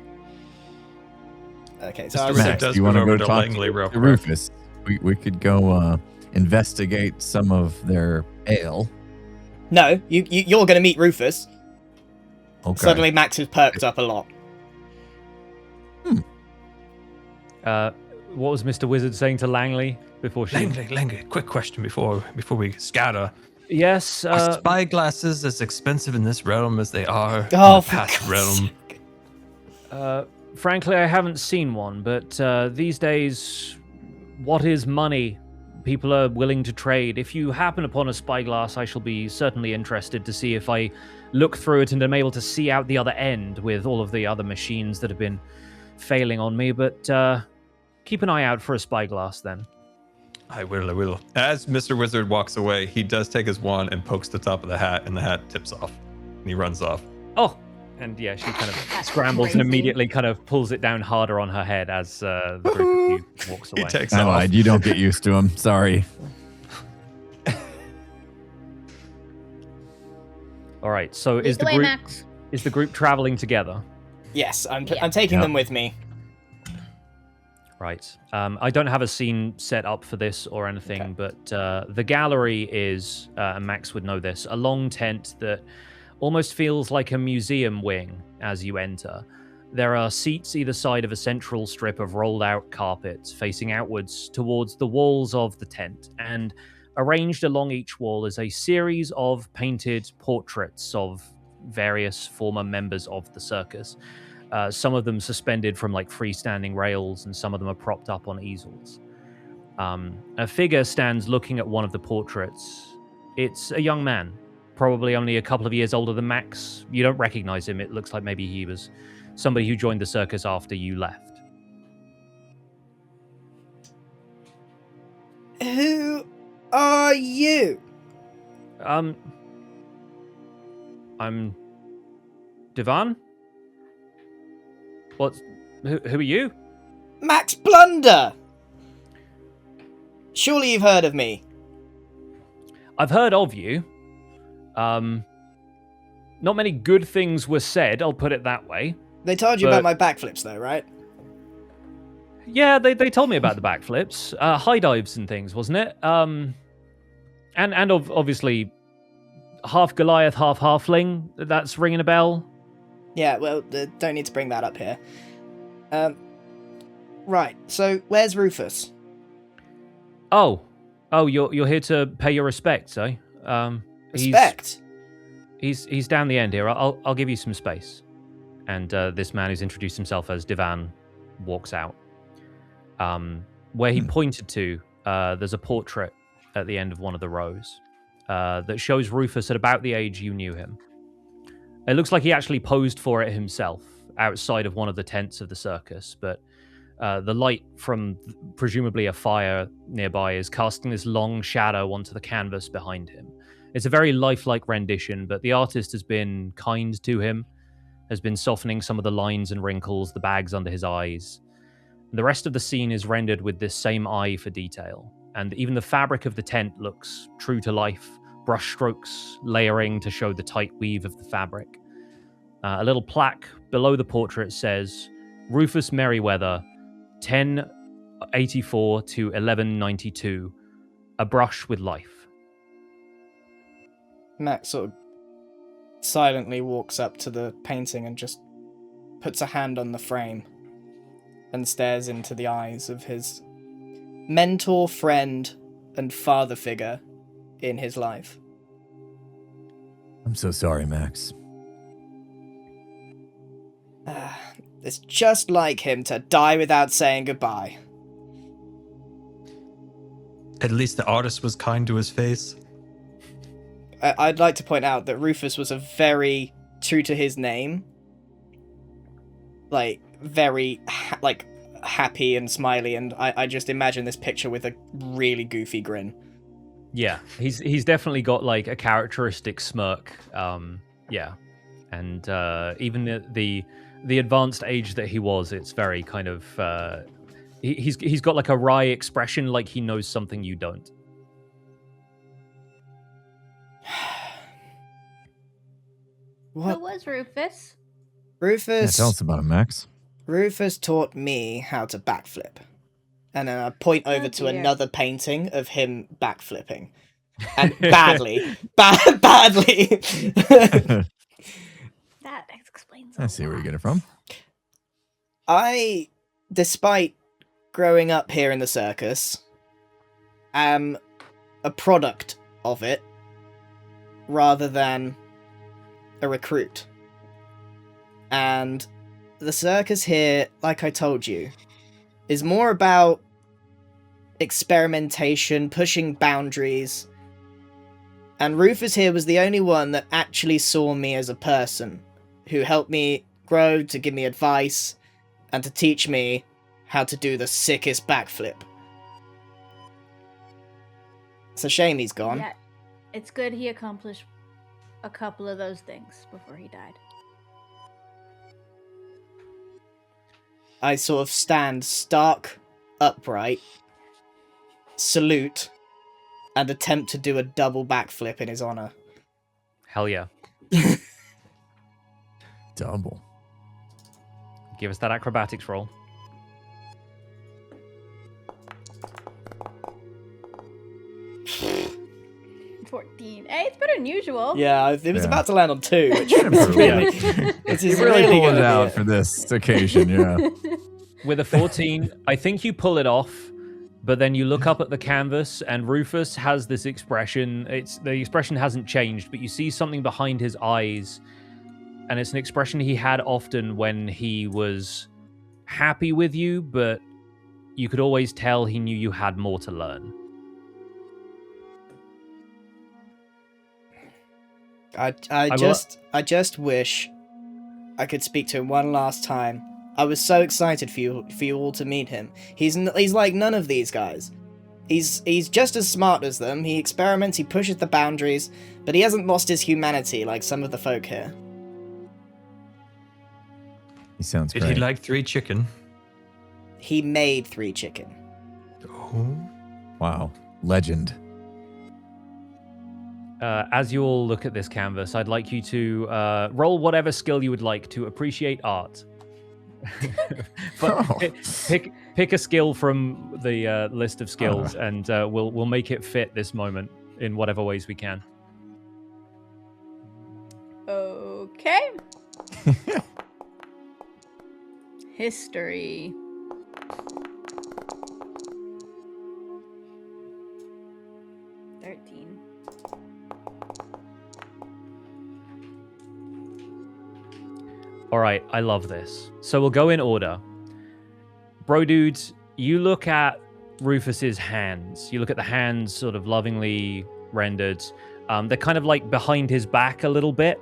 Okay, so Mr. I was Wizard Max, does you want to move go over to talk Langley real to quick. Rufus? We could go investigate some of their ale. No, you're going to meet Rufus. Okay. Suddenly Max has perked up a lot. What was Mr. Wizard saying to Langley before she... Langley, quick question before we scatter. Yes, Are spyglasses as expensive in this realm as they are in Oh, the for past God's realm? sake. frankly, I haven't seen one, but these days, what is money? People are willing to trade. If you happen upon a spyglass, I shall be certainly interested to see if I look through it and am able to see out the other end with all of the other machines that have been failing on me, but keep an eye out for a spyglass then. I will. As Mr. Wizard walks away, he does take his wand and pokes the top of the hat, and the hat tips off. And he runs off. Oh, and yeah, she kind of That's scrambles and crazy. immediately kind of pulls it down harder on her head as the group of you walks away. He takes I off. lied. You don't get used to him. Sorry. All right, so Lead is the the way, group Max. is the group traveling together? Yes, I'm Yeah. taking Yep. them with me. Right. I don't have a scene set up for this or anything, Okay. but the gallery is, and Max would know this, a long tent that almost feels like a museum wing as you enter. There are seats either side of a central strip of rolled out carpets facing outwards towards the walls of the tent, and arranged along each wall is a series of painted portraits of various former members of the circus. Some of them suspended from like freestanding rails, and some of them are propped up on easels. A figure stands looking at one of the portraits. It's a young man, probably only a couple of years older than Max. You don't recognize him. It looks like maybe he was somebody who joined the circus after you left. Who are you? I'm Divan? Who are you? Max Blunder! Surely you've heard of me. I've heard of you. Not many good things were said, I'll put it that way. They told you But- about my backflips, though, right? Yeah, they told me about the backflips, high dives and things, wasn't it? And obviously half Goliath, half halfling. That's ringing a bell. Yeah, well, don't need to bring that up here. Right. So where's Rufus? Oh, you're here to pay your respects, eh? Respect. He's down the end here. I'll give you some space. And this man who's introduced himself as Divan walks out. Where he pointed to, there's a portrait at the end of one of the rows that shows Rufus at about the age you knew him. It looks like he actually posed for it himself outside of one of the tents of the circus, but the light from presumably a fire nearby is casting this long shadow onto the canvas behind him. It's a very lifelike rendition, but the artist has been kind to him, has been softening some of the lines and wrinkles, the bags under his eyes. The rest of the scene is rendered with this same eye for detail, and even the fabric of the tent looks true to life, brush strokes layering to show the tight weave of the fabric. A little plaque below the portrait says, Rufus Merriweather, 1084 to 1192, a brush with life. Max sort of silently walks up to the painting and just puts a hand on the frame and stares into the eyes of his mentor, friend, and father figure in his life. I'm so sorry, Max. It's just like him to die without saying goodbye. At least the artist was kind to his face. I'd like to point out that Rufus was a very true to his name, like very happy and smiley, and I just imagine this picture with a really goofy grin. Yeah, he's definitely got like a characteristic smirk. Yeah, and even the advanced age that he was, it's very kind of he's got like a wry expression, like he knows something you don't. What? Who was Rufus? Rufus. Yeah, tell us about him, Max. Rufus taught me how to backflip. And then I point over to dear. another painting of him backflipping. And badly. Badly. That explains. I see where you get it from. I, despite growing up here in the circus, am a product of it rather than a recruit. And the circus here, like I told you, is more about experimentation, pushing boundaries. And Rufus here was the only one that actually saw me as a person, who helped me grow, to give me advice, and to teach me how to do the sickest backflip. It's a shame he's gone. Yeah, it's good he accomplished a couple of those things before he died. I sort of stand stark upright, salute, and attempt to do a double backflip in his honor. Hell yeah. Double. Give us that acrobatics roll. 14. Hey, it's better than usual. Yeah, it was Yeah. about to land on 2, which Yeah. is really, Yeah. which You is really really pulled good it out idea. for this occasion, yeah. With a 14, I think you pull it off, but then you look up at the canvas and Rufus has this expression. The expression hasn't changed, but you see something behind his eyes, and it's an expression he had often when he was happy with you, but you could always tell he knew you had more to learn. I just wish I could speak to him one last time. I was so excited for you all to meet him. He's like none of these guys. He's just as smart as them. He experiments, he pushes the boundaries, but he hasn't lost his humanity like some of the folk here. He sounds Did great. he like 3 chicken? He made 3 chicken. Oh. Wow. Legend. As you all look at this canvas, I'd like you to roll whatever skill you would like to appreciate art. But Oh. pick a skill from the list of skills, and we'll make it fit this moment in whatever ways we can. Okay. History. All right, I love this. So we'll go in order. Bro dude, you look at Rufus's hands. You look at the hands sort of lovingly rendered. They're kind of like behind his back a little bit,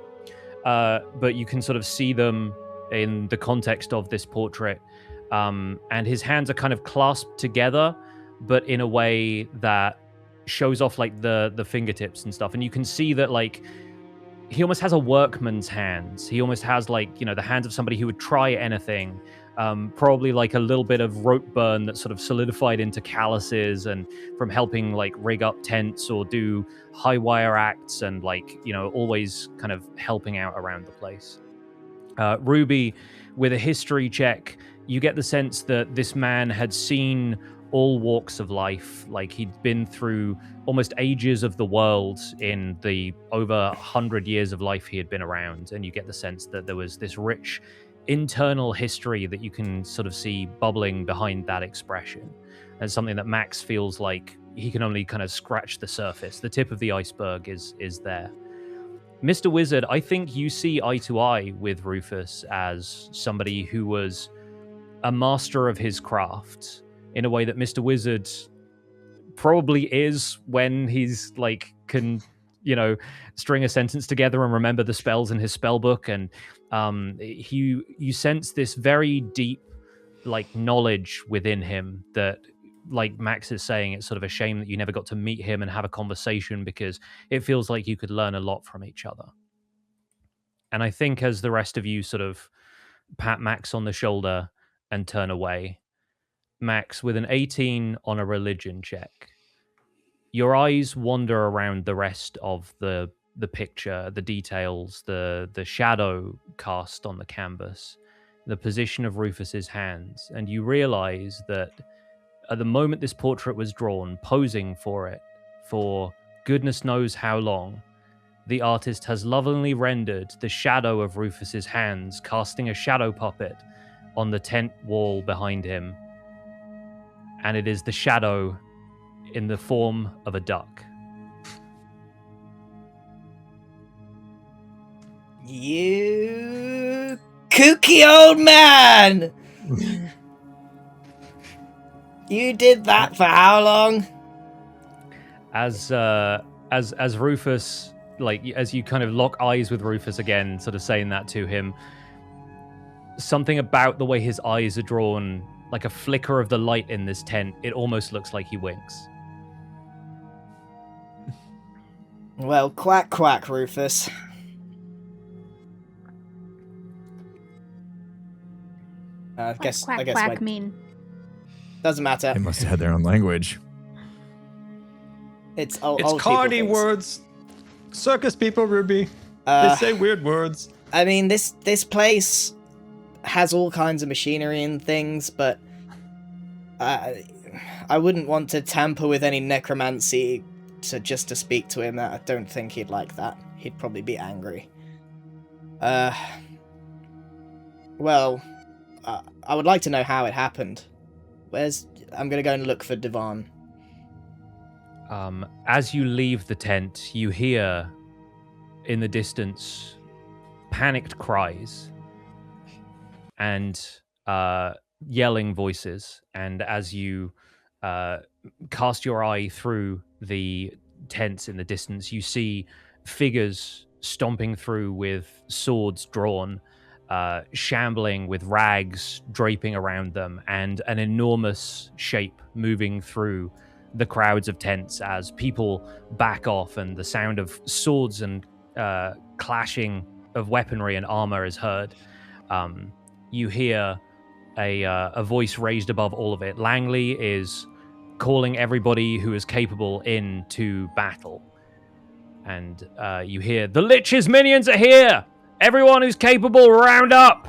but you can sort of see them in the context of this portrait. And his hands are kind of clasped together, but in a way that shows off like the fingertips and stuff. And you can see that like he almost has a workman's hands. He almost has like, the hands of somebody who would try anything. Probably like a little bit of rope burn that sort of solidified into calluses and from helping like rig up tents or do high wire acts and like, always kind of helping out around the place. Ruby, with a history check, you get the sense that this man had seen all walks of life. Like he'd been through almost ages of the world in the over 100 years of life he had been around. And you get the sense that there was this rich internal history that you can sort of see bubbling behind that expression. And something that Max feels like he can only kind of scratch the surface. The tip of the iceberg is there. Mr. Wizard, I think you see eye to eye with Rufus as somebody who was a master of his craft in a way that Mr. Wizard probably is when he's like can string a sentence together and remember the spells in his spell book. And you sense this very deep like knowledge within him that, like Max is saying, it's sort of a shame that you never got to meet him and have a conversation, because it feels like you could learn a lot from each other. And I think as the rest of you sort of pat Max on the shoulder and turn away, Max, with an 18 on a religion check, your eyes wander around the rest of the picture, the details, the shadow cast on the canvas, the position of Rufus's hands, and you realize that at the moment this portrait was drawn, posing for it, for goodness knows how long, the artist has lovingly rendered the shadow of Rufus's hands, casting a shadow puppet on the tent wall behind him. And it is the shadow in the form of a duck. You kooky old man! You did that for how long? As Rufus, like as you kind of lock eyes with Rufus again, sort of saying that to him, something about the way his eyes are drawn, like a flicker of the light in this tent, it almost looks like he winks. Well, quack quack, Rufus. I guess Quack mean? Doesn't matter. They must have had their own language. It's old carny people words. Circus people, Ruby. They say weird words. I mean, this place has all kinds of machinery and things, but I wouldn't want to tamper with any necromancy just to speak to him. I don't think he'd like that. He'd probably be angry. Well, I would like to know how it happened. I'm gonna go and look for Devon. As you leave the tent, you hear in the distance panicked cries and yelling voices. And as you cast your eye through the tents in the distance, you see figures stomping through with swords drawn, shambling with rags draping around them, and an enormous shape moving through the crowds of tents as people back off, and the sound of swords and clashing of weaponry and armor is heard. You hear a voice raised above all of it. Langley is calling everybody who is capable into battle. And you hear, "The Lich's minions are here! Everyone who's capable, round up!"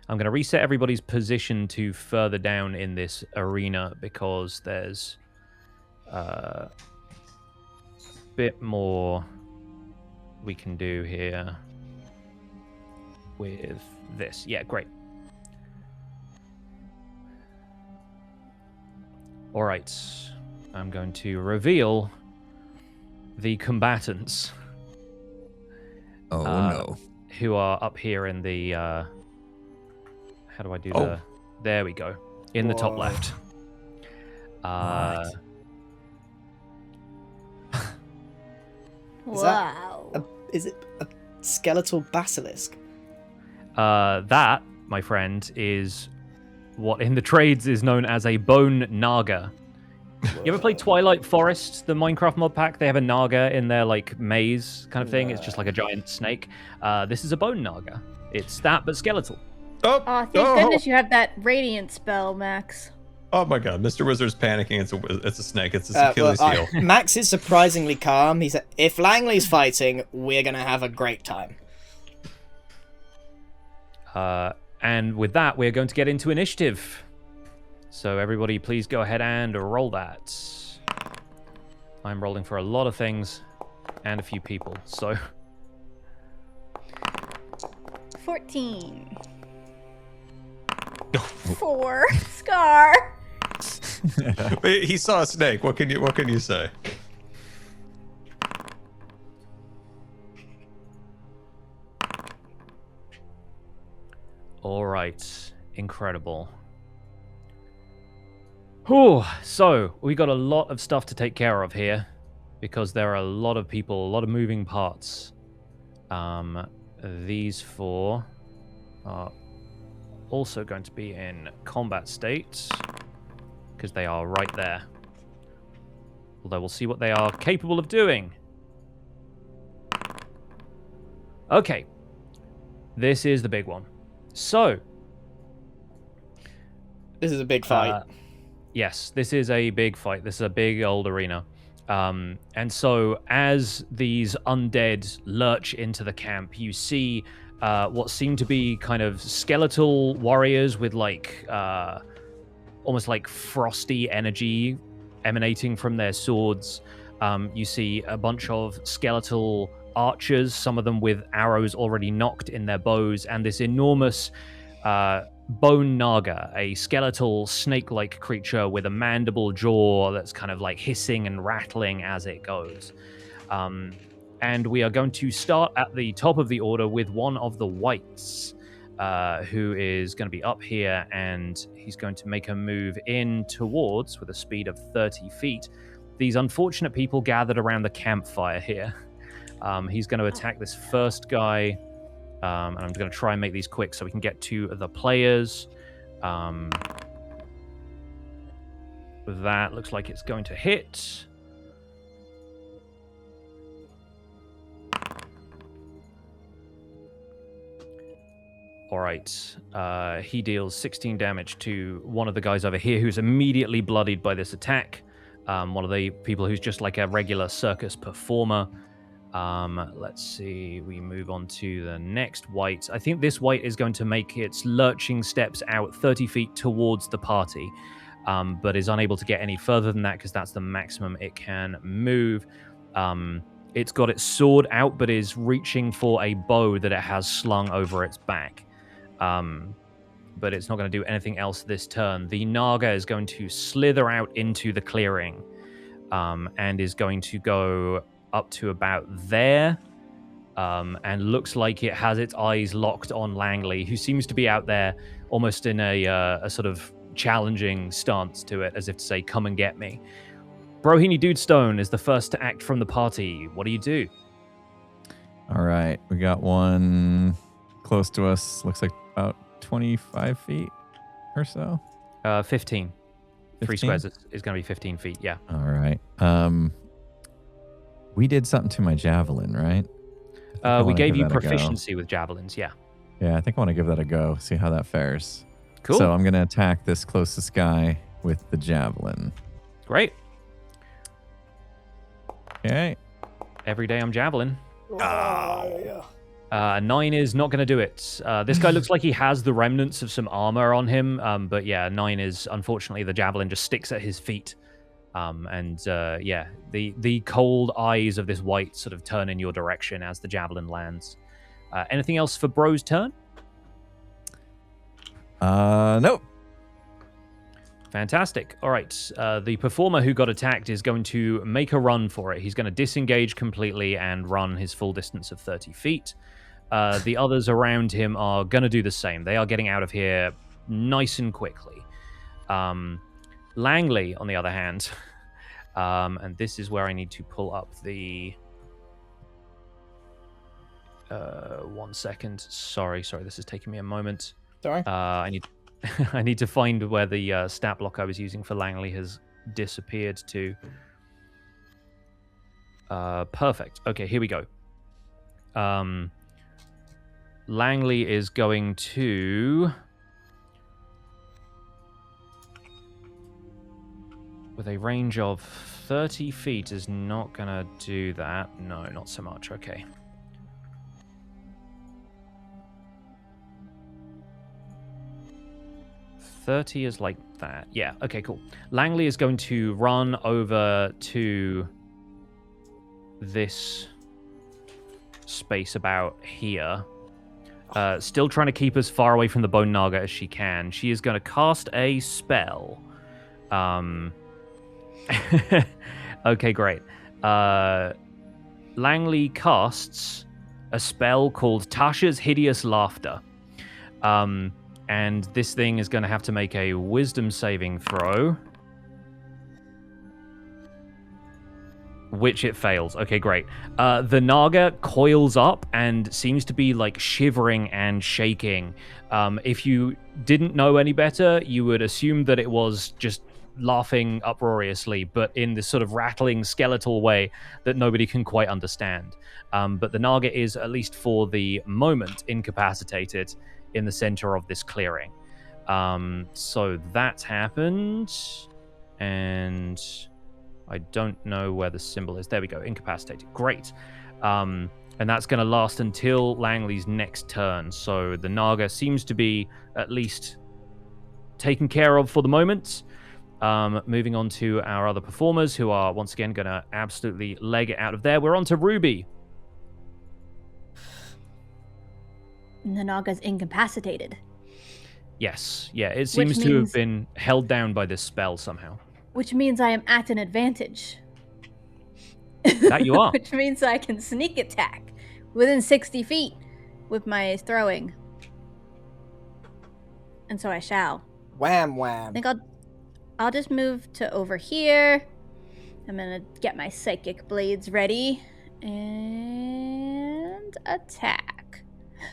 I'm going to reset everybody's position to further down in this arena because there's a bit more we can do here with this. Yeah, great. All right. I'm going to reveal the combatants. Oh, no. Who are up here in the... how do I do the... There we go. In the top left. Right. Wow. Is it a skeletal basilisk? That, my friend, is what in the trades is known as a bone naga. You ever play Twilight Forest, the Minecraft mod pack? They have a naga in their like maze kind of thing. It's just like a giant snake. This is a bone naga. It's that, but skeletal. Oh, Thank goodness you have that radiant spell, Max. Oh my god, Mr. Wizard's panicking. It's a snake. It's his Achilles heel. Max is surprisingly calm. He said, if Langley's fighting, we're going to have a great time. And with that, we're going to get into initiative. So everybody, please go ahead and roll that. I'm rolling for a lot of things and a few people, so... 14. 4. Scar. He saw a snake. What can you say? All right, incredible. Whew. So we got a lot of stuff to take care of here because there are a lot of people, a lot of moving parts. These four are also going to be in combat state because they are right there. Although we'll see what they are capable of doing. Okay, this is the big one. So, this is a big fight. Yes, this is a big fight. This is a big old arena. And so as these undead lurch into the camp, you see what seem to be kind of skeletal warriors with like almost like frosty energy emanating from their swords. You see a bunch of skeletal archers, some of them with arrows already knocked in their bows, and this enormous bone naga, a skeletal snake-like creature with a mandible jaw that's kind of like hissing and rattling as it goes. And we are going to start at the top of the order with one of the whites, who is going to be up here, and he's going to make a move in towards, with a speed of 30 feet, these unfortunate people gathered around the campfire here. He's going to attack this first guy, and I'm going to try and make these quick so we can get to the players. That looks like it's going to hit. All right. He deals 16 damage to one of the guys over here who's immediately bloodied by this attack. One of the people who's just like a regular circus performer. Let's see. We move on to the next white. I think this white is going to make its lurching steps out 30 feet towards the party, but is unable to get any further than that because that's the maximum it can move. It's got its sword out, but is reaching for a bow that it has slung over its back. But it's not going to do anything else this turn. The Naga is going to slither out into the clearing, and is going to go up to about there, and looks like it has its eyes locked on Langley, who seems to be out there almost in a sort of challenging stance to it, as if to say, come and get me. Brohini Dudestone is the first to act from the party. What do you do? All right, we got one close to us. Looks like about 25 feet or so. 15. 3 squares is going to be 15 feet, yeah. All right. We did something to my javelin, right? We gave you proficiency with javelins, yeah. Yeah, I think I want to give that a go, see how that fares. Cool. So I'm going to attack this closest guy with the javelin. Great. Okay. Every day I'm javelin. Oh. 9 is not going to do it. This guy looks like he has the remnants of some armor on him, but yeah, 9 is, unfortunately, the javelin just sticks at his feet. Yeah, the cold eyes of this wight sort of turn in your direction as the javelin lands. Anything else for Bro's turn? Nope. Fantastic. All right. The performer who got attacked is going to make a run for it. He's going to disengage completely and run his full distance of 30 feet. The others around him are going to do the same. They are getting out of here nice and quickly. Langley, on the other hand, and this is where I need to pull up the... 1 second. Sorry, this is taking me a moment. Sorry. I need to find where the stat block I was using for Langley has disappeared to. Perfect. Okay, here we go. Langley is going to... with a range of 30 feet is not going to do that. No, not so much. Okay. .30 is like that. Yeah, okay, cool. Langley is going to run over to this space about here. Still trying to keep as far away from the Bone Naga as she can. She is going to cast a spell. Okay, great. Langley casts a spell called Tasha's Hideous Laughter. And this thing is going to have to make a wisdom saving throw. Which it fails. Okay, great. The Naga coils up and seems to be like shivering and shaking. If you didn't know any better, you would assume that it was just laughing uproariously, but in this sort of rattling skeletal way that nobody can quite understand. But the Naga is, at least for the moment, incapacitated in the center of this clearing. So that's happened, and I don't know where the symbol is. There we go, incapacitated. Great. And that's going to last until Langley's next turn. So the Naga seems to be at least taken care of for the moment. Moving on to our other performers, who are once again going to absolutely leg it out of there. We're on to Ruby. The Naga's incapacitated. Yes, yeah, it seems to have been held down by this spell somehow. Which means I am at an advantage. That you are. Which means I can sneak attack within 60 feet with my throwing. And so I shall. Wham I wham. think I'll just move to over here. I'm gonna get my psychic blades ready and attack.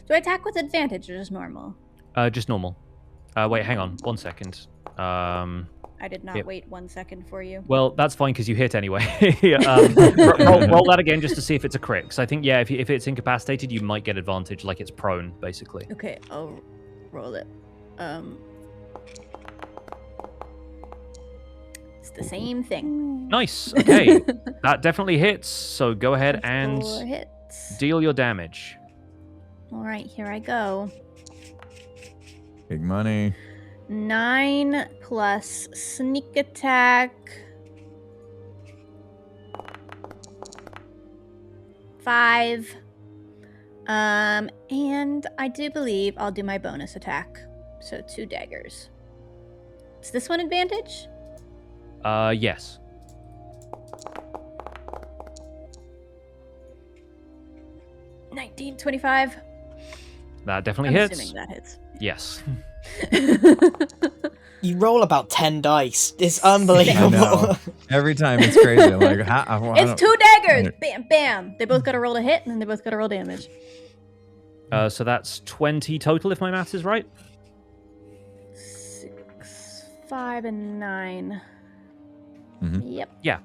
Do I attack with advantage or just normal? Just normal. Wait, hang on 1 second. I did not wait 1 second for you. Well, that's fine because you hit anyway. roll that again just to see if it's a crit. Because I think, yeah, if it's incapacitated, you might get advantage, like it's prone, basically. Okay, I'll roll it. It's the same thing. Nice. Okay, that definitely hits. So go ahead and 4 hits. deal your damage. All right, here I go. Big money. 9 plus sneak attack. 5. And I do believe I'll do my bonus attack. So 2 daggers. Is this one advantage? Yes. $19.25. That definitely I'm hits. assuming that hits. Yes. You roll about 10 dice. It's I unbelievable. know. Every time it's crazy. I'm like, It's 2 daggers! Bam, bam! They both got to roll a hit, and then they both got to roll damage. So that's 20 total, if my math is right. 6, 5, and 9. Mhm. Yep. Yeah.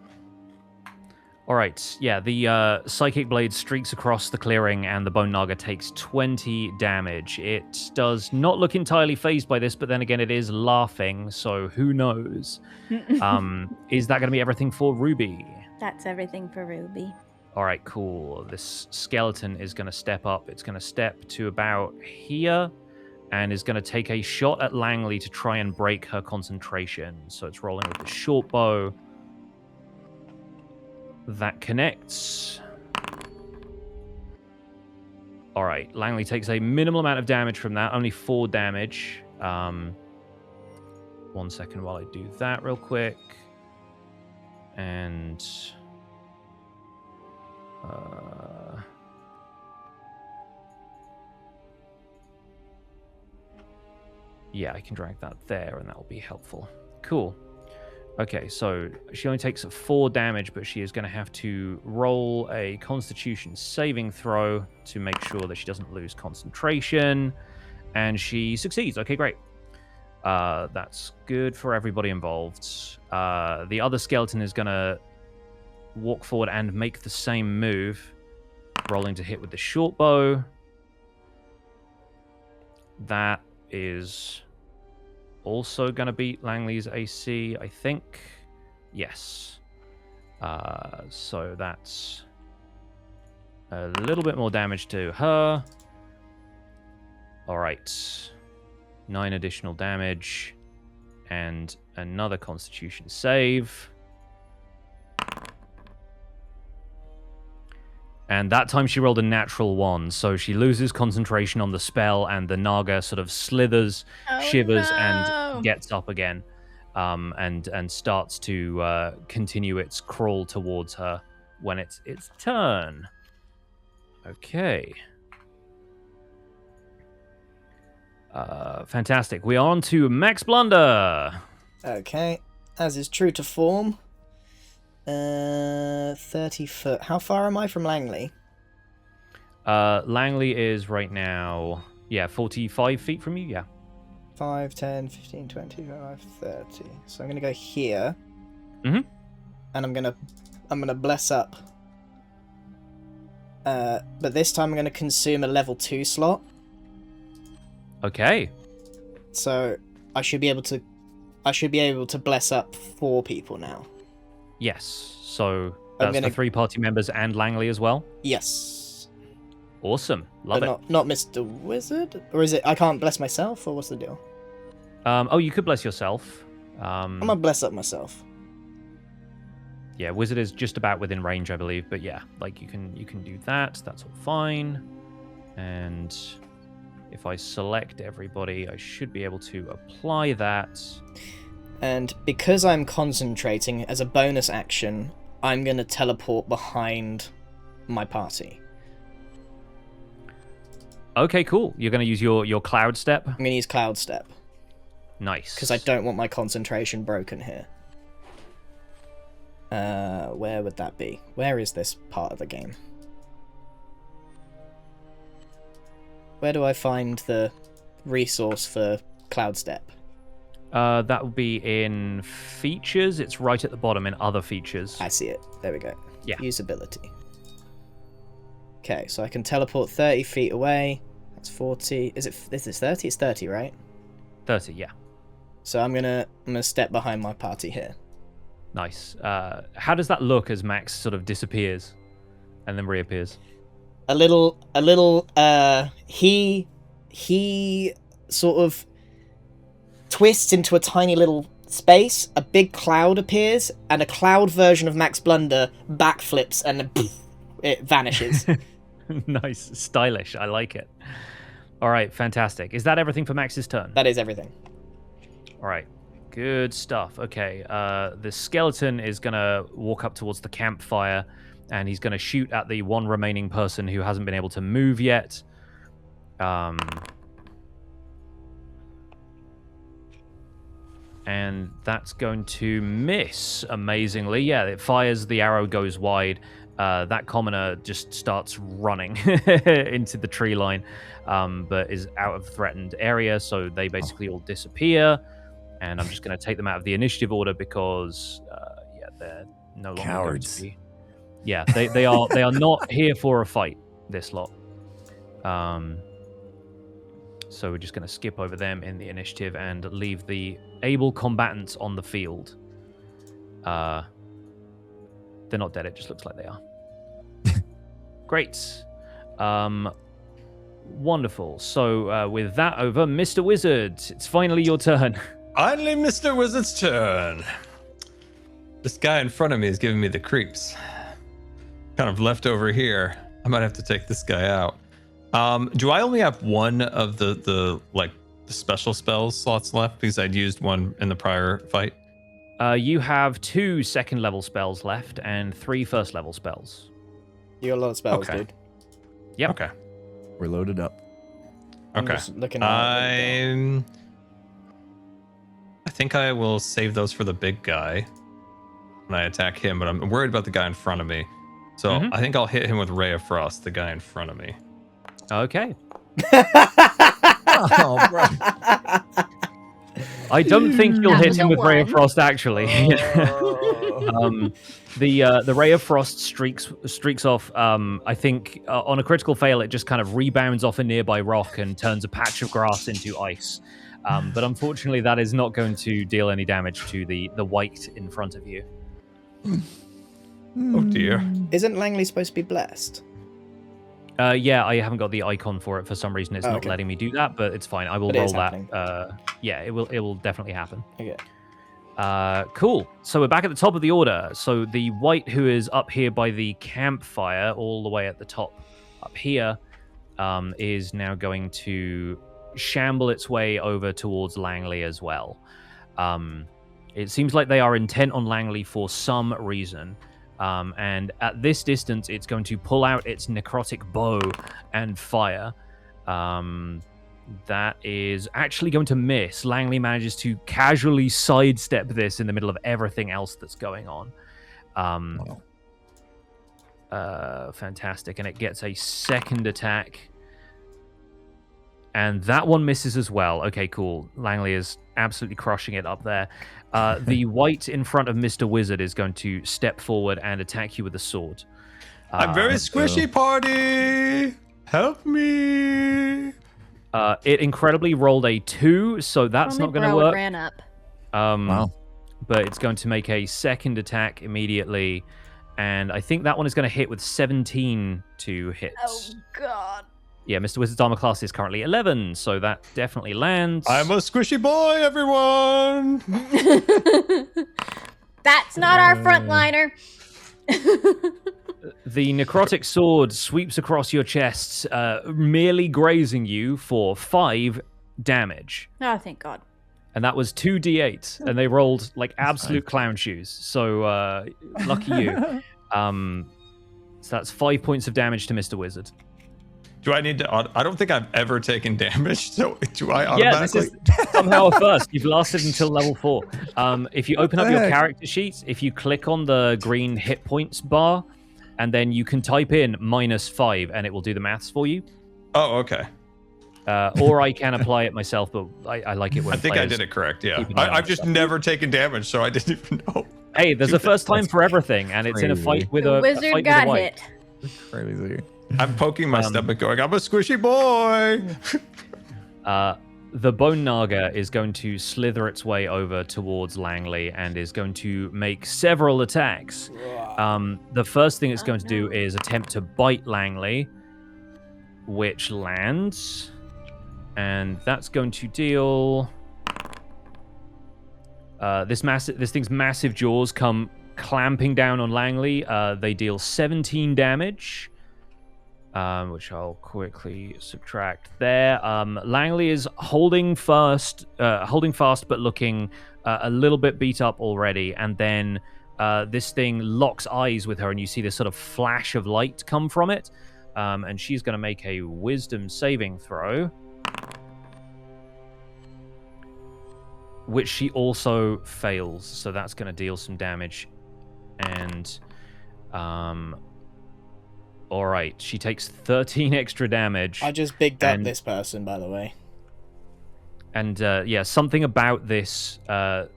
All right. Yeah, the Psychic Blade streaks across the clearing, and the Bone Naga takes 20 damage. It does not look entirely phased by this, but then again, it is laughing, so who knows? Is that going to be everything for Ruby? That's everything for Ruby. All right, cool. This skeleton is going to step up. It's going to step to about here and is going to take a shot at Langley to try and break her concentration. So it's rolling with the short bow. That connects. All right, Langley takes a minimal amount of damage from that, only 4 damage. 1 second while I do that real quick. And... yeah, I can drag that there, and that will be helpful. Cool. Okay, so she only takes 4 damage, but she is going to have to roll a Constitution saving throw to make sure that she doesn't lose concentration, and she succeeds. Okay, great. That's good for everybody involved. The other skeleton is going to walk forward and make the same move, rolling to hit with the short bow. That is also going to beat Langley's AC, I think. Yes. So that's a little bit more damage to her. All right. 9 additional damage and another Constitution save. And that time she rolled a natural 1, so she loses concentration on the spell, and the Naga sort of slithers, shivers, and gets up again, and starts to continue its crawl towards her when it's its turn. Okay. Fantastic. We are on to Max Blunder. Okay, as is true to form. 30 foot. How far am I from Langley? Langley is right now, 45 feet from you, yeah. 5, 10, 15, 20, 25, 30. So I'm gonna go here. Mm-hmm. And I'm gonna bless up. But this time I'm gonna consume a level 2 slot. Okay. So I should be able to bless up 4 people now. Yes, so that's the 3 party members and Langley as well? Yes. Awesome, love it. Not Mr. Wizard? Or is it I can't bless myself, or what's the deal? You could bless yourself. I'm gonna bless up myself. Yeah, Wizard is just about within range, I believe, but yeah, like you can do that, that's all fine. And if I select everybody, I should be able to apply that. And because I'm concentrating, as a bonus action, I'm going to teleport behind my party. Okay, cool. You're going to use your Cloud Step? I'm going to use Cloud Step. Nice. Because I don't want my concentration broken here. Where would that be? Where is this part of the game? Where do I find the resource for Cloud Step? That will be in features. It's right at the bottom in other features. I see it. There we go. Yeah. Usability. Okay, so I can teleport 30 feet away. That's 40. Is it 30? It's 30, right? 30, yeah. So I'm gonna step behind my party here. Nice. How does that look as Max sort of disappears and then reappears? A little he sort of twists into a tiny little space, a big cloud appears, and a cloud version of Max Blunder backflips and then poof, it vanishes. Nice. Stylish. I like it. All right, fantastic. Is that everything for Max's turn? That is everything. All right. Good stuff. Okay. The skeleton is going to walk up towards the campfire, and he's going to shoot at the one remaining person who hasn't been able to move yet. And that's going to miss, amazingly. Yeah, it fires, the arrow goes wide. That commoner just starts running into the tree line, but is out of threatened area, so they basically all disappear. And I'm just going to take them out of the initiative order because, they're no longer cowards. Going to be... Yeah, they are not here for a fight, this lot. So we're just going to skip over them in the initiative and leave the able combatants on the field. They're not dead, it just looks like they are. Great. Wonderful. So with that over, Mr. Wizard, it's finally your turn. Finally, Mr. Wizard's turn. This guy in front of me is giving me the creeps. Kind of left over here. I might have to take this guy out. Do I only have one of the special spells slots left because I'd used one in the prior fight? You have 2 second-level spells left and 3 first-level spells. You got a lot of spells, Okay. dude. Yep. Okay. We're loaded up. I'm Okay. just looking at I think I will save those for the big guy when I attack him, but I'm worried about the guy in front of me. So I think I'll hit him with Ray of Frost, the guy in front of me. Okay. Oh, bro. I don't think you'll That hit was him a with Ray of one. Frost, actually. The Ray of Frost streaks off. I think on a critical fail, it just kind of rebounds off a nearby rock and turns a patch of grass into ice. But unfortunately, that is not going to deal any damage to the white in front of you. Oh dear. Isn't Langley supposed to be blessed? Yeah, I haven't got the icon for it for some reason. It's not okay. letting me do that, but it's fine. I will But it roll is that. happening. Yeah, it will definitely happen. Okay. Cool. So we're back at the top of the order. So the white who is up here by the campfire, all the way at the top up here, is now going to shamble its way over towards Langley as well. It seems like they are intent on Langley for some reason. And at this distance, it's going to pull out its necrotic bow and fire. That is actually going to miss. Langley manages to casually sidestep this in the middle of everything else that's going on. Fantastic. And it gets a second attack. And that one misses as well. Okay, cool. Langley is absolutely crushing it up there. The white in front of Mr. Wizard is going to step forward and attack you with a sword. I'm very squishy, party. Help me. It incredibly rolled a 2, so that's Only not going to bro work. ran up. Wow. But it's going to make a second attack immediately. And I think that one is going to hit with 17 to hit. Oh God. Yeah, Mr. Wizard's armor class is currently 11, so that definitely lands. I'm a squishy boy, everyone. That's not our frontliner. The necrotic sword sweeps across your chest, merely grazing you for 5 damage. Oh, thank God. And that was 2d8, and they rolled like absolute clown shoes. So lucky you. So that's 5 points of damage to Mr. Wizard. Do I need to? I don't think I've ever taken damage. So do I Yeah, this automatically? is somehow a first. You've lasted until level 4. If you open up your character sheets, if you click on the green hit points bar, and then you can type in -5, and it will do the maths for you. Oh, okay. Or I can apply it myself, but I like it when I think I players did it correct. Yeah, keep an eye on I've just stuff. never taken damage, so I didn't even know. Hey, there's a first time for everything, and it's in a crazy. fight with The a wizard fight with a got white. hit. Crazy. I'm poking my stomach, going, "I'm a squishy boy." The Bone Naga is going to slither its way over towards Langley and is going to make several attacks. The first thing it's going to do is attempt to bite Langley, which lands, and that's going to deal. This thing's massive jaws come clamping down on Langley. They deal 17 damage. Which I'll quickly subtract there. Langley is holding fast, but looking a little bit beat up already. And then this thing locks eyes with her, and you see this sort of flash of light come from it. And she's going to make a wisdom saving throw, which she also fails. So that's going to deal some damage. And all right, she takes 13 extra damage. I just bigged up this person, by the way. And yeah, something about this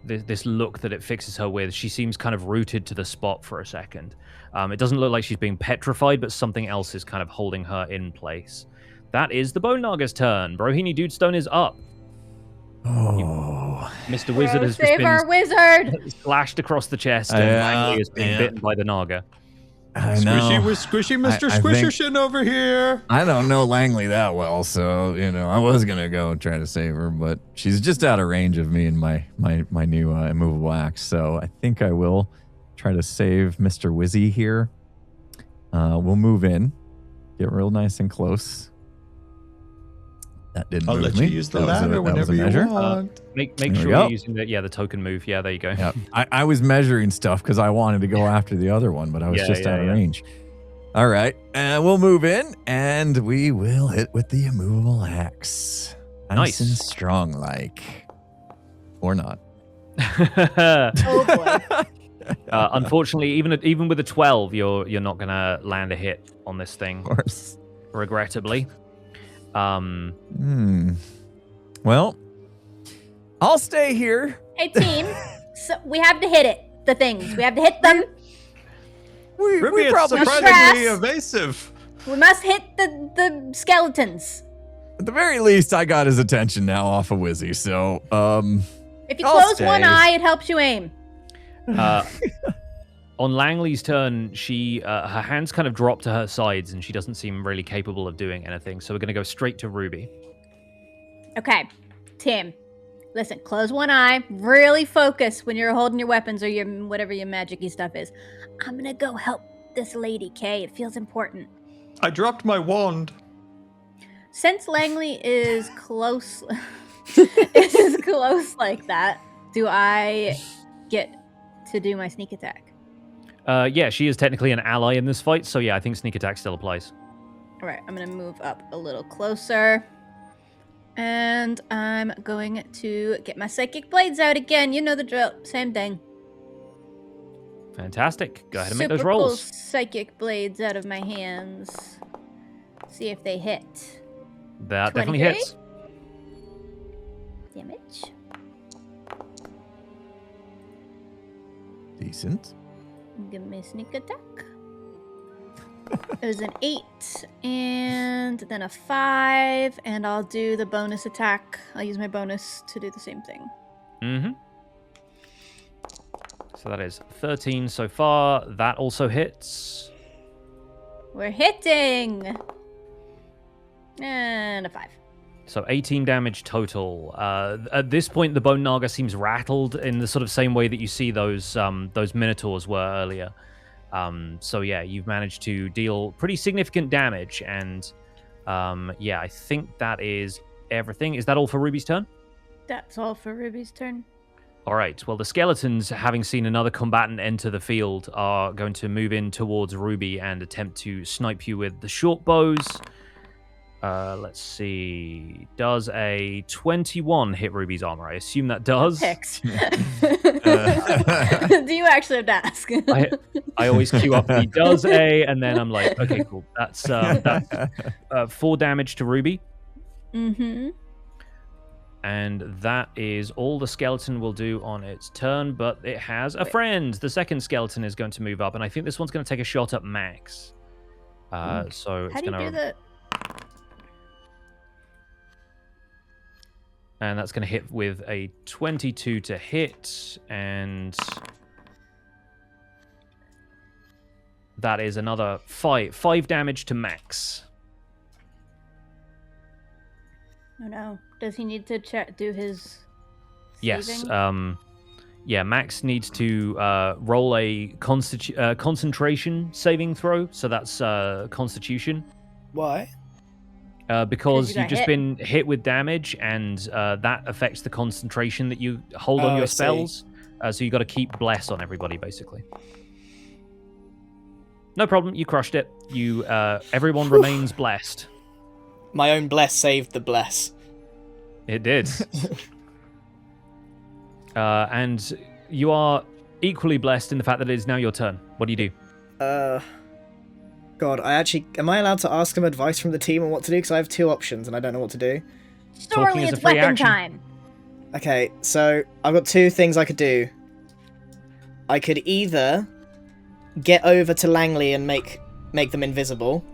this look that it fixes her with, she seems kind of rooted to the spot for a second. It doesn't look like she's being petrified, but something else is kind of holding her in place. That is the Bone Naga's turn. Brohini Dudestone is up. Oh. Mr. Wizard has just Save been our wizard. slashed across the chest, and Langley has been bitten by the Naga. I know. Squishy Mr. Squisherson over here. I don't know Langley that well, so I was gonna go try to save her, but she's just out of range of me and my new immovable axe. So I think I will try to save Mr. Wizzy here. We'll move in, get real nice and close. That didn't I'll move let me. you use the That was ladder whenever you measure. want. Make There we sure go. you're using the token move. Yeah, there you go. Yeah, I was measuring stuff because I wanted to go after the other one, but I was just out of range. All right, we'll move in, and we will hit with the immovable axe. Nice and strong, like, or not. Oh boy. Unfortunately, even with a 12, you're not gonna land a hit on this thing. Of course. Regrettably. Well, I'll stay here. Hey team, so we have to hit it. The things we have to hit them. Ruby is probably- surprisingly evasive. We must hit the skeletons. At the very least, I got his attention now off of Wizzy. So, If you I'll close one stay. eye, it helps you aim. On Langley's turn, she her hands kind of drop to her sides, and she doesn't seem really capable of doing anything. So we're gonna go straight to Ruby. Okay, Tim. Listen, close one eye. Really focus when you're holding your weapons or your whatever your magic-y stuff is. I'm gonna go help this lady, Kay. It feels important. I dropped my wand. Since Langley is close, is close like that, do I get to do my sneak attack? Yeah, she is technically an ally in this fight, so yeah, I think sneak attack still applies. All right, I'm gonna move up a little closer. And I'm going to get my psychic blades out again. You know the drill. Same thing. Fantastic. Go ahead and make Super those rolls. cool psychic blades out of my hands. See if they hit. That definitely 23? hits. Damage. decent. Give me a sneak attack. It was an 8 and then a 5, and I'll do the bonus attack. I'll use my bonus to do the same thing. Mm-hmm. So that is 13 so far. That also hits. We're hitting! And a 5. So 18 damage total. At this point, the Bone Naga seems rattled in the sort of same way that you see those Minotaurs were earlier. So yeah, you've managed to deal pretty significant damage, and yeah, I think that is everything. Is that all for Ruby's turn? That's all for Ruby's turn. All right. Well, the skeletons, having seen another combatant enter the field, are going to move in towards Ruby and attempt to snipe you with the short bows. Let's see. Does a 21 hit Ruby's armor? I assume that does. Picks. Do you actually have to ask? I always queue up the does a, and then I'm like, okay, cool. That's 4 damage to Ruby. Mm-hmm. And that is all the skeleton will do on its turn, but it has a friend. The second skeleton is going to move up, and I think this one's going to take a shot at Max. So it's How do you going do to... that? And that's going to hit with a 22 to hit, and that is another 5 damage to Max. Oh no. Does he need to do his Yes. saving? Yeah, Max needs to roll a concentration saving throw, so that's Constitution. Why? Because you got you've just hit. been hit with damage, and that affects the concentration that you hold on Oh, your I see. spells. So you got to keep bless on everybody, basically. No problem. You crushed it. You everyone remains blessed. My own bless saved the bless. It did. And you are equally blessed in the fact that it is now your turn. What do you do? God, am I allowed to ask some advice from the team on what to do? Because I have 2 options and I don't know what to do. Surely as a it's free weapon action. time. Okay, so I've got 2 things I could do. I could either get over to Langley and make them invisible,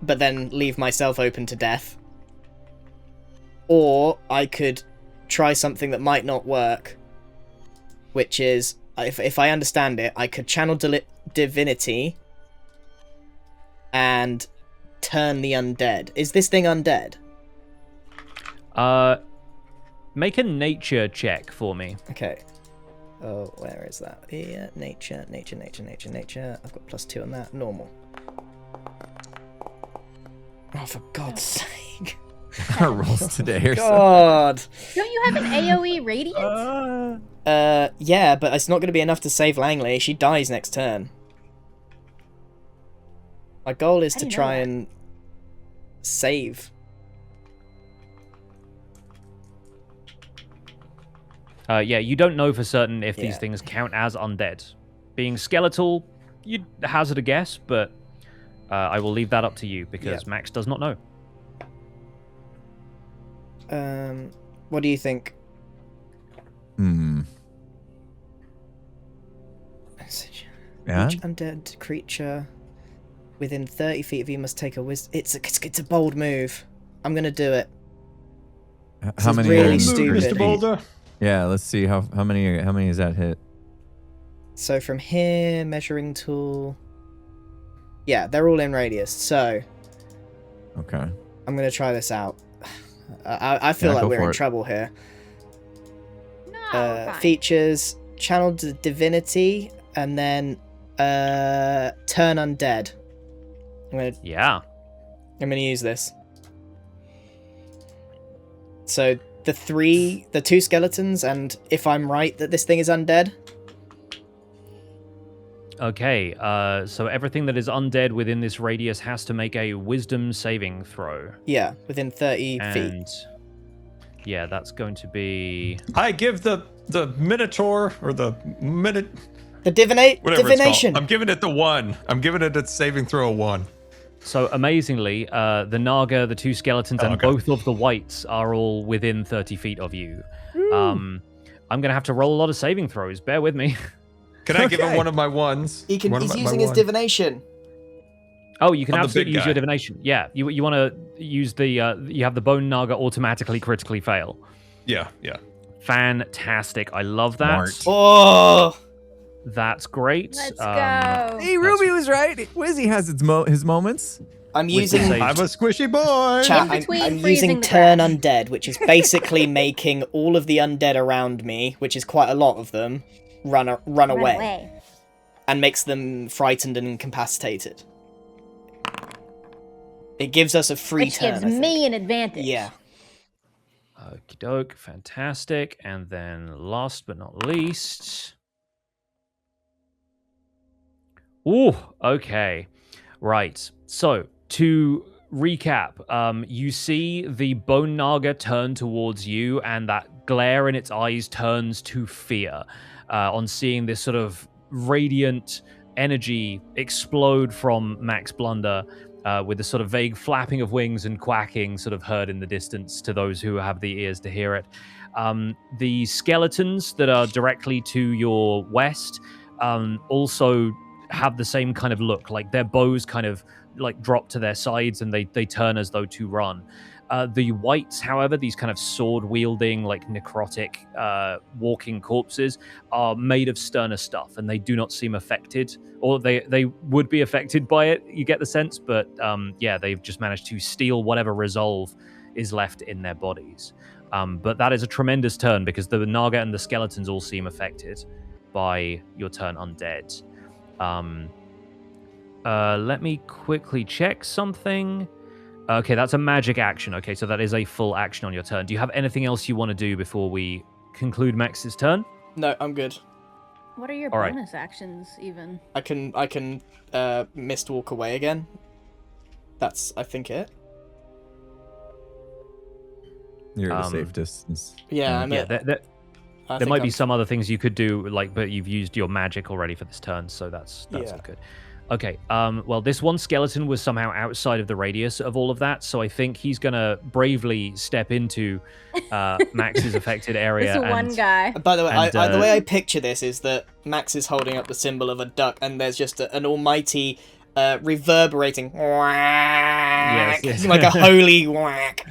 but then leave myself open to death. Or I could try something that might not work, which is, if I understand it, I could channel divinity and turn the undead. Is this thing undead? Make a nature check for me. Okay. Oh, where is that? Here, nature. I've got +2 on that. Normal. Oh, for God's sake. Our rolls today are so... God. Don't you have an AoE radiant? Yeah, but it's not going to be enough to save Langley. She dies next turn. My goal is to try and save. Yeah, you don't know for certain if these things count as undead. Being skeletal, you'd hazard a guess, but I will leave that up to you because Max does not know. What do you think? Message. Yeah? Each undead creature within 30 feet of you must take a wisdom. It's a bold move. I'm gonna do it. How many? Really are stupid. Mr. Boulder. Yeah, let's see how many is that hit. So from here, measuring tool. Yeah, they're all in radius. So Okay. I'm gonna try this out. I feel like we're in trouble here. No, fine. Features: channel divinity, and then turn undead. I'm gonna use this. So the two skeletons, and if I'm right that this thing is undead. Okay, so everything that is undead within this radius has to make a wisdom saving throw. Yeah, within 30 feet. And yeah, that's going to be... I give the Minotaur or the Divination. It's called. I'm giving it the 1. I'm giving it its saving throw 1. So amazingly, the Naga, the two skeletons, and both of the wights are all within 30 feet of you. I'm going to have to roll a lot of saving throws. Bear with me. Can I give him one of my ones? He's using his divination. Oh, you can I'm the absolutely big use your guy. divination. Yeah, you want to use the you have the bone Naga automatically critically fail. Yeah. Fantastic. I love that. Smart. Oh, That's great. Let's go. Hey, Ruby was right. Wizzy has his moments. I'm With using. the save. I'm a squishy boy. Chat, between I'm freezing using the turn ground. undead, which is basically making all of the undead around me, which is quite a lot of them, run away, and makes them frightened and incapacitated. It gives us a free Which turn. gives I think. me an advantage. Yeah. Okie doke, fantastic. And then last but not least. Ooh, okay. Right. So to recap, you see the Bone Naga turn towards you, and that glare in its eyes turns to fear on seeing this sort of radiant energy explode from Max Blunder. With the sort of vague flapping of wings and quacking sort of heard in the distance to those who have the ears to hear it. The skeletons that are directly to your west also have the same kind of look, like their bows kind of like drop to their sides and they turn as though to run. The wights, however, these kind of sword-wielding, like necrotic walking corpses, are made of sterner stuff, and they do not seem affected, or they would be affected by it, you get the sense, but yeah, they've just managed to steal whatever resolve is left in their bodies. But that is a tremendous turn, because the Naga and the skeletons all seem affected by your turn undead. Let me quickly check something. Okay, that's a magic action. Okay, so that is a full action on your turn. Do you have anything else you want to do before we conclude Max's turn? No, I'm good. What are your All right. bonus actions, even? I can mist walk away again. That's I think it. You're at a safe distance. Yeah, I'm Yeah, at. there might be some other things you could do, like, but you've used your magic already for this turn, so that's Yeah. all good. Okay, well, this one skeleton was somehow outside of the radius of all of that, so I think he's gonna bravely step into Max's affected area. This one guy. By the way, and, the way I picture this is that Max is holding up the symbol of a duck, and there's just an almighty reverberating whack, yes. like a holy whack.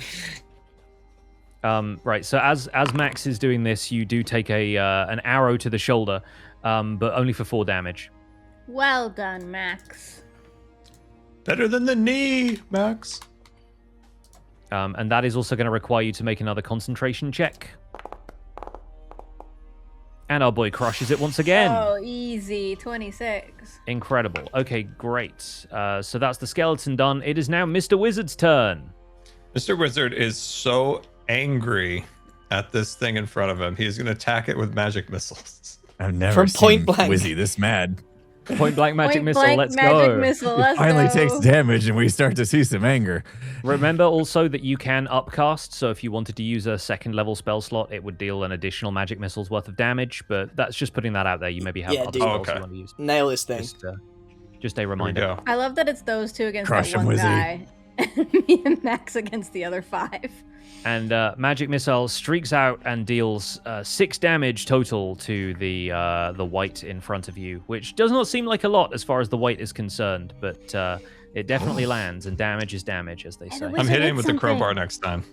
Right, so as Max is doing this, you do take an arrow to the shoulder, but only for 4 damage. Well done, Max. Better than the knee, Max. And that is also going to require you to make another concentration check. And our boy crushes it once again. Oh, easy. 26. Incredible. Okay, great. So that's the skeleton done. It is now Mr. Wizard's turn. Mr. Wizard is so angry at this thing in front of him. He's going to attack it with magic missiles. I've never From seen point blank. Wizzy this mad. Point blank magic Point missile. blank Let's magic go. missile. It Let's finally go. takes damage and we start to see some anger. Remember also that you can upcast, so if you wanted to use a second level spell slot, it would deal an additional magic missile's worth of damage, but that's just putting that out there. You maybe have Yeah, other dude. spells Okay. you want to use. Nail this thing. Just a Here we reminder. go. I love that it's those two against Crush that 'em, one Wizzy. guy. Me and Max against the other 5. And magic missile streaks out and deals 6 damage total to the white in front of you, which does not seem like a lot as far as the white is concerned, but it definitely lands, and damage is damage, as they say. the I'm hitting him hit with the crowbar something. next time.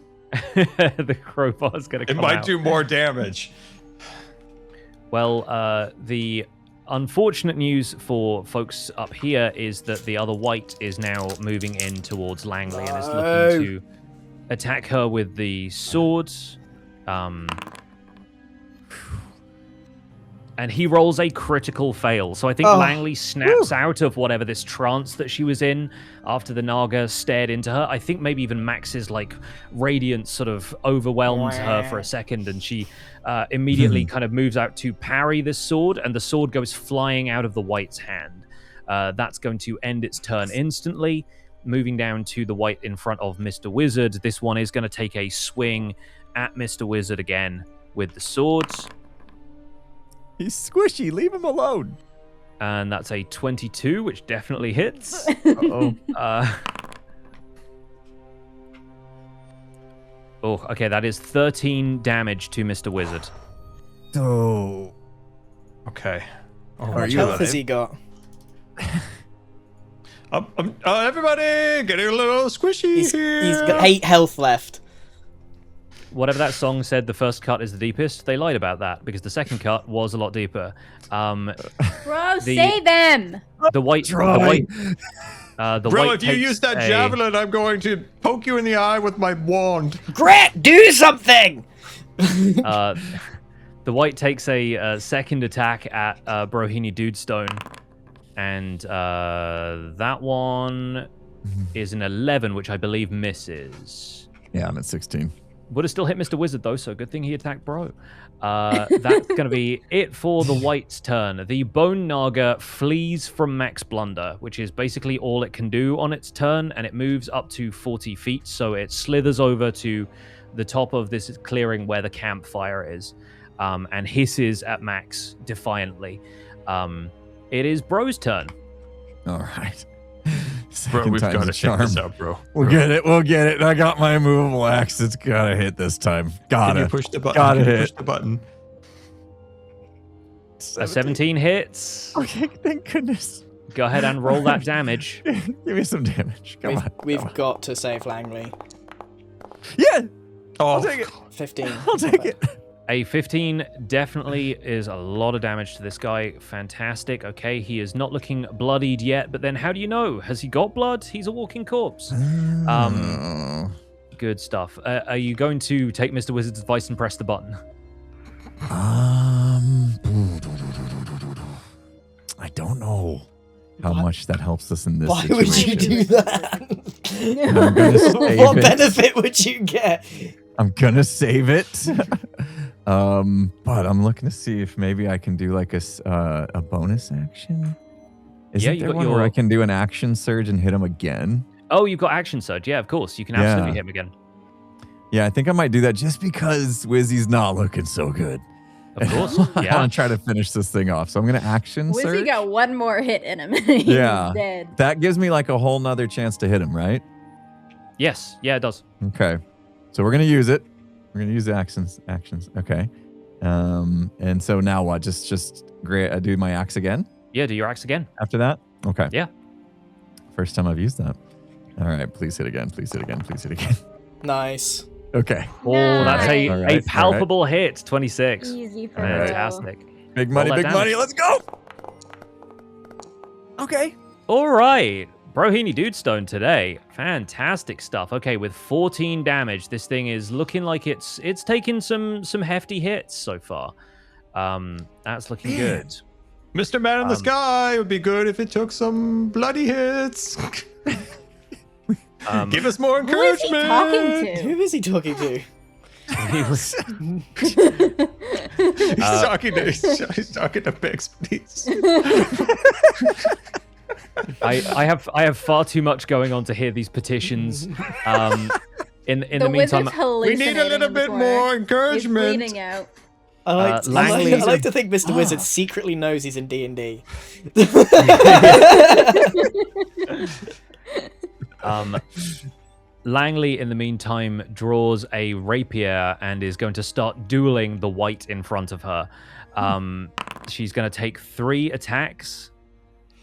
The crowbar is going to It come might out. do more damage. Well, the unfortunate news for folks up here is that the other white is now moving in towards Langley and is looking to attack her with the swords. And he rolls a critical fail. So I think Langley snaps out of whatever this trance that she was in after the Naga stared into her. I think maybe even Max's like radiance sort of overwhelms her for a second, and she immediately kind of moves out to parry this sword, and the sword goes flying out of the white's hand. That's going to end its turn instantly. Moving down to the white in front of Mr. Wizard. This one is going to take a swing at Mr. Wizard again with the swords. He's squishy. Leave him alone. And that's a 22, which definitely hits. Uh-oh. Oh, okay, that is 13 damage to Mr. Wizard. So, Okay. How Are much you health has ready? he got? Everybody, getting a little squishy He's here. got 8 health left. Whatever that song said, the first cut is the deepest. They lied about that because the second cut was a lot deeper. Bro, save him! The white, Try. the white, the Bro, white if you takes use that a- javelin, I'm going to poke you in the eye with my wand. Gret, do something! The white takes a second attack at Brohini Dudestone, and that one is an 11, which I believe misses. yeah, I'm at 16. Would have still hit Mr. Wizard, though, so good thing he attacked Bro. That's going to be it for the white's turn. The Bone Naga flees from Max Blunder, which is basically all it can do on its turn, and it moves up to 40 feet, so it slithers over to the top of this clearing where the campfire is, and hisses at Max defiantly. It is Bro's turn. All right. Bro, Second we've time's got a to check charm. this out, bro. We'll get it. We'll get it. I got my immovable axe. It's gotta hit this time. Can Gotta. you push the button? Gotta Can you hit. push the button? A 17 hits. Okay, thank goodness. Go ahead and roll that damage. Give me some damage. Come on. We've come on. got to save Langley. Yeah, Oh, I'll take it. 15. I'll take it. A 15 definitely is a lot of damage to this guy. Fantastic. Okay, he is not looking bloodied yet, but then how do you know? Has he got blood? He's a walking corpse. Oh. Good stuff. Are you going to take Mr. Wizard's advice and press the button? I don't know how much that helps us in this Why situation. would you do that? I'm gonna save What it. benefit would you get? I'm gonna save it. But I'm looking to see if maybe I can do like a bonus action. Isn't you there got one your- where I can do an action surge and hit him again? Oh, you've got action surge. Yeah, of course. You can absolutely Yeah. hit him again. Yeah, I think I might do that just because Wizzy's not looking so good. Of course. I Yeah. want to try to finish this thing off. So I'm gonna action Wizzy surge. got one more hit in him. He's Yeah. dead. That gives me like a whole nother chance to hit him, right? Yes. Yeah, it does. Okay. So we're gonna use it. We're gonna use the actions. Okay. And so now what? Just great. I do my axe again Yeah, do your axe again. after that. Okay. Yeah. First time I've used that. All right. Please hit again. Please hit again. Please hit again. Nice. Okay. Oh, that's a, All right, a palpable hit. 26. Easy for Alright. Fantastic. Big money. Roll that Big money. damage. Let's go. Okay. All right. Brohini Dudestone today. Fantastic stuff. Okay, with 14 damage, this thing is looking like it's taken some hefty hits so far. That's looking good. Mr. Man in the Sky, it would be good if it took some bloody hits. Give us more encouragement. Who is he talking to? He was, He's talking to Bix, please. I have far too much going on to hear these petitions. In the meantime, we need a little bit more encouragement. He's bleeding out. I Langley's like to think Mr. Wizard secretly knows he's in D&D. Langley, in the meantime, draws a rapier and is going to start dueling the white in front of her. She's going to take 3 attacks.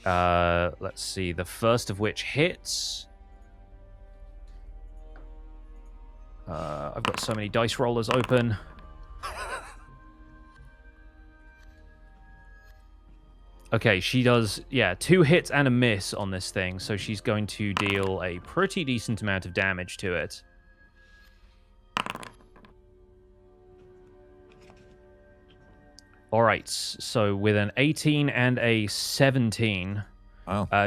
Let's see, the first of which hits. I've got so many dice rollers open. Okay, she does, 2 hits and a miss on this thing, so she's going to deal a pretty decent amount of damage to it. All right, so with an 18 and a 17,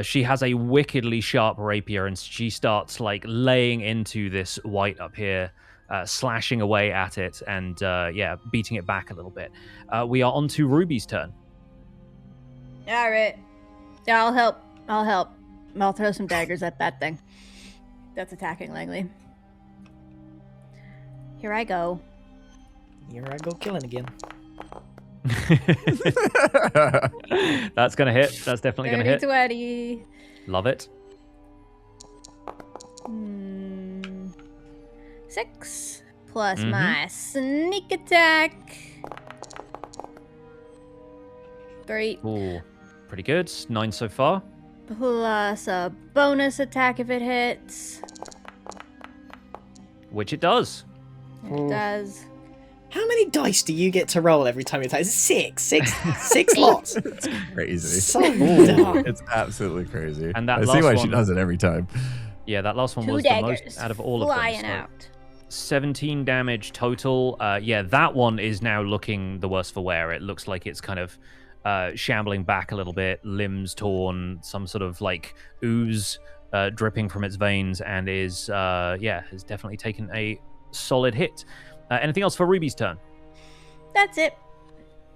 she has a wickedly sharp rapier, and she starts, like, laying into this white up here, slashing away at it, and, beating it back a little bit. We are on to Ruby's turn. All right. Yeah, I'll help. I'll throw some daggers at that thing that's attacking Langley. Here I go. Here I go killing again. That's going to hit. That's definitely going to hit. 20. Love it. 6 plus my sneak attack. 3. Ooh, pretty good. 9 so far. Plus a bonus attack if it hits. Which it does. It does. How many dice do you get to roll every time you attack? Is it 6 lots? It's crazy. So dumb. It's absolutely crazy. And that I see last why one, she does it every time. Yeah, that last one 2 was daggers the most out of all of them. flying So out. 17 damage total. That one is now looking the worse for wear. It looks like it's kind of shambling back a little bit, limbs torn, some sort of like ooze dripping from its veins, and has definitely taken a solid hit. Anything else for Ruby's turn? That's it.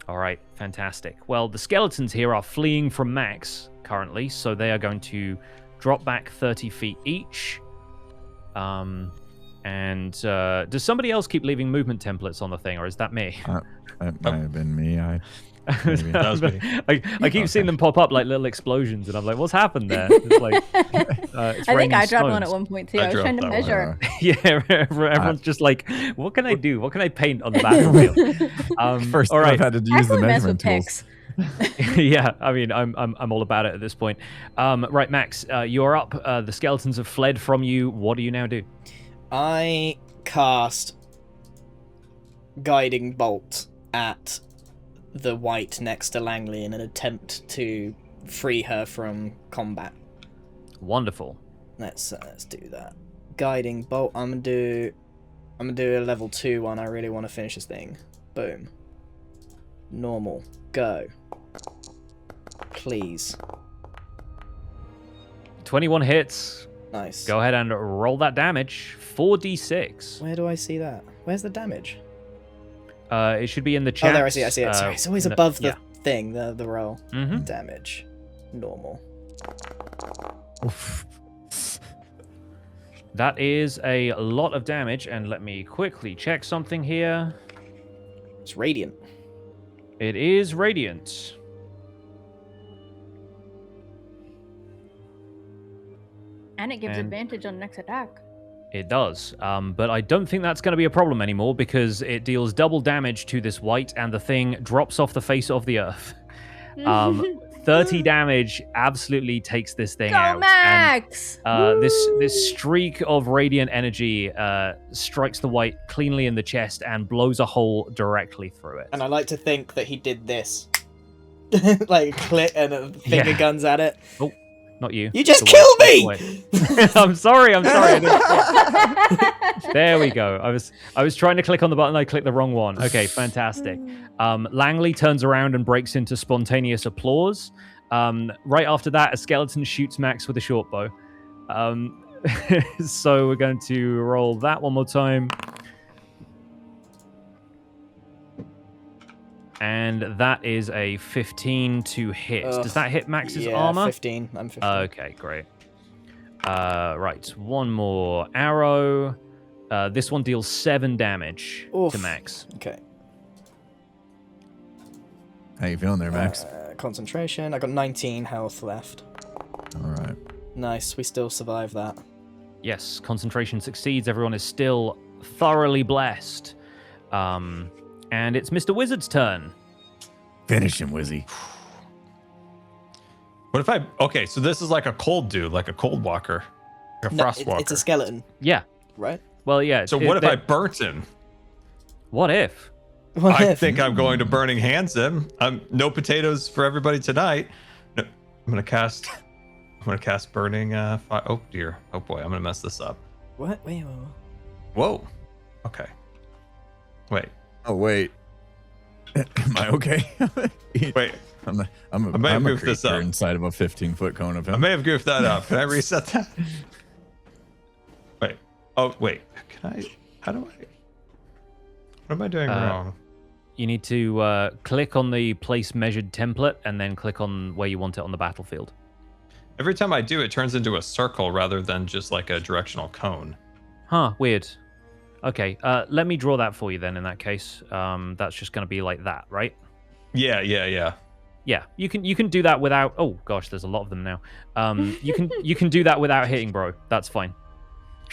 All right, fantastic. Well, the skeletons here are fleeing from Max currently, so they are going to drop back 30 feet each. Does somebody else keep leaving movement templates on the thing, or is that me? That might have been me. That was me. I keep seeing them pop up like little explosions, and I'm like, what's happened there? It's like, it's I think raining I dropped stones. one at one point too. I I was trying to dropped that measure. Yeah, everyone's just like, what can I do? What can I paint on the battlefield? First all time right. I've had to use the Actually mess with measurement tools. pics. Yeah, I mean, I'm all about it at this point. Right, Max, you're up. The skeletons have fled from you. What do you now do? I cast Guiding Bolt at the white next to Langley in an attempt to free her from combat. Wonderful. Let's do that. Guiding Bolt. I'm gonna do a level 2 one. I really want to finish this thing. Boom. Normal. Go. Please. 21 hits. Nice. Go ahead and roll that damage. 4d6. Where do I see that? Where's the damage? It should be in the chat. Oh, there I see it. Sorry, it's always above the thing, the roll. Mhm. Damage. Normal. That is a lot of damage, and let me quickly check something here. It's radiant. It is radiant. And it gives And- advantage on next attack. It does, but I don't think that's going to be a problem anymore because it deals double damage to this white, and the thing drops off the face of the earth. 30 damage absolutely takes this thing Go out. Max! And, this streak of radiant energy strikes the white cleanly in the chest and blows a hole directly through it. And I like to think that he did this. Like, click and finger Yeah. guns at it. Oh. not you. You just The killed white. me! I'm sorry. I didn't- There we go. I was trying to click on the button. I clicked the wrong one. Okay, fantastic. Langley turns around and breaks into spontaneous applause. Right after that, a skeleton shoots Max with a short bow. So we're going to roll that one more time. And that is a 15 to hit. Does that hit Max's armor? 15. I'm 15. Okay, great. Right, one more arrow. This one deals 7 damage to Max. Okay. How you feeling there, Max? Concentration. I got 19 health left. All right. Nice. We still survive that. Yes, concentration succeeds. Everyone is still thoroughly blessed. And it's Mr. Wizard's turn. Finish him, Wizzy. What if I... Okay, so this is like a cold dude, like a cold walker. Like a frost walker. It's a skeleton, Yeah. right? Well, yeah. So what if I burnt him? What if? I think I'm going to Burning Hands him. No potatoes for everybody tonight. No, I'm gonna cast Burning Fire. Oh dear. Oh boy, I'm gonna mess this up. What? Wait. Whoa. Okay. Wait. Oh wait. Am I okay? Wait. I'm I may have a goofed this creature up. inside of a 15-foot cone of him. I may have goofed that up. Can I reset that? Wait. Oh wait. Can I? How do I? What am I doing wrong? You need to click on the place measured template and then click on where you want it on the battlefield. Every time I do, it turns into a circle rather than just like a directional cone. Huh, weird. Okay, let me draw that for you then in that case. That's just going to be like that, right? Yeah. Yeah, you can do that without... Oh, gosh, there's a lot of them now. You can do that without hitting, bro. That's fine.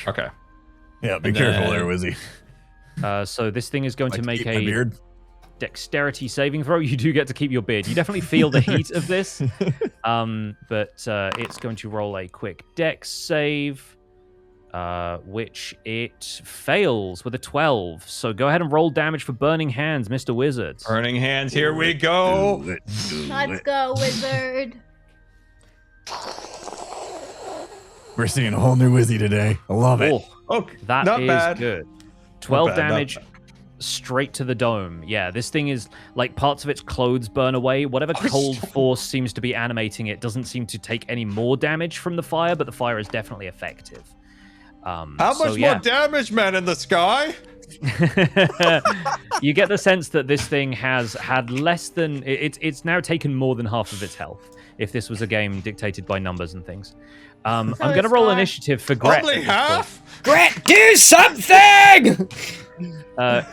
Okay. Yeah, be And careful then- there, Wizzy. So this thing is going to make keep my a beard. dexterity saving throw. You do get to keep your beard. You definitely feel the heat of this. But it's going to roll a quick dex save, which it fails with a 12. So go ahead and roll damage for Burning Hands, Mr. Wizard. Burning Hands. Here we go. Let's go, wizard. We're seeing a whole new Wizzy today. I love it. Oh, Okay. that not is bad. good. 12 Not bad, not damage bad. straight to the dome. Yeah, this thing is like parts of its clothes burn away. Whatever cold force seems to be animating it doesn't seem to take any more damage from the fire, but the fire is definitely effective. How much yeah. more damage, man, in the sky? You get the sense that this thing has had less than... It's now taken more than half of its health, if this was a game dictated by numbers and things. I'm going to roll initiative for Gret. Only half? Gret, do something!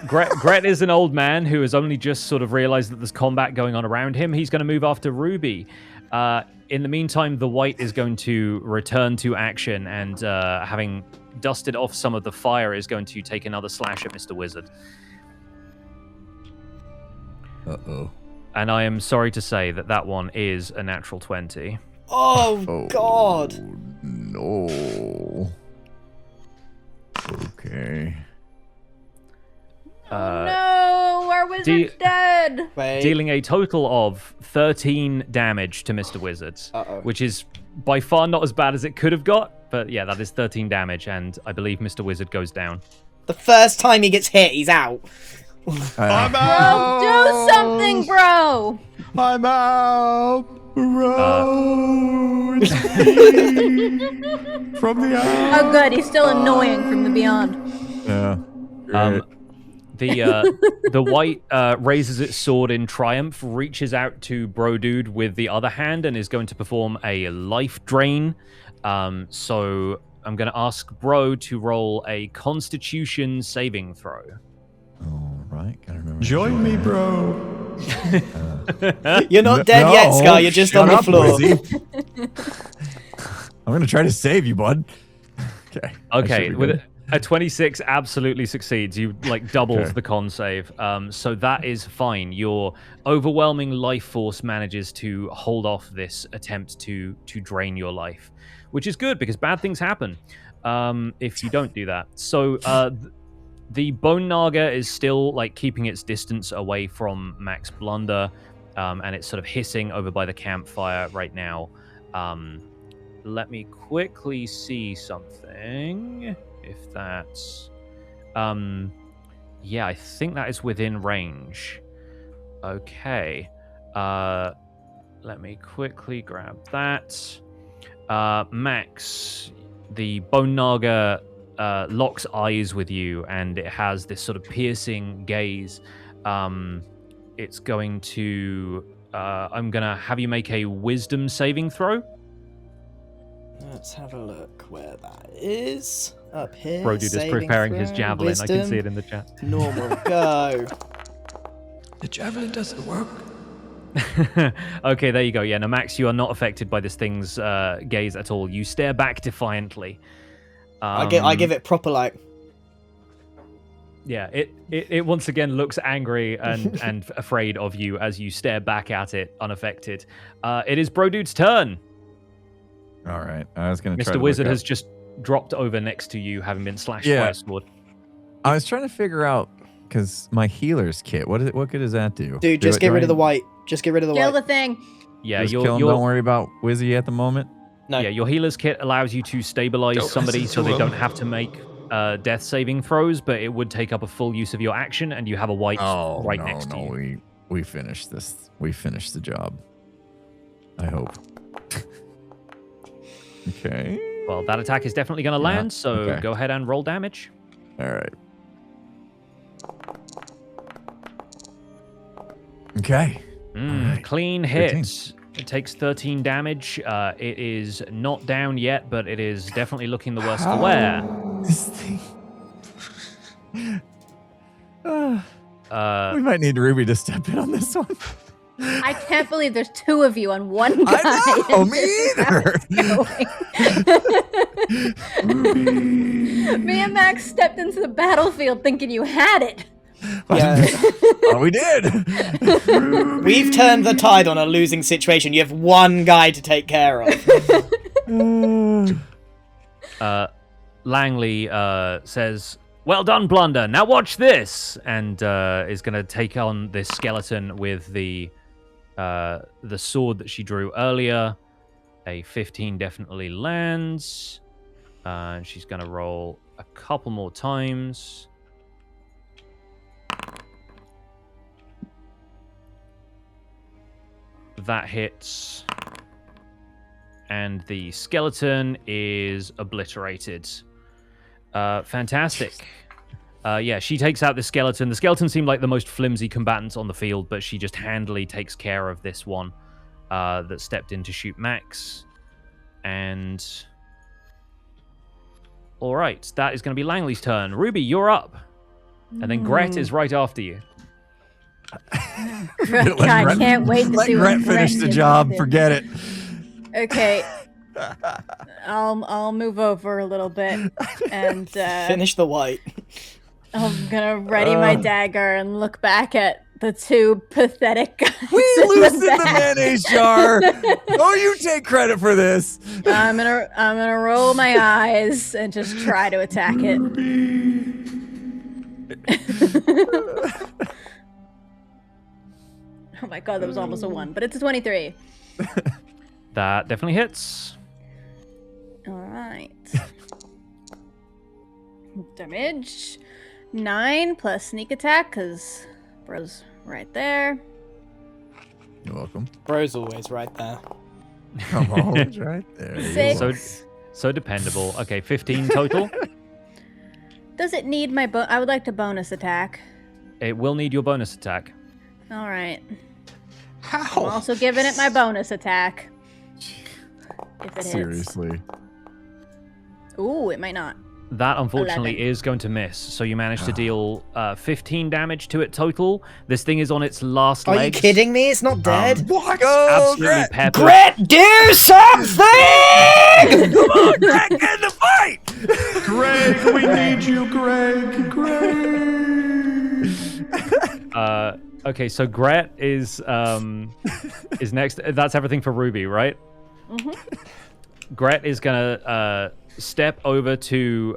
Gret is an old man who has only just sort of realized that there's combat going on around him. He's going to move after Ruby. In the meantime, the white is going to return to action and having dusted off some of the fire is going to take another slash at Mr. Wizard. Uh-oh. And I am sorry to say that that one is a natural 20. Oh, God. No. Okay. No, our wizard's dead. Wait. Dealing a total of 13 damage to Mr. Wizard, which is by far not as bad as it could have got. But yeah, that is 13 damage, and I believe Mr. Wizard goes down. The first time he gets hit, he's out. I'm Bro, out. do something, bro. I'm out. Rose. From the out. Oh, good. He's still annoying from the beyond. Yeah. The white raises its sword in triumph, reaches out to Bro Dude with the other hand, and is going to perform a life drain. So I'm going to ask Bro to roll a Constitution saving throw. All right. Gotta remember. Join me, bro. You're not dead yet, Scar. You're just on the floor. I'm gonna try to save you, bud. Okay. Okay, with a 26 absolutely succeeds. You like doubles Okay. the con save. So that is fine. Your overwhelming life force manages to hold off this attempt to drain your life, which is good because bad things happen if you don't do that. So the Bone Naga is still like keeping its distance away from Max Blunder, and it's sort of hissing over by the campfire right now. let me quickly see something. If that's... yeah, I think that is within range. Okay. Let me quickly grab that. Max, the Bone Naga locks eyes with you, and it has this sort of piercing gaze. It's going to... I'm going to have you make a wisdom saving throw. Let's have a look where that is. Up here. Brodude is saving preparing his throw, javelin. I wisdom, can see it in the chat. Normal, go. The javelin doesn't work. Okay, there you go. Yeah, no, Max, you are not affected by this thing's gaze at all. You stare back defiantly. I give it proper like. Yeah, it once again looks angry and afraid of you as you stare back at it, unaffected. It is Brodude's turn. All right. I was going to try Mr. to Wizard look has up. just dropped over next to you, having been slashed Yeah. by a sword. I was trying to figure out, because my healer's kit, what good does that do? Dude, just get rid of the white. Just get rid of the Kill white. the thing. Yeah, Just kill him, don't worry about Wizzy at the moment. No. Yeah, your healer's kit allows you to stabilize Don't somebody listen so to they don't him. have to make death saving throws, but it would take up a full use of your action, and you have a white right next to you. We finished this. We finished the job. I hope. Okay. Well, that attack is definitely going to land, so okay. go ahead and roll damage. All right. Okay. Alright. Clean 13. hit. It takes 13 damage. It is not down yet, but it is definitely looking the worse for wear. This thing. Uh, We might need Ruby to step in on this one. I can't believe there's two of you on one guy. I know, and me this is how it's going. Me and Max stepped into the battlefield thinking you had it. Yeah. Oh, we did. We've turned the tide on a losing situation. You have one guy to take care of. Langley says, "Well done, Blunder. Now watch this," and is going to take on this skeleton with the sword that she drew earlier. A 15 definitely lands. And she's going to roll a couple more times. That hits. And the skeleton is obliterated. Fantastic. Yeah, she takes out the skeleton. The skeleton seemed like the most flimsy combatant on the field, but she just handily takes care of this one that stepped in to shoot Max. And... all right, that is going to be Langley's turn. Ruby, you're up. And then Gret is right after you. I can't wait to Let see Gret what finish Gret the gets job. up to. Forget it. Okay. I'll move over a little bit and Finish the white. I'm gonna ready my dagger and look back at the two pathetic guys. We in loosened the back. mayonnaise jar. Oh, you take credit for this. I'm gonna roll my eyes and just try to attack it. Oh my god, that was almost a 1, but it's a 23. That definitely hits. Alright. Damage. 9 plus sneak attack, because bro's right there. You're welcome. Bro's always right there. Come on, it's right there. You're 6. welcome. So dependable. Okay, 15 total. Does it need my I would like to bonus attack. It will need your bonus attack. Alright. I'm How? also giving it my bonus attack. If it hits. Seriously. Ooh, it might not. That, unfortunately, 11. is going to miss. So you managed to deal 15 damage to it total. This thing is on its last Are legs. you kidding me? It's not dead. What? Go, Absolutely Gret. peppered. Gret, do something! Come on, Gret, get in the fight. Greg, we need you, Greg. Greg. Okay, so Gret is next. That's everything for Ruby, right? Mm-hmm. Gret is gonna step over to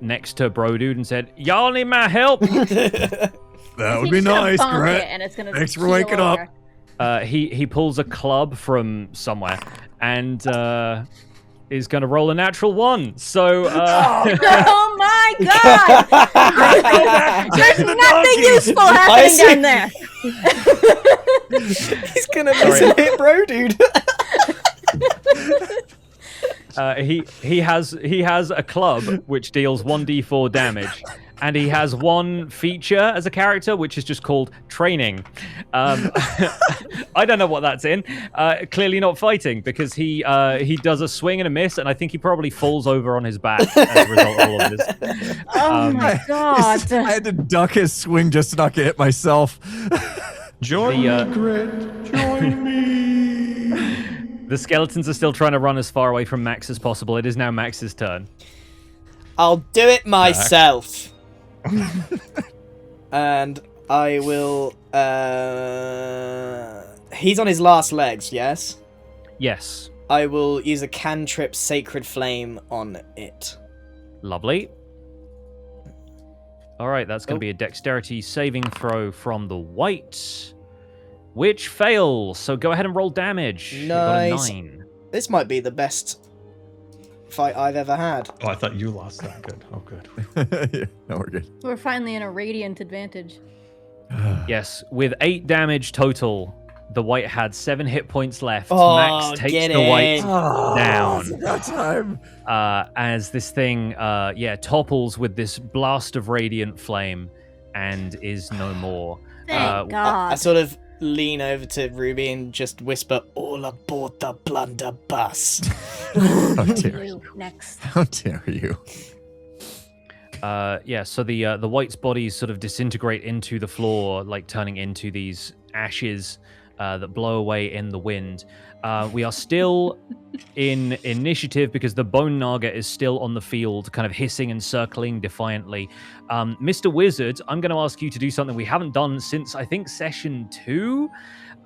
next to Brodude and said, "Y'all need my help." That would be He's gonna nice, bonk it Gret. and it's gonna Thanks for keel waking up. over. He pulls a club from somewhere and is going to roll a natural 1. So, Oh my god! There's nothing useful happening down there. He's gonna miss a hit, bro, dude. he has a club which deals 1d4 damage, and he has one feature as a character which is just called training. I don't know what that's in. Clearly not fighting, because he does a swing and a miss, and I think he probably falls over on his back as a result of all of this. Oh my god! I had to duck his swing just to not get hit myself. Join me, Grit. Join me. The skeletons are still trying to run as far away from Max as possible. It is now Max's turn. I'll do it myself. And I will. He's on his last legs, yes? Yes. I will use a cantrip Sacred Flame on it. Lovely. All right, that's going to be a dexterity saving throw from the white, which fails. So go ahead and roll damage. You got a Nice. 9. This might be the best fight I've ever had. Oh, I thought you lost that. Good. Oh, good. Yeah, no, we're good. We're finally in a radiant advantage. Yes, with 8 damage total, the white had 7 hit points left. Oh, Max takes get the white in. down. That time. As this thing, topples with this blast of radiant flame and is no more. Thank I God. sort of lean over to Ruby and just whisper, "All aboard the blunderbuss." How dare you? Next. How dare you? So the white's bodies sort of disintegrate into the floor, like turning into these ashes that blow away in the wind. We are still in initiative because the Bone Naga is still on the field, kind of hissing and circling defiantly. Mr. Wizard, I'm going to ask you to do something we haven't done since, I think, session 2,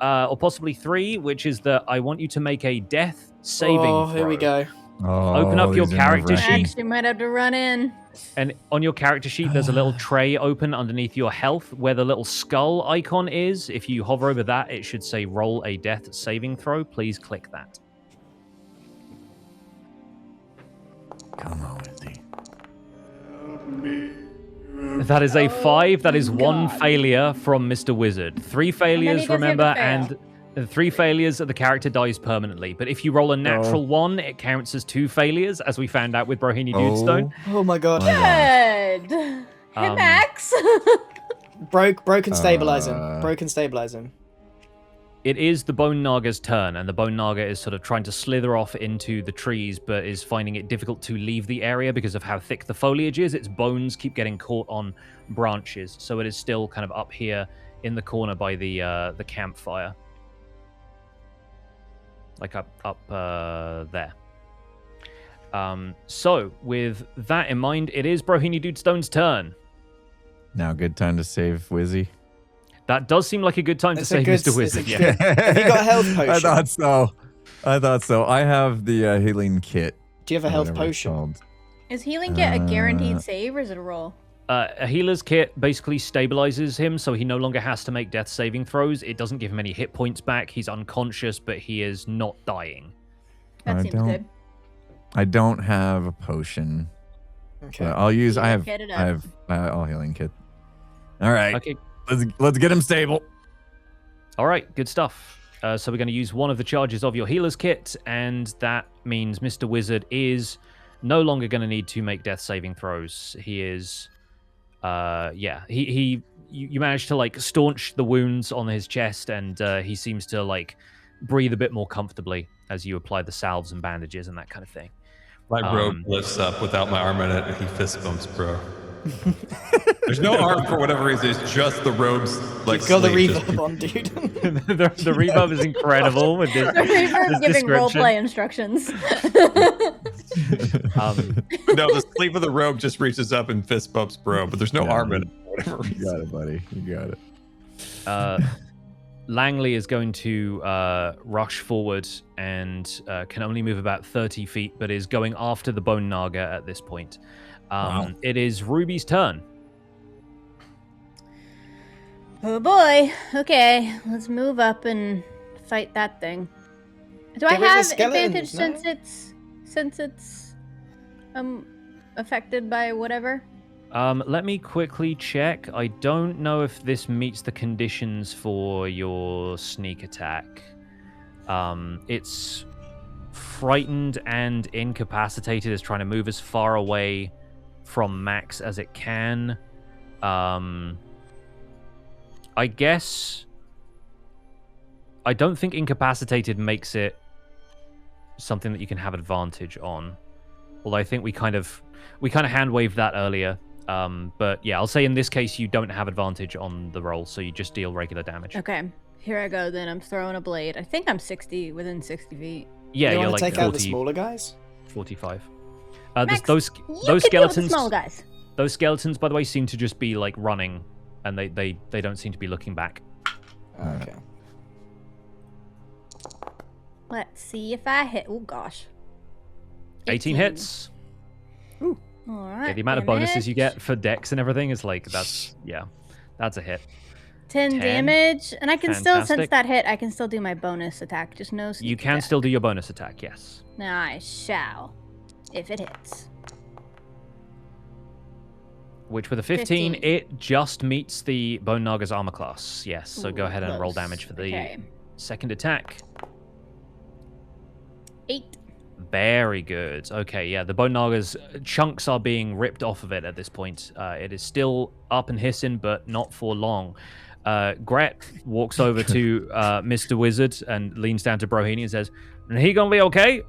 or possibly 3, which is that I want you to make a death saving throw. Here we go. Oh, Open up your these are character I nerve-wracking. sheet. actually might have to run in. And on your character sheet, there's a little tray open underneath your health where the little skull icon is. If you hover over that, it should say roll a death saving throw. Please click that. Come on, Izzy. That is a 5. That is one God. failure from Mr. Wizard. 3 many failures, does he have to remember, fail? and 3 failures, the character dies permanently. But if you roll a natural 1, it counts as 2 failures, as we found out with Brohini Dudestone. Oh my god. Good. Hey, Max. Broken stabilize him. Broken stabilize him. It is the Bone Naga's turn, and the Bone Naga is sort of trying to slither off into the trees, but is finding it difficult to leave the area because of how thick the foliage is. Its bones keep getting caught on branches, so it is still kind of up here in the corner by the campfire, like up there. So with that in mind, it is Brohini Dudestone's turn. Now, good time to save Wizzy. That does seem like a good time to It's a save good- Mr. Wizard. it's a Yeah. good- Have you got a health potion? I thought so. I have the healing kit. Do you have a or health whatever it's potion? called. Is healing get a guaranteed save or is it a roll? A healer's kit basically stabilizes him, so he no longer has to make death saving throws. It doesn't give him any hit points back. He's unconscious, but he is not dying. That I seems don't- good. I don't have a potion. Okay. But I'll use. Healing kit it I have. All healing kit. All right. Okay. Let's get him stable. All right, good stuff. So we're going to use one of the charges of your healer's kit, and that means Mr. Wizard is no longer going to need to make death saving throws. He is, you managed to like staunch the wounds on his chest, and he seems to like breathe a bit more comfortably as you apply the salves and bandages and that kind of thing. My robe lifts up without my arm in it, and he fist bumps bro. There's no arm for whatever reason. It's just the robe's like. You've got the sleeve just- reverb on, dude. the reverb is incredible with this, The reverb this giving description. roleplay instructions. No, the sleeve of the robe just reaches up and fist bumps bro, but there's no Yeah. arm in it for whatever You reason. got it, buddy. You got it. Langley is going to rush forward and can only move about 30 feet, but is going after the Bone Naga at this point. Wow. It is Ruby's turn. Oh boy. Okay, let's move up and fight that thing. Do I Get rid of the have skeletons, advantage no? since it's since it's affected by whatever? Let me quickly check. I don't know if this meets the conditions for your sneak attack. It's frightened and incapacitated. It's trying to move as far away from Max as it can. I guess I don't think incapacitated makes it something that you can have advantage on. Although I think we kind of hand waved that earlier. But yeah, I'll say in this case you don't have advantage on the roll, so you just deal regular damage. Okay, here I go then. I'm throwing a blade. I think I'm within 60 feet. Yeah, you you're want like to take 40, out the smaller guys? 45. Max, those you can skeletons. deal with the small guys. Those skeletons, by the way, seem to just be like running, and they don't seem to be looking back. Okay. Let's see if I hit. Oh gosh. 18 hits. All right. Yeah, the amount of bonuses damage. you get for dex and everything is like that's a hit. 10 damage, and I can still, since Fantastic. that hit, I can still do my bonus attack. Just no sneak You can attack. still do your bonus attack, yes. I shall, if it hits. Which with a 15, 15. it just meets the Bone Naga's armor class. Yes, so go Ooh, ahead and roll close. damage for the Okay. second attack. 8. Very good. Okay, yeah, the Bone Naga's chunks are being ripped off of it at this point. It is still up and hissing, but not for long. Gret walks over to Mr. Wizard and leans down to Brohini and says, "He gonna be okay?"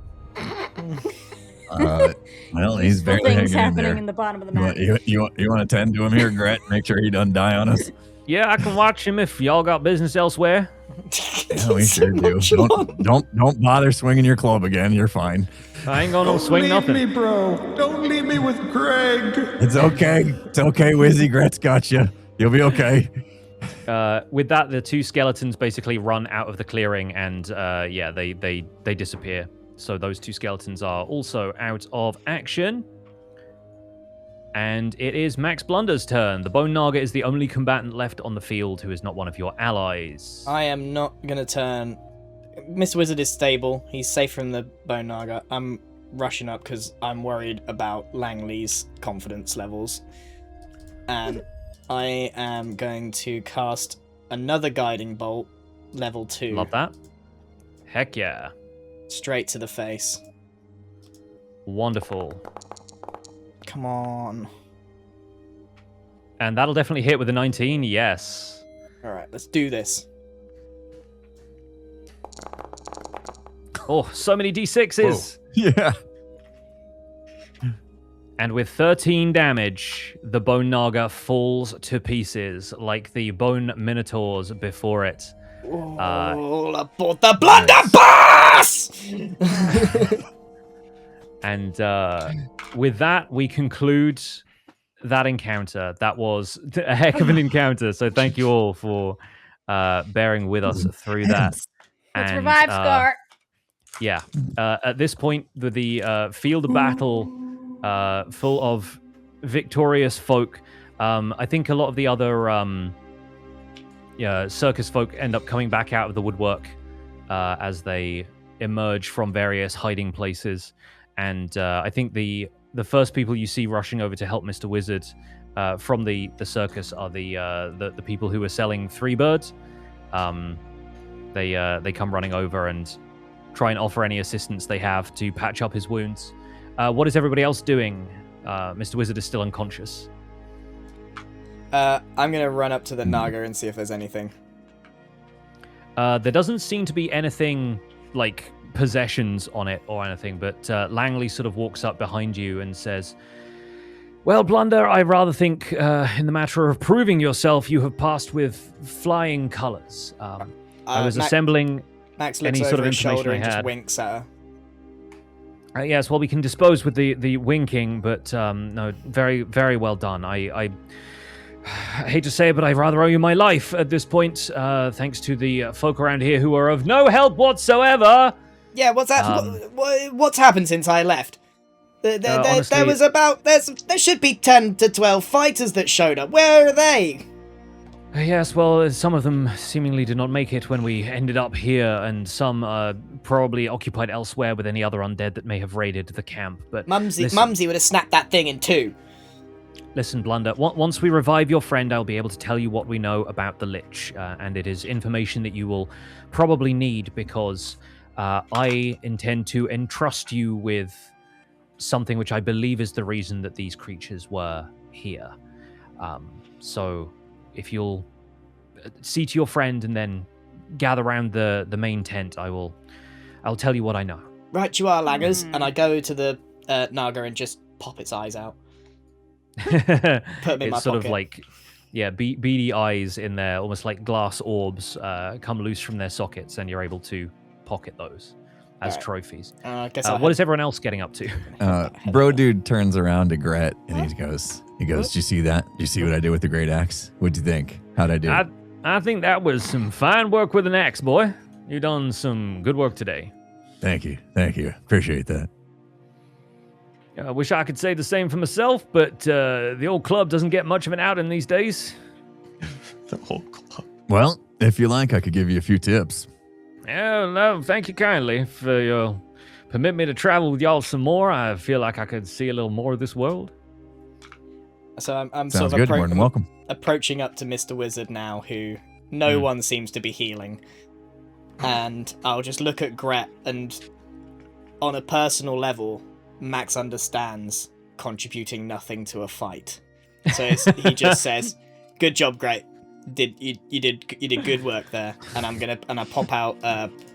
Well, he's barely things hanging in happening there. in the bottom of the map. You want to tend to him here, Gret? Make sure he doesn't die on us. Yeah, I can watch him if y'all got business elsewhere. Yeah, we sure do. Don't bother swinging your club again. You're fine. I ain't gonna Don't swing leave nothing. me, bro. Don't leave me with Greg. It's okay. It's okay, Wizzy. Gret's got you. You'll be okay. With that, the two skeletons basically run out of the clearing, and they disappear. So those two skeletons are also out of action. And it is Max Blunder's turn. The Bone Naga is the only combatant left on the field who is not one of your allies. I am not gonna turn. Mr. Wizard is stable. He's safe from the Bone Naga. I'm rushing up because I'm worried about Langley's confidence levels. And I am going to cast another Guiding Bolt, level 2. Love that. Heck yeah. Straight to the face. Wonderful. Come on. And that'll definitely hit with a 19, yes. Alright, let's do this. Oh, so many d6s. Yeah. And with 13 damage, the Bone Naga falls to pieces like the Bone Minotaurs before it. All aboard the blunderbuss! And with that, we conclude that encounter. That was a heck of an encounter. So thank you all for bearing with us through that. Let's And, revive Scar. Yeah. At this point, the field of battle full of victorious folk. I think a lot of the other circus folk end up coming back out of the woodwork as they emerge from various hiding places. And I think the first people you see rushing over to help Mr. Wizard from the circus are the people who are selling Three Birds. They come running over and try and offer any assistance they have to patch up his wounds. What is everybody else doing? Mr. Wizard is still unconscious. I'm gonna run up to the Naga and see if there's anything. There doesn't seem to be anything like possessions on it or anything, but Langley sort of walks up behind you and says, "Well, Blunder, I rather think in the matter of proving yourself, you have passed with flying colors. I was assembling Max looks any over sort of his information shoulder I and just had. winks at her. Yes, well, we can dispose with the winking, but no, very, very well done. I hate to say it, but I rather owe you my life at this point, thanks to the folk around here who are of no help whatsoever." Yeah, what's that? What's happened since I left? Honestly, There should be 10 to 12 fighters that showed up. Where are they? Yes, well, some of them seemingly did not make it when we ended up here, and some are probably occupied elsewhere with any other undead that may have raided the camp. But Mumsy would have snapped that thing in two. Listen, Blunder, once we revive your friend, I'll be able to tell you what we know about the Lich, and it is information that you will probably need because I intend to entrust you with something which I believe is the reason that these creatures were here. So if you'll see to your friend and then gather around the main tent, I'll tell you what I know. Right, you are, Langers. And I go to the Naga and just pop its eyes out. Put them in my It's sort pocket. of like, beady eyes in there, almost like glass orbs, come loose from their sockets, and you're able to pocket those as trophies. I guess What is everyone else getting up to? Bro dude turns around to Gret and he goes, "Do you see that? Do you see what I did with the great axe? What'd you think? How'd I do?" I think that was some fine work with an axe, boy. You done some good work today. Thank you. Appreciate that. I wish I could say the same for myself, but the old club doesn't get much of an outing these days. The whole club. Well, if you like, I could give you a few tips. Yeah, no, thank you kindly. If you'll permit me to travel with y'all some more, I feel like I could see a little more of this world. So I'm Sounds sort of good. More than welcome. approaching up to Mr. Wizard now, who no one seems to be healing. And I'll just look at Gret, and on a personal level, Max understands contributing nothing to a fight. So he just says, "Good job, Gret. You did good work there." And I pop out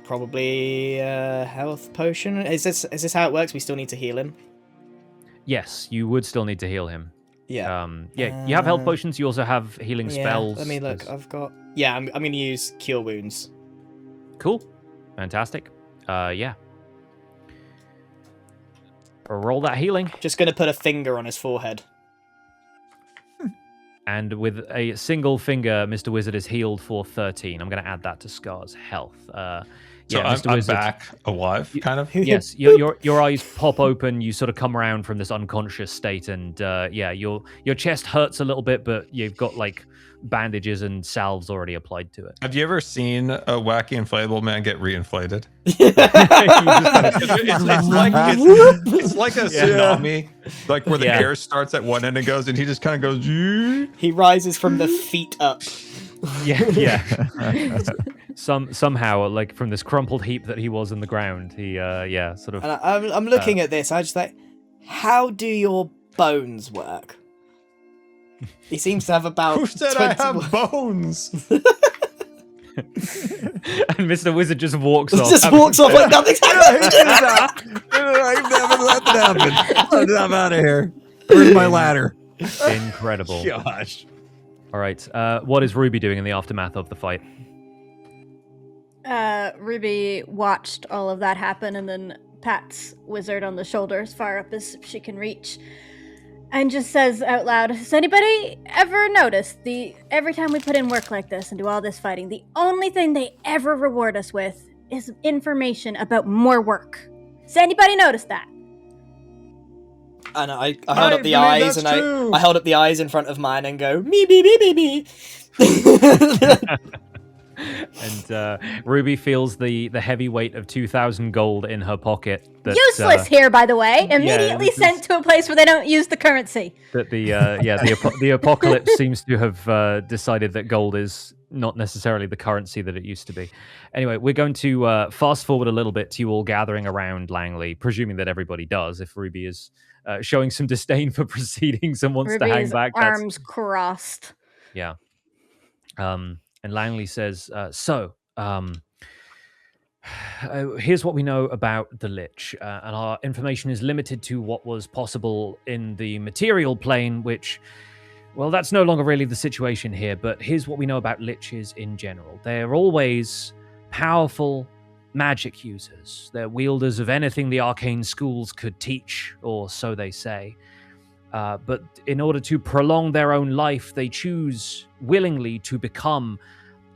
probably a health potion. Is this how it works? We still need to heal him. Yes, you would still need to heal him. Yeah. You have health potions. You also have healing spells. Let me look. I've got. Yeah, I'm going to use Cure Wounds. Cool. Fantastic. Yeah. Roll that healing. Just going to put a finger on his forehead. And with a single finger, Mr. Wizard is healed for 13. I'm going to add that to Scar's health. So Mr. I'm Wizard, back alive, kind of. Yes, your eyes pop open. You sort of come around from this unconscious state, and your chest hurts a little bit, but you've got like bandages and salves already applied to it. Have you ever seen a wacky inflatable man get reinflated? It's like a tsunami, like where the air starts at one end and goes, and he just kind of goes. He rises from the feet up. Yeah. Somehow, like from this crumpled heap that he was in the ground, he sort of. And I'm looking at this. I just like, how do your bones work? He seems to have about. Who said 20... I have bones? And Mr. Wizard just walks off. Just walks off like nothing's happened. I'm out of here. Where's my ladder? Incredible. Gosh. All right. What is Ruby doing in the aftermath of the fight? Ruby watched all of that happen and then pats Wizard on the shoulder as far up as she can reach and just says out loud, "Has anybody ever noticed every time we put in work like this and do all this fighting, the only thing they ever reward us with is information about more work? Has anybody noticed that?" And I held up the eyes, and I held up the eyes in front of mine and go, "Me, me, me, me, me." And Ruby feels the heavy weight of 2,000 gold in her pocket. That, Useless here, by the way. Immediately this sent to a place where they don't use the currency. That the apocalypse seems to have decided that gold is not necessarily the currency that it used to be. Anyway, we're going to fast forward a little bit to you all gathering around Langley, presuming that everybody does. If Ruby is showing some disdain for proceedings and wants to hang Ruby's back, arms crossed. Yeah. And Langley says, here's what we know about the Lich. And our information is limited to what was possible in the material plane, which, well, that's no longer really the situation here. But here's what we know about Liches in general. They're always powerful magic users. They're wielders of anything the arcane schools could teach, or so they say. But in order to prolong their own life, they choose willingly to become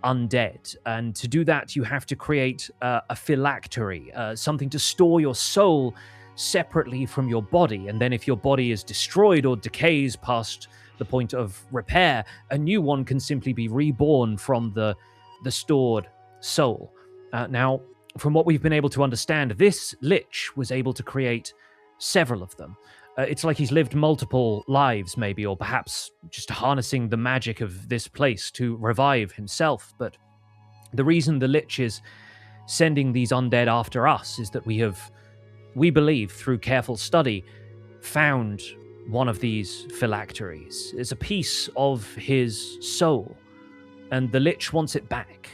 undead. And to do that, you have to create a phylactery, something to store your soul separately from your body. And then if your body is destroyed or decays past the point of repair, a new one can simply be reborn from the stored soul. Now, from what we've been able to understand, this Lich was able to create several of them. It's like he's lived multiple lives, maybe, or perhaps just harnessing the magic of this place to revive himself. But the reason the Lich is sending these undead after us is that we believe, through careful study, found one of these phylacteries. It's a piece of his soul, and the Lich wants it back.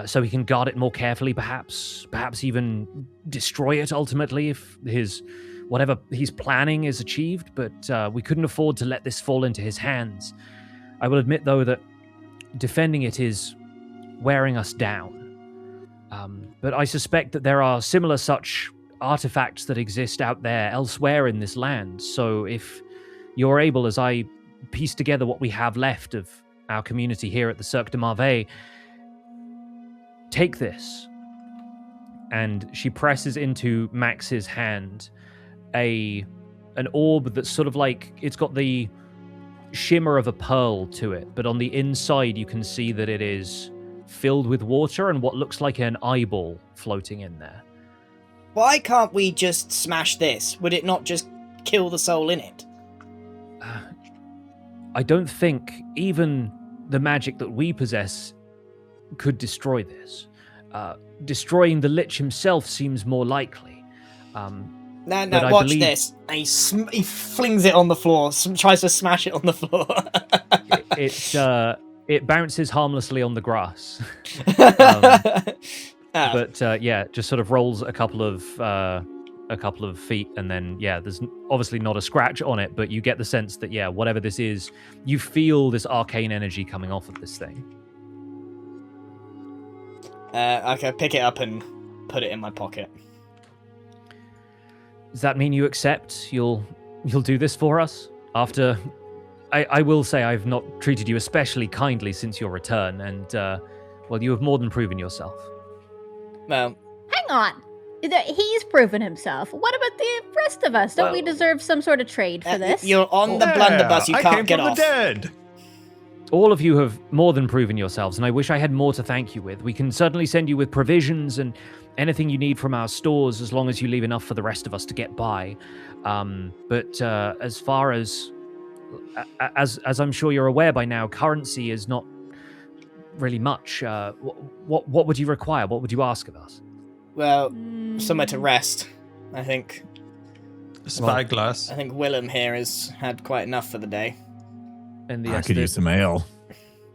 So he can guard it more carefully, perhaps even destroy it ultimately if whatever he's planning is achieved, but we couldn't afford to let this fall into his hands. I will admit, though, that defending it is wearing us down. But I suspect that there are similar such artifacts that exist out there elsewhere in this land, so if you're able, as I piece together what we have left of our community here at the Cirque de Marveille, take this. And she presses into Max's hand an orb that's sort of like, it's got the shimmer of a pearl to it, but on the inside you can see that it is filled with water and what looks like an eyeball floating in there. Why can't we just smash this? Would it not just kill the soul in it? I don't think even the magic that we possess could destroy this. Destroying the Lich himself seems more likely. No, watch this. And he flings it on the floor, tries to smash it on the floor. It bounces harmlessly on the grass. But yeah, just sort of rolls a couple of feet, and then there's obviously not a scratch on it, but you get the sense that whatever this is, you feel this arcane energy coming off of this thing. Okay, pick it up and put it in my pocket. Does that mean you accept? You'll do this for us? After, I will say I've not treated you especially kindly since your return, and well, you have more than proven yourself. Well, hang on. He's proven himself. What about the rest of us? Don't we deserve some sort of trade for this? You're on the blunderbuss. You can't get off. I came from the dead. All of you have more than proven yourselves, and I wish I had more to thank you with. We can certainly send you with provisions and anything you need from our stores, as long as you leave enough for the rest of us to get by. But as far as I'm sure you're aware by now, currency is not really much. What would you require? What would you ask of us? Well, somewhere to rest, I think. A spyglass. I think Willem here has had quite enough for the day. And I could use some ale.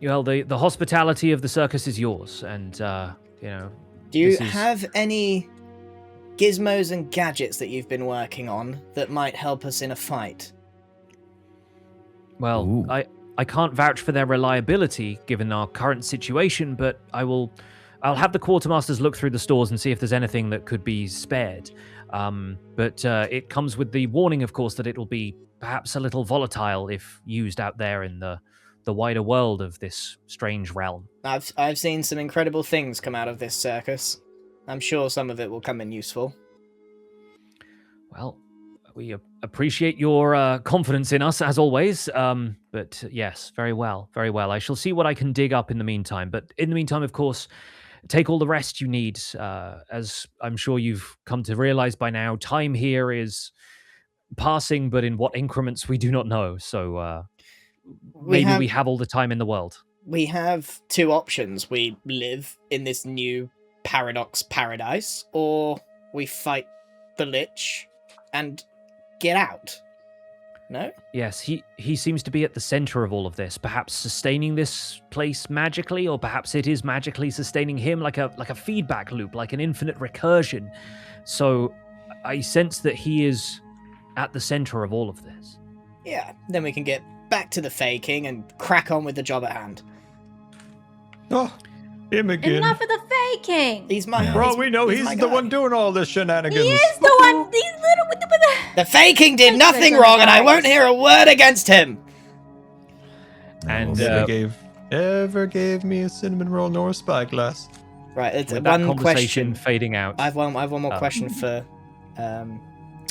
Well, the hospitality of the circus is yours, and Do you have any gizmos and gadgets that you've been working on that might help us in a fight? Well, Ooh. I can't vouch for their reliability given our current situation, but I'll have the quartermasters look through the stores and see if there's anything that could be spared. But it comes with the warning, of course, that it'll be perhaps a little volatile if used out there in the wider world of this strange realm. I've seen some incredible things come out of this circus. I'm sure some of it will come in useful. Well, we appreciate your confidence in us, as always. But yes, very well, very well. I shall see what I can dig up in the meantime. But in the meantime, of course, take all the rest you need. As I'm sure you've come to realize by now, time here is passing, but in what increments we do not know. So we have all the time in the world. We have two options. We live in this new paradox paradise, or we fight the Lich and get out. No? Yes, he seems to be at the center of all of this, perhaps sustaining this place magically, or perhaps it is magically sustaining him, like a feedback loop, like an infinite recursion. So I sense that he is at the center of all of this. Yeah, then we can get back to the faking and crack on with the job at hand. Oh, him again. Enough of the faking! He's my For all we know, he's my the guy. one doing all this shenanigans. He is the one! These little... The faking did nothing wrong, and I won't hear a word against him! And ever gave me a cinnamon roll nor a spyglass. Right, it's with that one conversation question. fading out. I have one more question for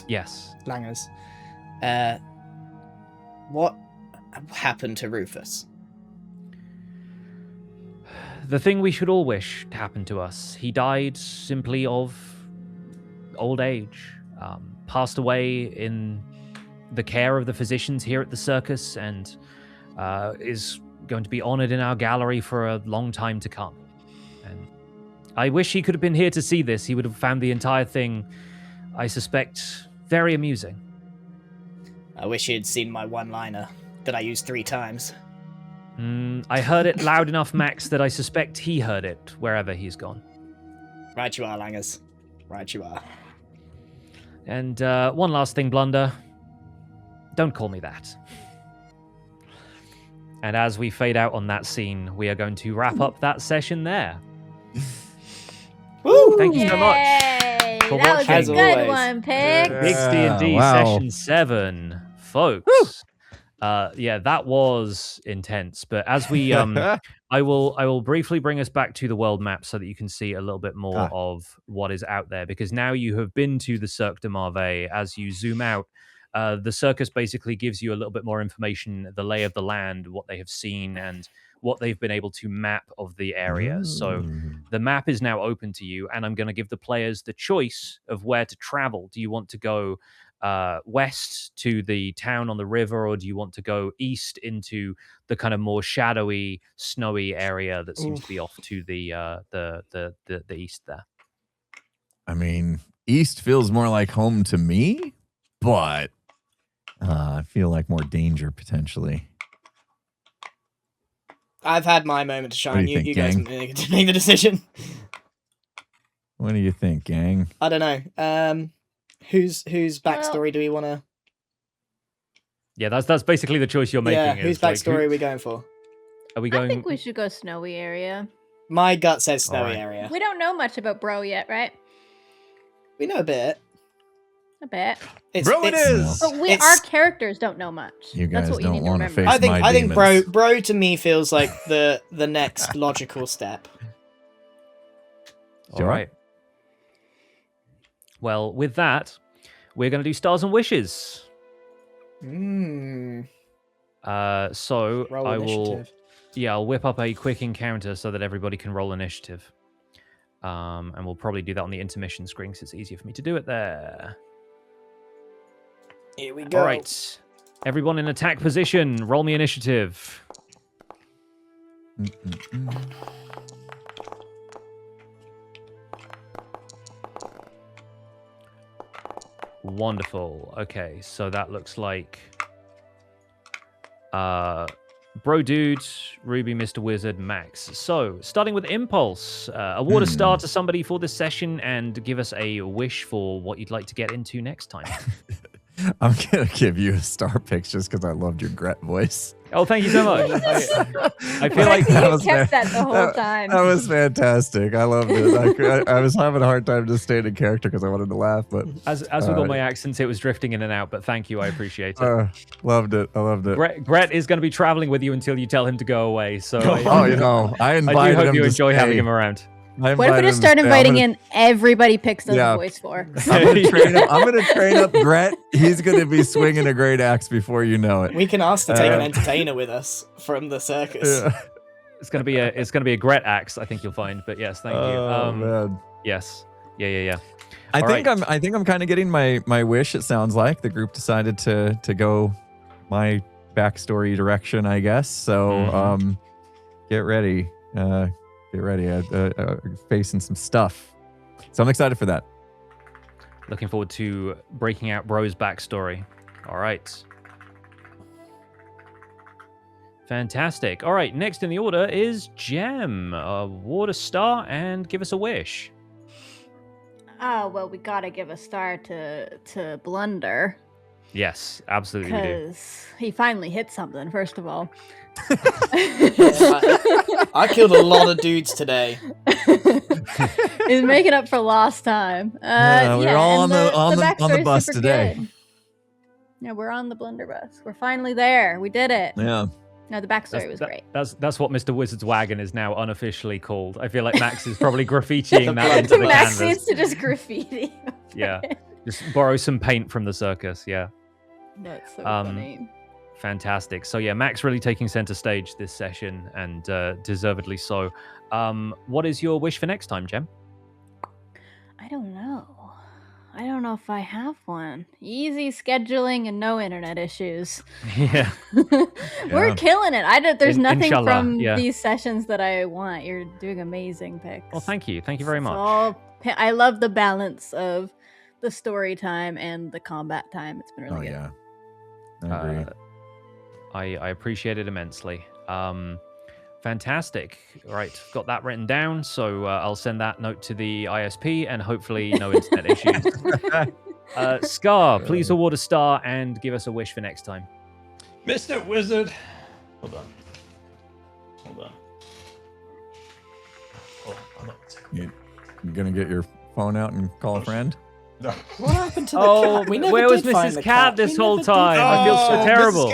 Yes. Langers. happened to Rufus? The thing we should all wish happened to us. He died simply of old age. Passed away in the care of the physicians here at the circus, and is going to be honored in our gallery for a long time to come. And I wish he could have been here to see this. He would have found the entire thing, I suspect, very amusing. I wish he'd seen my one-liner that I used 3 times. I heard it loud enough, Max, that I suspect he heard it wherever he's gone. Right you are, Langers. Right you are. And one last thing, Blunder. Don't call me that. And as we fade out on that scene, we are going to wrap up that session there. Woo! Thank you so much. Yay! for That was watching. a good Always. one, Pig. GIGGS D&D wow. Session 7, folks. Yeah, that was intense. But as we, I will briefly bring us back to the world map so that you can see a little bit more of what is out there. Because now you have been to the Cirque de Merveille. As you zoom out, the circus basically gives you a little bit more information, the lay of the land, what they have seen, and what they've been able to map of the area. So the map is now open to you, and I'm going to give the players the choice of where to travel. Do you want to go west to the town on the river, or do you want to go east into the kind of more shadowy, snowy area that seems to be off to the east there? I mean, east feels more like home to me, but I feel like more danger potentially. I've had my moment to shine. do you think, You guys gang? make the decision. What do you think, gang? I don't know. Whose backstory do we want to? Yeah, that's basically the choice you're making. Yeah, whose is, like, backstory are we going for? Are we going? I think we should go snowy area. My gut says snowy Alright. area. We don't know much about Bro yet, right? We know a bit. A bit. Bro, it is! But It's- our characters don't know much. You That's guys what you don't need to want to remember. face my I think demons. bro to me feels like the next logical step. All right. Well, with that, we're going to do stars and wishes. Mm. So Roll I will. initiative. Yeah, I'll whip up a quick encounter so that everybody can roll initiative. And we'll probably do that on the intermission screen because it's easier for me to do it there. Here we go. All right. Everyone in attack position, roll me initiative. Wonderful. Okay, so that looks like Bro Dude, Ruby, Mr. Wizard, Max. So, starting with Impulse, award a star to somebody for this session and give us a wish for what you'd like to get into next time. I'm going to give you a star pick just because I loved your Gret voice. Oh, thank you so much. I feel I like think that you was kept fair. that the whole time. That was fantastic. I loved it. I was having a hard time just staying in character because I wanted to laugh, but as with all my accents, it was drifting in and out, but thank you. I appreciate it. loved it. I loved it. Gret is going to be traveling with you until you tell him to go away. So Oh, you know, I I do invited hope him you to enjoy stay. having him around. I What if we invited just him to start stay. inviting in everybody picks those Yeah. voice for? I'm gonna train up Gret. He's gonna be swinging a great axe before you know it. We can ask to take an entertainer with us from the circus. Yeah. It's gonna be a Gret axe, I think you'll find. But yes, thank you. Oh man. Yes. Yeah. I All think right. I'm kind of getting my wish. It sounds like the group decided to go my backstory direction, I guess. So get ready. Get ready. Facing some stuff. So I'm excited for that. Looking forward to breaking out Bro's backstory. All right. Fantastic. All right, next in the order is Gem. Award a star and give us a wish. Oh, well, we gotta give a star to Blunder. Yes, absolutely we do. Because he finally hit something, first of all. I killed a lot of dudes today. He's making up for lost time. We're all and on the backstory's bus super today. good. Yeah, we're on the Blunder bus. We're finally there. We did it. Yeah. No, the backstory was great. That's what Mr. Wizard's wagon is now unofficially called. I feel like Max is probably graffitiing that into the Max canvas. needs to just graffiti. Yeah, just borrow some paint from the circus. Yeah. That's so Um, funny. Fantastic. So yeah, Max really taking center stage this session, and deservedly so. What is your wish for next time, Jem? I don't know. I don't know if I have one. Easy scheduling and no internet issues. Yeah. We're killing it. There's nothing Inshallah, from yeah. these sessions that I want. You're doing amazing picks. Well, thank you. Thank you very It's much. all I love the balance of the story time and the combat time. It's been really good. Yeah. I agree. I appreciate it immensely. Fantastic. Right, got that written down. So I'll send that note to the ISP, and hopefully no internet issues. Scar, please award a star and give us a wish for next time. Mr. Wizard. Hold on. Hold on a second. You gonna get your phone out and call a friend? No. What happened to the Oh, cat? We never where was did find Mrs. the Cat this We whole never did time? find I feel the so cat. terrible.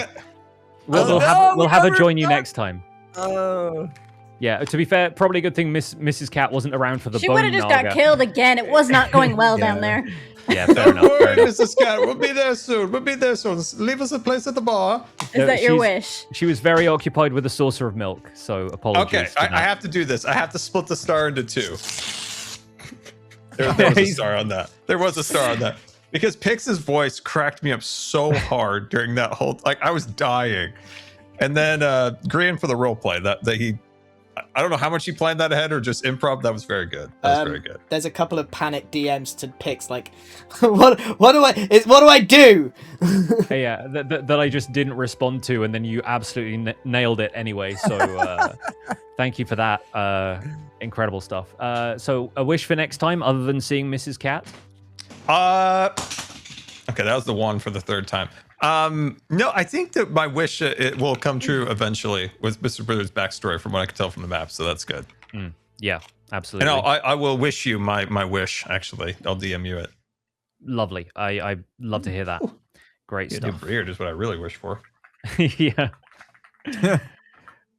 We'll have a join you next time. Oh. Yeah, to be fair, probably a good thing Mrs. Cat wasn't around for the She bone would have just naga. got killed again. It was not going well down there. Yeah, fair Don't enough. Fair worry, enough. Mrs. Cat. We'll be there soon. Leave us a place at the bar. Is that your she's- wish? She was very occupied with a saucer of milk, so apologies. Okay, for I that. have to do this. I have to split the star into two. There was a star on that. There was a star on that. Because Pix's voice cracked me up so hard during that whole... Like, I was dying. And then Grian for the roleplay. That he... I don't know how much he planned that ahead or just improv. That was very good. That was very good. There's a couple of panic DMs to Pix, like, what do I do? Yeah, that I just didn't respond to, and then you absolutely nailed it anyway. So thank you for that. Incredible stuff. So a wish for next time, other than seeing Mrs. Cat? Okay, that was the one for the third time. No, I think that my wish it will come true eventually with Mr. Wizard's backstory, from what I can tell from the map. So that's good. Yeah, absolutely. And I will wish you my wish. Actually, I'll DM you it. Lovely. I love to hear that. Great Yeah, stuff. Weird is what I really wish for. Yeah.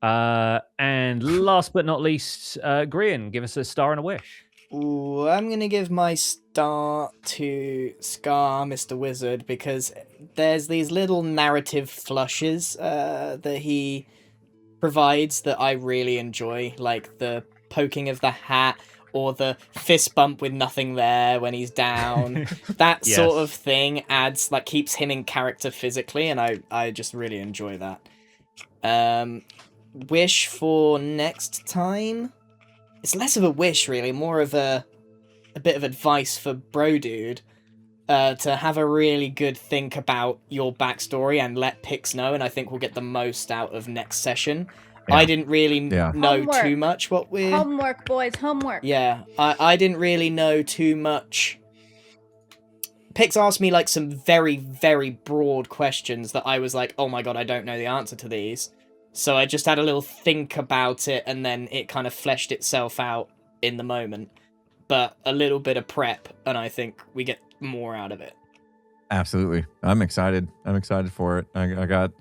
And last but not least, Grian, give us a star and a wish. Ooh, I'm gonna give my star to Scar, Mr. Wizard, because there's these little narrative flushes that he provides that I really enjoy, like the poking of the hat or the fist bump with nothing there when he's down. That Yes. sort of thing adds, like, keeps him in character physically, and I just really enjoy that. Wish for next time? It's less of a wish, really, more of a bit of advice for Bro Dude, to have a really good think about your backstory and let Pix know, and I think we'll get the most out of next session. Yeah. I didn't really know Homework. too much what we're... Homework, boys, homework. Yeah, I didn't really know too much. Pix asked me, like, some very, very broad questions that I was like, oh my god, I don't know the answer to these. So I just had a little think about it, and then it kind of fleshed itself out in the moment. But a little bit of prep, and I think we get more out of it. Absolutely. I'm excited. I'm excited for it. I got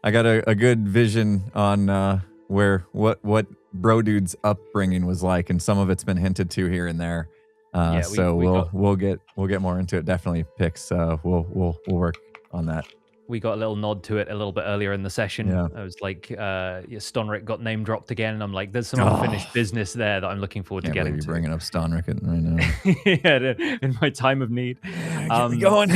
a good vision on what Bro Dude's upbringing was like, and some of it's been hinted to here and there. We'll get more into it. Definitely Pix. We'll work on that. We got a little nod to it a little bit earlier in the session. Yeah. I was like, Stonrick got name dropped again, and I'm like, there's some unfinished business there that I'm looking forward to getting to. Bringing up Stonrick right now. Yeah, in my time of need. Get me going.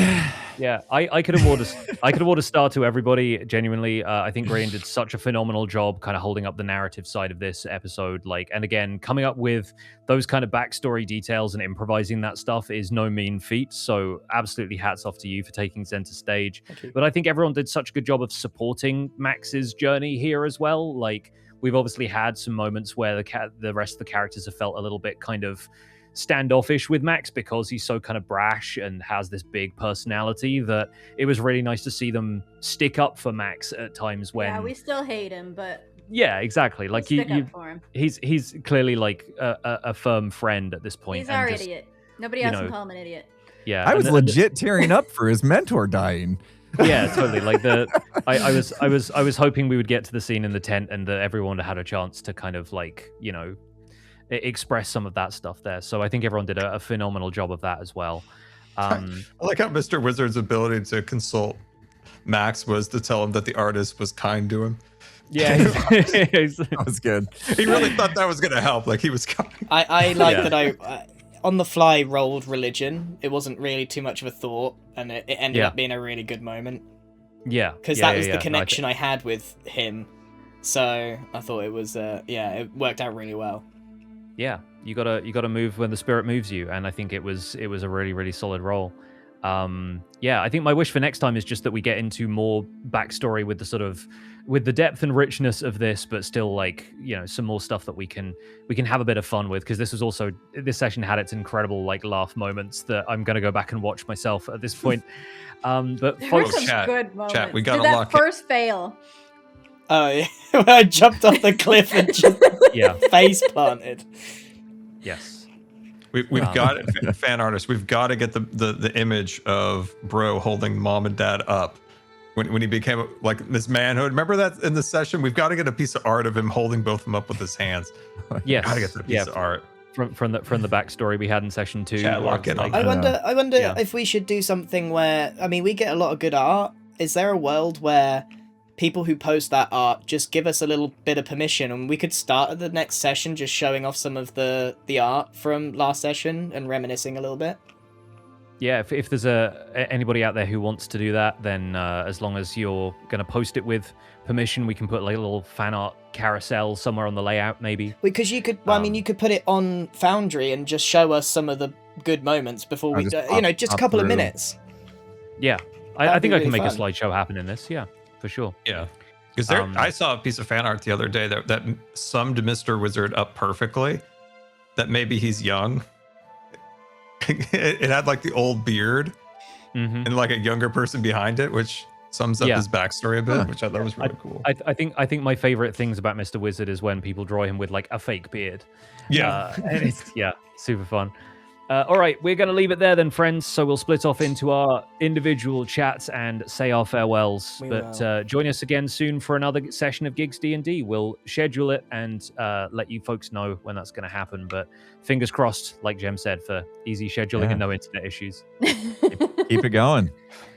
Yeah, I could award a star to everybody. Genuinely, I think Grian did such a phenomenal job, kind of holding up the narrative side of this episode. Like, and again, coming up with those kind of backstory details and improvising that stuff is no mean feat. So, absolutely, hats off to you for taking center stage. But I think everyone did such a good job of supporting Max's journey here as well. Like, we've obviously had some moments where the rest of the characters have felt a little bit kind of standoffish with Max because he's so kind of brash and has this big personality, that it was really nice to see them stick up for Max at times when... Yeah, we still hate him, but... Yeah, exactly. Like, stick up for him. He's clearly like a firm friend at this point. He's our idiot. Nobody else can call him an idiot. Yeah, I was legit tearing up for his mentor dying. Yeah, totally. Like I was hoping we would get to the scene in the tent and that everyone had a chance to kind of like, you know, express some of that stuff there. So I think everyone did a phenomenal job of that as well. I like how Mr. Wizard's ability to consult Max was to tell him that the artist was kind to him. Yeah, That was good. He really thought that was going to help. Like he was kind. I like Yeah. that I on the fly rolled religion. It wasn't really too much of a thought, and it ended Yeah. up being a really good moment yeah, because yeah, that was yeah, the yeah. connection I had with him. So I thought it was it worked out really well. Yeah, you gotta move when the spirit moves you, and I think it was a really, really solid roll. Yeah, I think my wish for next time is just that we get into more backstory with the depth and richness of this, but still like, you know, some more stuff that we can have a bit of fun with, because this session had its incredible like laugh moments that I'm gonna go back and watch myself at this point. But There were folks, some chat, good moments. chat, we gotta Did that lock it. first fail. Oh yeah, when I jumped off the cliff and just yeah, face planted. yes, We've Um, got it, fan artists. We've got to get the image of Bro holding mom and dad up when he became like this manhood. Remember that in the session? We've got to get a piece of art of him holding both of them up with his hands. yes, Got to get that piece yeah. of art. From the backstory we had in session 2. Chat, where lock it's in on like- that. I wonder Yeah. if we should do something where, I mean, we get a lot of good art. Is there a world where people who post that art just give us a little bit of permission, and we could start at the next session just showing off some of the art from last session and reminiscing a little bit? Yeah, if there's anybody out there who wants to do that, then as long as you're going to post it with permission, we can put like a little fan art carousel somewhere on the layout, maybe. Because you could, well, I mean, you could put it on Foundry and just show us some of the good moments before we, just just a pop couple of through. minutes. Yeah, That'd I think be I can really make a fun. slideshow happen in this. Yeah, for sure. Yeah. Because Um, I saw a piece of fan art the other day that summed Mr. Wizard up perfectly. That maybe he's young. It had like the old beard hmm and like a younger person behind it, which sums up Yeah. his backstory a bit, Huh. which I thought was really cool. I think my favorite things about Mr. Wizard is when people draw him with like a fake beard. Yeah. And it's super fun. All right, we're going to leave it there then, friends. So we'll split off into our individual chats and say our farewells. We But will. join us again soon for another session of GIGGS D&D. We'll schedule it and let you folks know when that's going to happen. But fingers crossed, like Jem said, for easy scheduling Yeah. and no internet issues. Keep it going.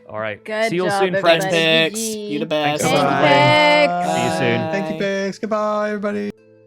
All right, Good see you all job, soon, everybody. friends. Friends picks, GG. you the best. Thanks, Thank you, bye. Pigs. See you soon. Thank you, Biggs. Goodbye, everybody.